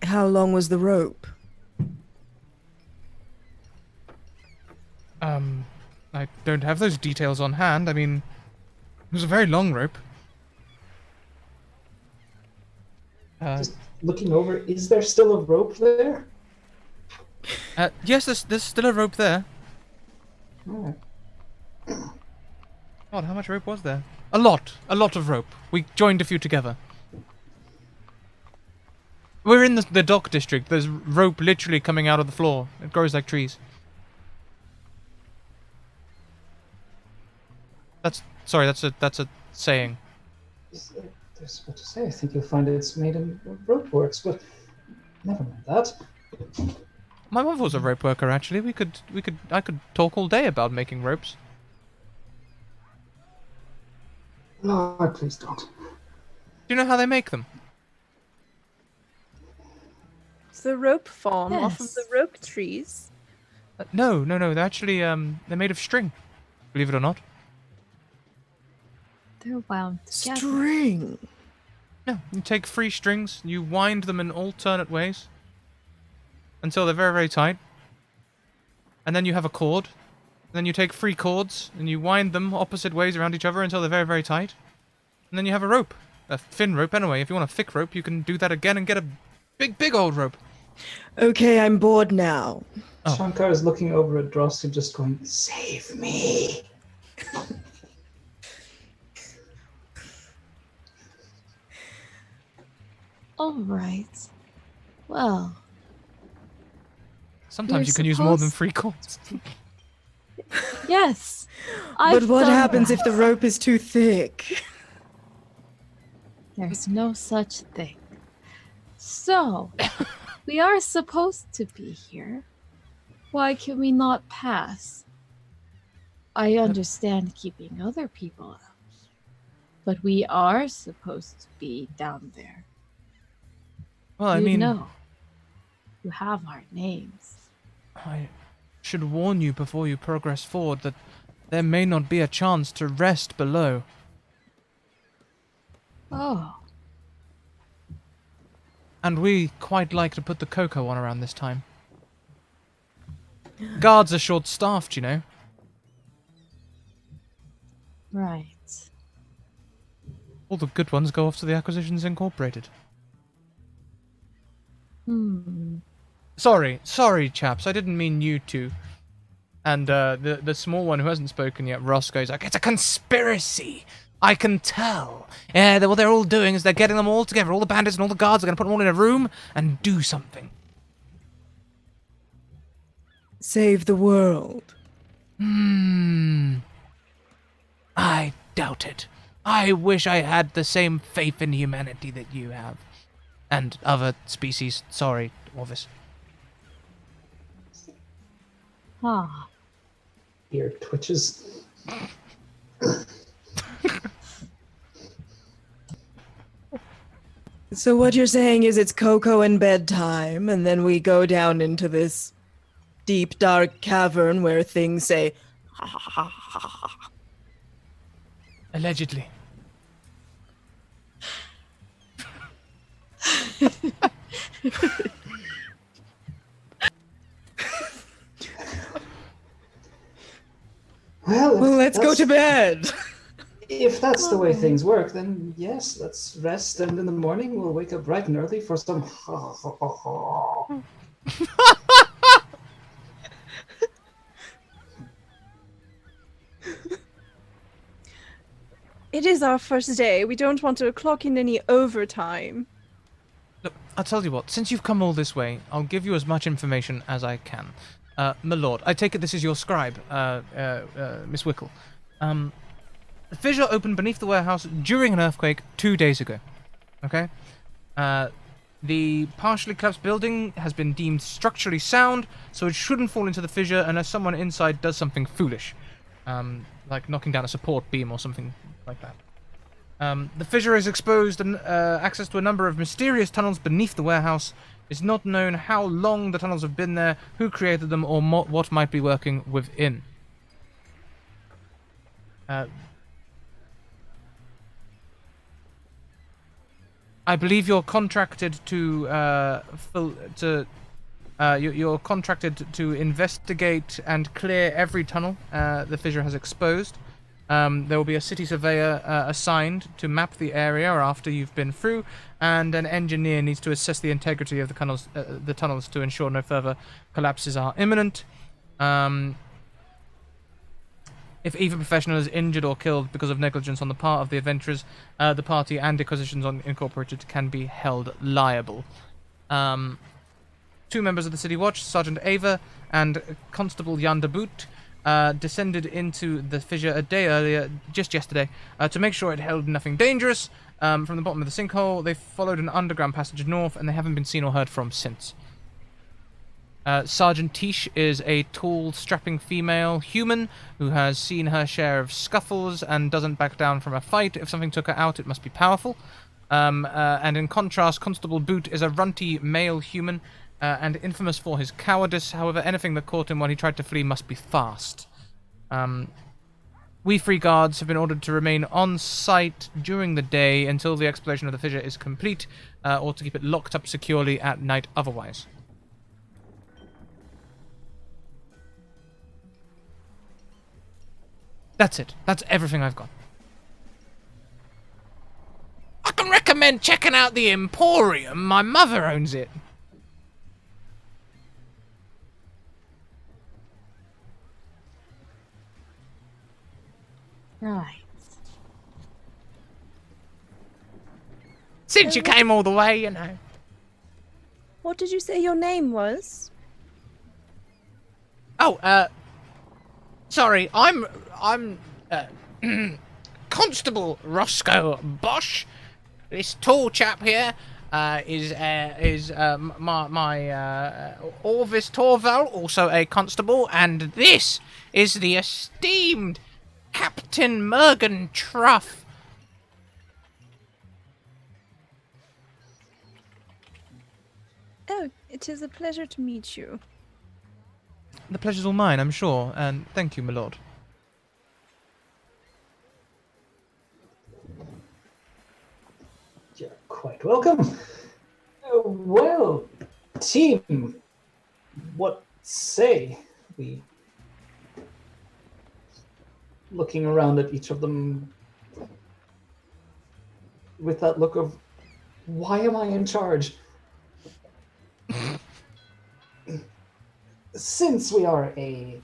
Speaker 5: How long was the rope?
Speaker 1: I don't have those details on hand. I mean, it was a very long rope.
Speaker 4: Just looking over, is there still a rope there?
Speaker 1: Yes, there's still a rope there.
Speaker 4: Alright.
Speaker 1: God, how much rope was there? A lot of rope. We joined a few together. We're in the dock district. There's rope literally coming out of the floor. It grows like trees. That's a saying.
Speaker 4: There's what to say. I think you'll find it's made in rope works, but never mind that.
Speaker 1: My mother was a rope worker, actually. I could talk all day about making ropes.
Speaker 4: Lord, please don't.
Speaker 1: Do you know how they make them?
Speaker 2: It's the rope form off of
Speaker 3: Yes.
Speaker 2: the rope trees.
Speaker 1: No. They're actually they're made of string. Believe it or not.
Speaker 3: They're wound together.
Speaker 5: String.
Speaker 1: No, you take 3 strings, you wind them in alternate ways until they're very, very tight. And then you have a cord. Then you take 3 cords and you wind them opposite ways around each other until they're very, very tight. And then you have a rope. A thin rope anyway. If you want a thick rope, you can do that again and get a big, big old rope.
Speaker 5: Okay, I'm bored now.
Speaker 1: Oh.
Speaker 4: Shankar is looking over at Dross and just going, save me.
Speaker 3: All right. Well,
Speaker 1: Sometimes
Speaker 3: You're
Speaker 1: you can use more than
Speaker 3: supposed-
Speaker 1: 3 cords.
Speaker 3: yes.
Speaker 5: But what
Speaker 3: done
Speaker 5: happens
Speaker 3: that.
Speaker 5: if the rope is too thick?
Speaker 3: There's no such thing. So, we are supposed to be here. Why can we not pass? I understand keeping other people out, but we are supposed to be down there.
Speaker 1: Well, I
Speaker 3: You
Speaker 1: mean,
Speaker 3: know. You have our names.
Speaker 1: I should warn you before you progress forward that there may not be a chance to rest below.
Speaker 3: Oh,
Speaker 1: And we quite like to put the cocoa on around this time. Guards are short-staffed, you know.
Speaker 3: right.
Speaker 1: All the good ones go off to the Acquisitions Incorporated. Sorry, chaps. I didn't mean you two. And the small one who hasn't spoken yet, Ross, goes like, "It's a conspiracy. I can tell. Yeah, what they're all doing is they're getting them all together. All the bandits and all the guards are going to put them all in a room and do something."
Speaker 5: Save the world.
Speaker 6: doubt it. I wish I had the same faith in humanity that you have. And other species. Sorry, Orvis.
Speaker 3: Ah,
Speaker 4: Ear twitches.
Speaker 5: So what you're saying is it's Coco and bedtime, and then we go down into this deep, dark cavern where things say, ha ha ha ha ha.
Speaker 6: Allegedly.
Speaker 4: Well,
Speaker 5: Well, let's go to bed.
Speaker 4: If that's the way things work, then yes, let's rest, and in the morning we'll wake up bright and early for some.
Speaker 2: It is our first day. We don't want to clock in any overtime.
Speaker 1: Look, I'll tell you what, since you've come all this way, I'll give you as much information as I can. My lord, I take it this is your scribe, Miss Wickle. The fissure opened beneath the warehouse during an earthquake 2 days ago. Okay? The partially collapsed building has been deemed structurally sound, so it shouldn't fall into the fissure unless someone inside does something foolish. Like knocking down a support beam or something like that. The fissure has exposed access to a number of mysterious tunnels beneath the warehouse. It's not known how long the tunnels have been there, who created them, or what might be working within. I believe you're contracted to you're contracted to investigate and clear every tunnel the fissure has exposed. There will be a city surveyor assigned to map the area after you've been through, and an engineer needs to assess the integrity of the tunnels to ensure no further collapses are imminent. If either professional is injured or killed because of negligence on the part of the adventurers, the party and Acquisition Incorporated can be held liable. 2 members of the City Watch, Sergeant Ava and Constable Jan de Boot, descended into the fissure a day earlier, just yesterday, to make sure it held nothing dangerous. From the bottom of the sinkhole, they followed an underground passage north, and they haven't been seen or heard from since. Sergeant Tish is a tall, strapping female human who has seen her share of scuffles and doesn't back down from a fight. If something took her out, it must be powerful. And in contrast, Constable Boot is a runty male human and infamous for his cowardice. However, anything that caught him when he tried to flee must be fast. We 3 guards have been ordered to remain on site during the day until the exploration of the fissure is complete, or to keep it locked up securely at night otherwise. That's it. That's everything I've got.
Speaker 6: I can recommend checking out the Emporium. My mother owns it.
Speaker 3: right.
Speaker 6: Since you came all the way, you know.
Speaker 2: What did you say your name was?
Speaker 6: Oh, sorry, I'm Constable Roscoe Bosch. This tall chap here is my Orvis Torval, also a constable, and this is the esteemed Captain Mergen Truff.
Speaker 2: Oh, it is a pleasure to meet you.
Speaker 1: The pleasure's all mine, I'm sure, and thank you, my lord.
Speaker 4: You're quite welcome. Well, team, what say we? Looking around at each of them with that look of, why am I in charge? Since we are a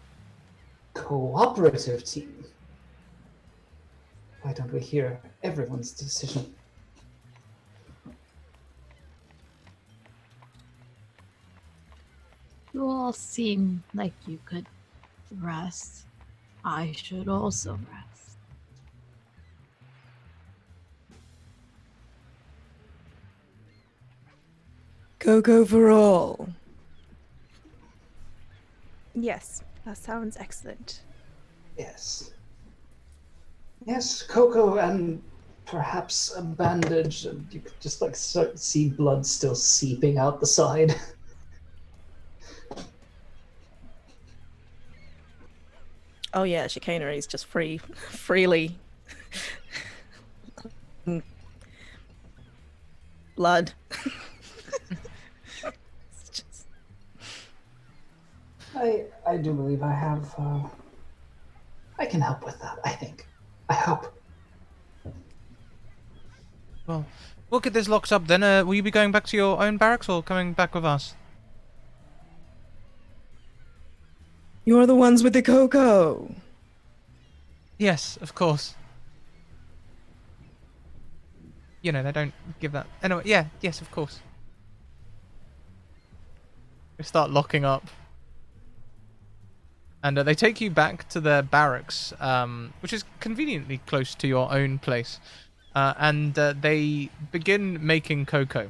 Speaker 4: cooperative team, why don't we hear everyone's decision?
Speaker 3: You all seem like you could rest. I should also rest.
Speaker 5: Cocoa for all.
Speaker 2: Yes, that sounds excellent.
Speaker 4: Yes. Yes, cocoa and perhaps a bandage, and you could just like see blood still seeping out the side.
Speaker 5: Oh yeah, chicanery is just freely. Blood. It's just...
Speaker 4: I do believe I have. I can help with that. I think. I hope.
Speaker 1: Well, we'll get this locked up then. Will you be going back to your own barracks or coming back with us?
Speaker 5: You're the ones with the cocoa.
Speaker 1: Yes, of course. You know, they don't give that... Anyway, yeah, yes, of course. We start locking up. And they take you back to their barracks, which is conveniently close to your own place. And they begin making cocoa.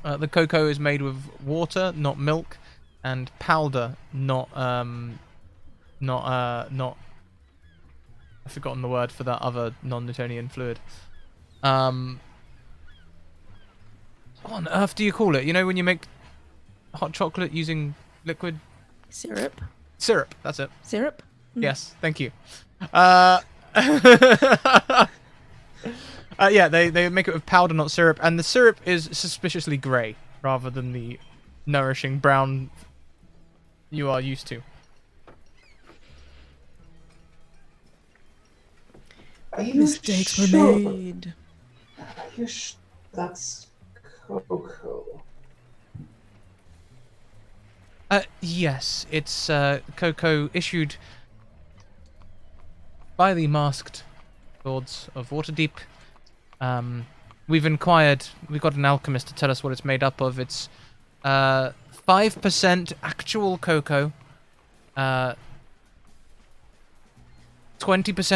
Speaker 1: The cocoa is made with water, not milk, and powder, not I've forgotten the word for that other non-Newtonian fluid. What on earth do you call it? You know when you make hot chocolate using liquid?
Speaker 5: Syrup.
Speaker 1: Syrup, that's it.
Speaker 5: Syrup?
Speaker 1: Yes, thank you. Yeah, they make it with powder, not syrup, and the syrup is suspiciously grey rather than the nourishing brown you are used to.
Speaker 4: Are you
Speaker 5: Mistakes were
Speaker 4: sure?
Speaker 5: made.
Speaker 4: Are you sure that's cocoa?
Speaker 1: Yes, it's cocoa issued by the masked lords of Waterdeep. We've got an alchemist to tell us what it's made up of. It's 5% actual cocoa, 20%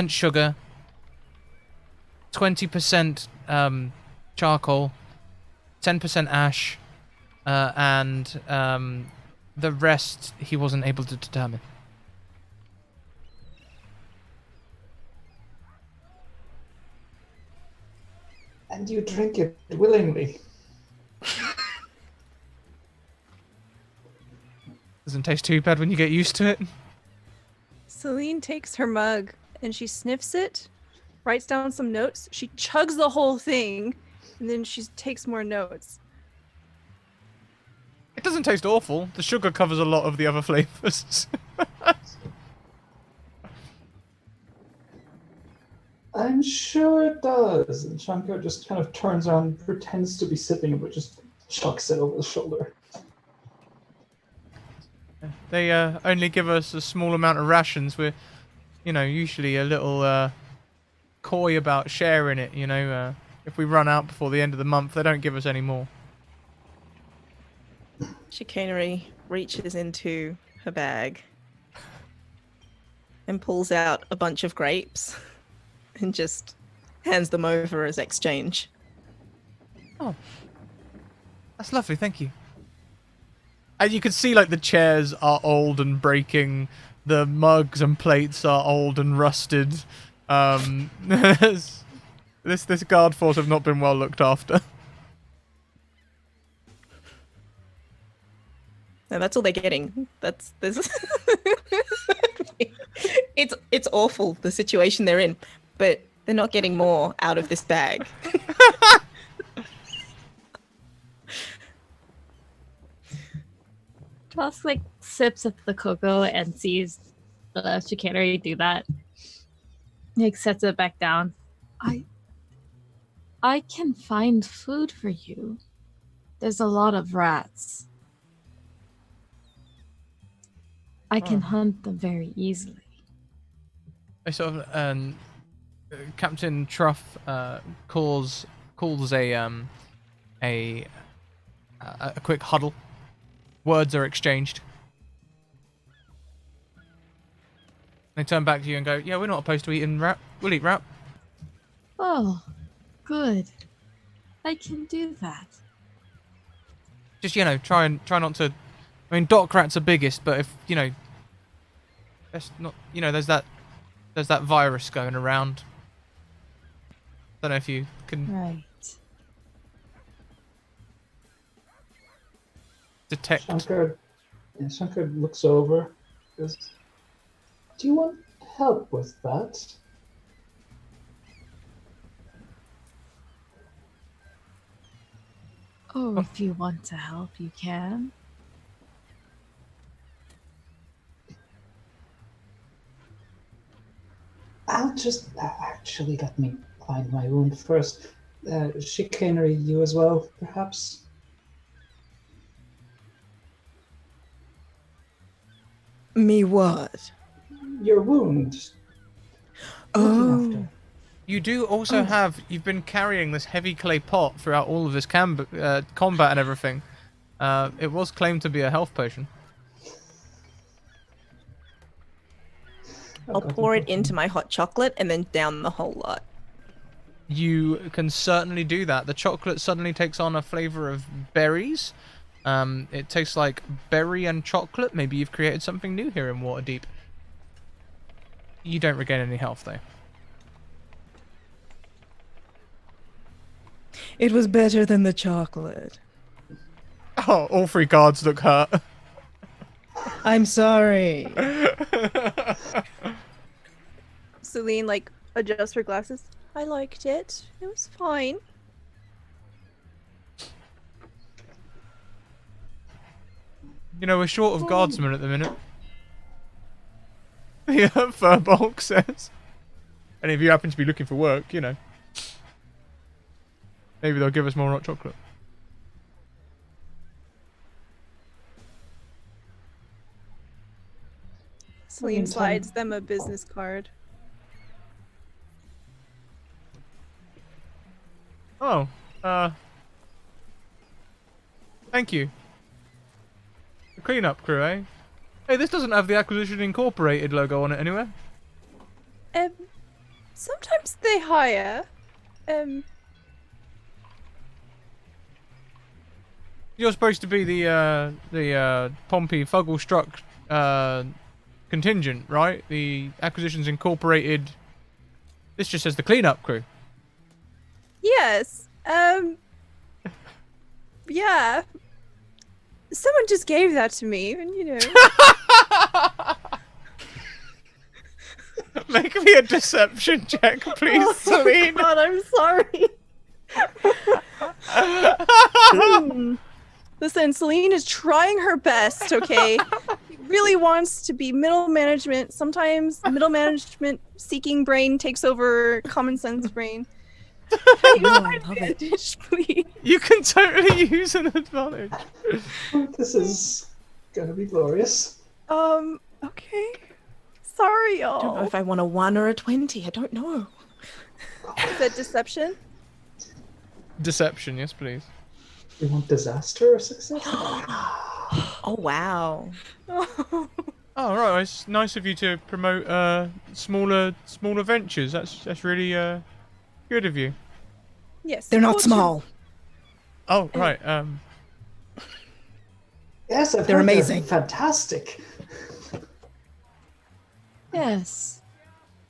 Speaker 1: sugar, 20% charcoal, 10% ash, and the rest he wasn't able to determine.
Speaker 4: And you drink it willingly.
Speaker 1: Doesn't taste too bad when you get used to it.
Speaker 2: Celine takes her mug and she sniffs it, writes down some notes. She chugs the whole thing, and then she takes more notes.
Speaker 1: It doesn't taste awful. The sugar covers a lot of the other flavors.
Speaker 4: I'm sure it does. And Shanko just kind of turns around, pretends to be sipping, but just chucks it over the shoulder.
Speaker 1: They only give us a small amount of rations. We're, usually a little coy about sharing it, if we run out before the end of the month, they don't give us any more.
Speaker 5: Chicanery reaches into her bag and pulls out a bunch of grapes and just hands them over as exchange.
Speaker 1: Oh. That's lovely, thank you. And you can see, the chairs are old and breaking. The mugs and plates are old and rusted. This guard force have not been well looked after.
Speaker 5: No, that's all they're getting. It's awful, the situation they're in, but they're not getting more out of this bag.
Speaker 3: Tusk sips of the cocoa and sees the chicanery do that. Sets it back down. I can find food for you. There's a lot of rats. I can hunt them very easily.
Speaker 1: I sort of Captain Truff calls a quick huddle. Words are exchanged. They turn back to you and go, "Yeah, we're not opposed to eating rat. We'll eat rat."
Speaker 3: Oh, good. I can do that.
Speaker 1: Just try not to. I mean, dock rats are biggest, but if that's not. There's that virus going around. Don't know if you can
Speaker 3: Right.
Speaker 1: detect.
Speaker 4: Shankar looks over. Goes, do you want help with that?
Speaker 3: Oh, if you want to help, you can.
Speaker 4: I'll just actually let me find my wound first. Chicanery, you as well, perhaps?
Speaker 5: Me what?
Speaker 4: Your wound.
Speaker 5: Oh.
Speaker 4: Looking after.
Speaker 1: You do also have. You've been carrying this heavy clay pot throughout all of this combat and everything. It was claimed to be a health potion.
Speaker 5: I'll pour it into my hot chocolate and then down the whole lot.
Speaker 1: You can certainly do that. The chocolate suddenly takes on a flavor of berries. It tastes like berry and chocolate. Maybe you've created something new here in Waterdeep. You don't regain any health, though.
Speaker 5: It was better than the chocolate.
Speaker 1: Oh, all three guards look hurt.
Speaker 5: I'm sorry.
Speaker 2: Celine adjusts her glasses. I liked it. It was fine.
Speaker 1: We're short of guardsmen at the minute. Yeah, Furbulk says. And if you happen to be looking for work, maybe they'll give us more hot chocolate.
Speaker 2: Celine slides them a business card.
Speaker 1: Oh, thank you. The cleanup crew, eh? Hey, this doesn't have the Acquisition Incorporated logo on it anywhere.
Speaker 2: Sometimes they hire.
Speaker 1: You're supposed to be the Pompey Fugglestruck contingent, right? The Acquisitions Incorporated. This just says the cleanup crew.
Speaker 2: Yes. Yeah. Someone just gave that to me, and
Speaker 1: Make me a deception check, please, Celine.
Speaker 2: God, I'm sorry. Listen, Celine is trying her best, okay? She really wants to be middle management. Sometimes middle management seeking brain takes over common sense brain.
Speaker 5: I love it.
Speaker 2: Advantage, please.
Speaker 1: You can totally use an advantage.
Speaker 4: This is gonna be glorious.
Speaker 2: Okay. Sorry,
Speaker 5: I don't know
Speaker 2: y'all.
Speaker 5: if I want a 1 or a 20. I don't know.
Speaker 2: Is that deception?
Speaker 1: Deception, yes, please.
Speaker 4: You want disaster or success?
Speaker 5: Oh, wow.
Speaker 1: Oh, right. It's nice of you to promote smaller ventures. That's really good of you.
Speaker 2: Yes.
Speaker 5: They're not
Speaker 2: Fortune.
Speaker 5: small.
Speaker 1: Oh, right.
Speaker 4: Yes, I've
Speaker 5: They're
Speaker 4: heard
Speaker 5: amazing.
Speaker 4: Fantastic.
Speaker 3: Yes.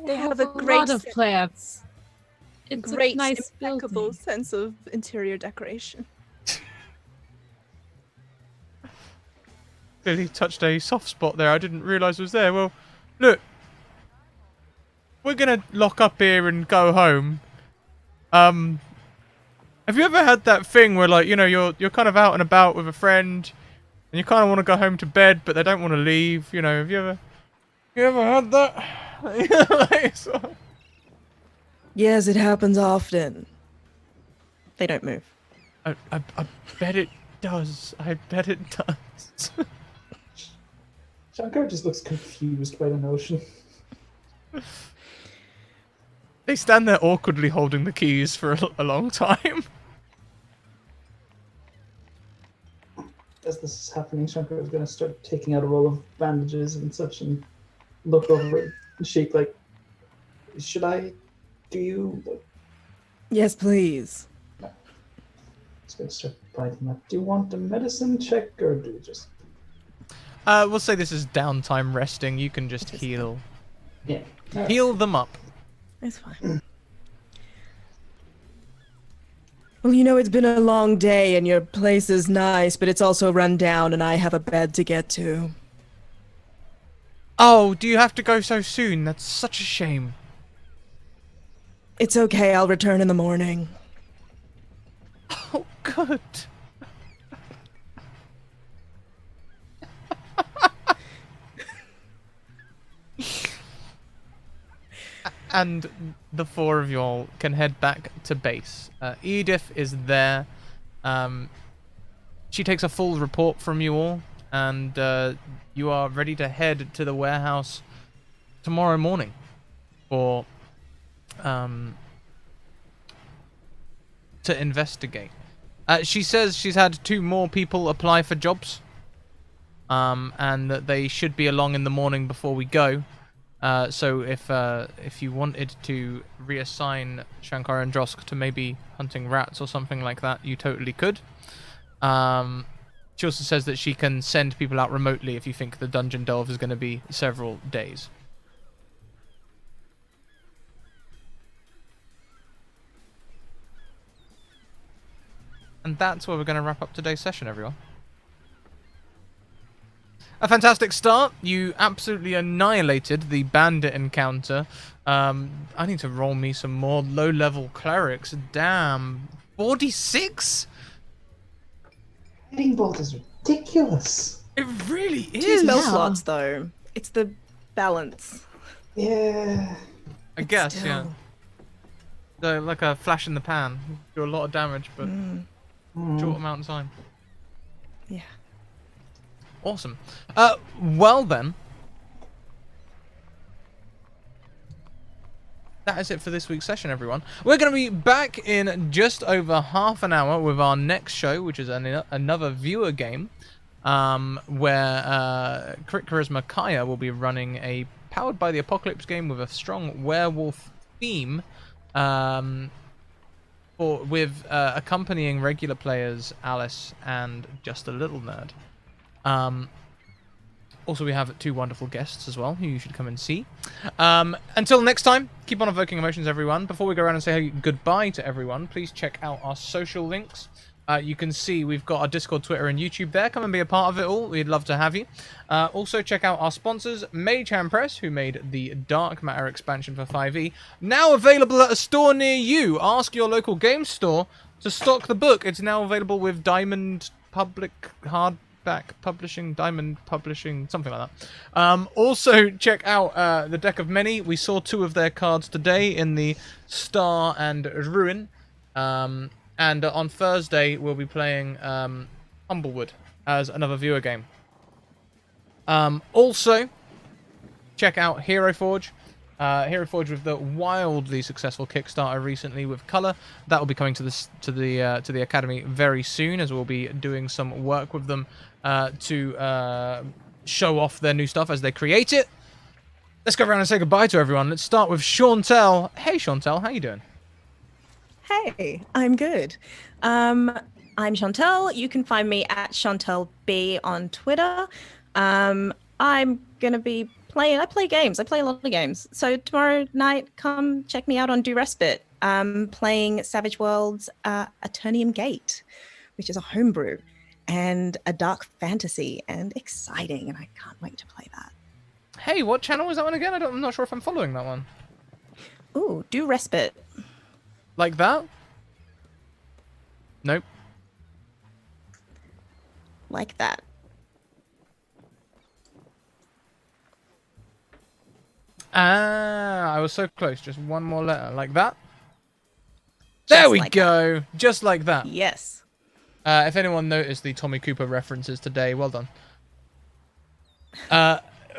Speaker 2: They have a
Speaker 3: a
Speaker 2: great
Speaker 3: lot of plants. It's
Speaker 2: great,
Speaker 3: a nice
Speaker 2: impeccable
Speaker 3: building.
Speaker 2: sense of interior decoration.
Speaker 1: Clearly touched a soft spot there. I didn't realise was there. Well, look. We're gonna lock up here and go home. Have you ever had that thing where, you're kind of out and about with a friend, and you kind of want to go home to bed, but they don't want to leave? Have you ever had that?
Speaker 5: Yes, it happens often. They don't move.
Speaker 1: I bet it does. I bet it does.
Speaker 4: Shankar just looks confused by the notion.
Speaker 1: They stand there awkwardly holding the keys for a long time.
Speaker 4: As this is happening, Shankar is going to start taking out a roll of bandages and such and look over at Sheik like, should I? Do you?
Speaker 5: Yes, please.
Speaker 4: He's going to start bite them up. Do you want a medicine check or do you just...
Speaker 1: We'll say this is downtime resting. You can just heal.
Speaker 4: Yeah. Alright.
Speaker 1: Heal them up.
Speaker 5: It's fine. Well, you know, it's been a long day and your place is nice, but it's also run down and I have a bed to get to.
Speaker 1: Oh, do you have to go so soon? That's such a shame.
Speaker 5: It's okay, I'll return in the morning.
Speaker 1: Oh, good. And the four of y'all can head back to base. Edith is there. She takes a full report from you all, and you are ready to head to the warehouse tomorrow morning for to investigate. She says she's had 2 more people apply for jobs, and that they should be along in the morning before we go. So if you wanted to reassign Shankar and Drosk to maybe hunting rats or something like that, you totally could. She also says that she can send people out remotely if you think the dungeon delve is going to be several days. And that's where we're going to wrap up today's session, everyone. A fantastic start. You absolutely annihilated the bandit encounter. I need to roll me some more low-level clerics. Damn. 46?
Speaker 4: Hitting bolt is ridiculous.
Speaker 1: It really
Speaker 5: 2
Speaker 1: is.
Speaker 5: spell
Speaker 3: Yeah.
Speaker 5: slots, though. It's the balance.
Speaker 4: Yeah.
Speaker 1: I guess,
Speaker 5: Still.
Speaker 1: yeah. So, like a flash in the pan. Do a lot of damage, but short amount of time.
Speaker 5: Yeah.
Speaker 1: Awesome. Well then. That is it for this week's session, everyone. We're going to be back in just over half an hour with our next show, which is another viewer game, where Crit Charisma Kaya will be running a Powered by the Apocalypse game with a strong werewolf theme, with accompanying regular players Alice and Just a Little Nerd. Also, we have 2 wonderful guests as well, who you should come and see. Until next time, keep on evoking emotions, everyone. Before we go around and say goodbye to everyone, please check out our social links. You can see we've got our Discord, Twitter, and YouTube there. Come and be a part of it all. We'd love to have you. Also, check out our sponsors, Mage Hand Press, who made the Dark Matter expansion for 5e. Now available at a store near you. Ask your local game store to stock the book. It's now available with Diamond Public Hardback Publishing, Diamond Publishing, something like that. Also, check out the Deck of Many. We saw 2 of their cards today in the Star and Ruin. And on Thursday, we'll be playing Humblewood as another viewer game. Also, check out Hero Forge. Hero Forge with the wildly successful Kickstarter recently with Color. That will be coming to the Academy very soon, as we'll be doing some work with them to show off their new stuff as they create it. Let's go around and say goodbye to everyone. Let's start with Chantel. Hey, Chantel, how you doing?
Speaker 5: Hey, I'm good. I'm Chantel. You can find me at Chantel B on Twitter. I'm gonna be playing. I play games. I play a lot of games. So tomorrow night, come check me out on Do Respite. I'm playing Savage Worlds Eternium Gate, which is a homebrew and a dark fantasy and exciting, and I can't wait to play that.
Speaker 1: Hey, what channel was that one again? I'm not sure if I'm following that one.
Speaker 5: Ooh, Do Respite.
Speaker 1: Like that? Nope.
Speaker 5: Like that.
Speaker 1: Ah, I was so close. Just one more letter. Like that? There
Speaker 5: Just
Speaker 1: we
Speaker 5: like
Speaker 1: go. Just like that.
Speaker 5: Yes.
Speaker 1: If anyone noticed the Tommy Cooper references today, well done.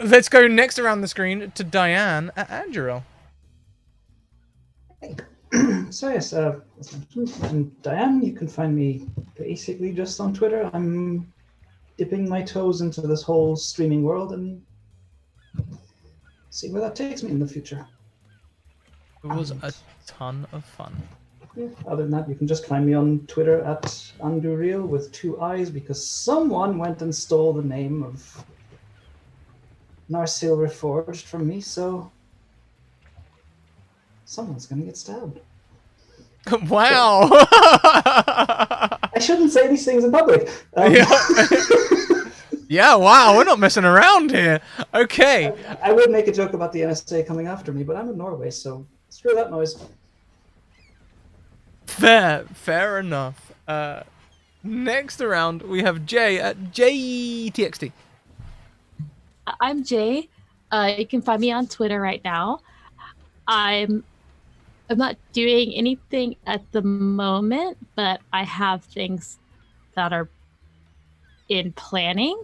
Speaker 1: Let's go next around the screen to Diane at Anduril.
Speaker 4: So yes, I'm Diane. You can find me basically just on Twitter. I'm dipping my toes into this whole streaming world and see where that takes me in the future.
Speaker 1: It was a ton of fun.
Speaker 4: Yeah, other than that, you can just find me on Twitter at UndoReal with 2 eyes because someone went and stole the name of Narsil Reforged from me, so someone's gonna get stabbed.
Speaker 1: Wow.
Speaker 4: I shouldn't say these things in public.
Speaker 1: Yeah. Yeah, wow, we're not messing around here. Okay.
Speaker 4: I would make a joke about the NSA coming after me, but I'm in Norway, so screw that noise.
Speaker 1: Fair enough. Next around, we have Jay at JTXT.
Speaker 3: I'm Jay. You can find me on Twitter right now. I'm not doing anything at the moment, but I have things that are in planning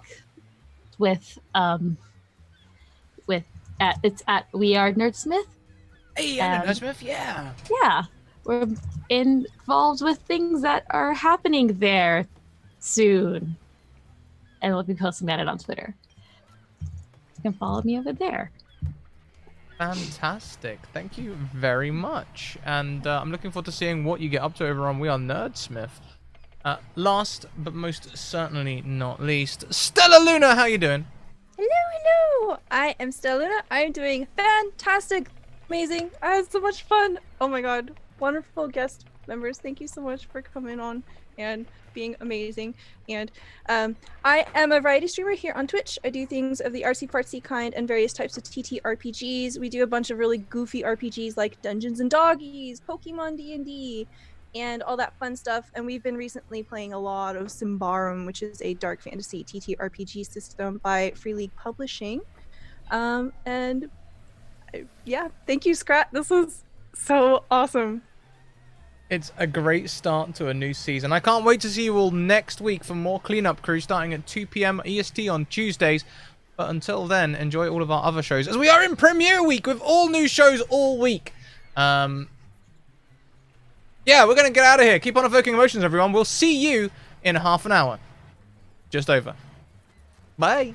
Speaker 3: with it's at We Are Nerdsmith.
Speaker 1: Hey, I'm Smith, yeah.
Speaker 3: Yeah, we're involved with things that are happening there soon, and we'll be posting that on Twitter. You can follow me over there.
Speaker 1: Fantastic. Thank you very much. And I'm looking forward to seeing what you get up to over on We Are Nerdsmith. Last, but most certainly not least, Stella Luna, how you doing?
Speaker 2: Hello. I am Stella Luna. I'm doing fantastic, amazing. I had so much fun. Oh my god. Wonderful guest members. Thank you so much for coming on and being amazing. And I am a variety streamer here on Twitch. I do things of the artsy fartsy kind and various types of TTRPGs. We do a bunch of really goofy RPGs like Dungeons and Doggies, Pokemon D&D, and all that fun stuff. And we've been recently playing a lot of Symbaroum, which is a dark fantasy TTRPG system by Free League Publishing. Yeah, thank you, Scrat. This was so awesome.
Speaker 1: It's a great start to a new season. I can't wait to see you all next week for more Cleanup Crew starting at 2 p.m. EST on Tuesdays. But until then, enjoy all of our other shows as we are in premiere week with all new shows all week. Yeah, we're going to get out of here. Keep on evoking emotions, everyone. We'll see you in half an hour. Just over. Bye.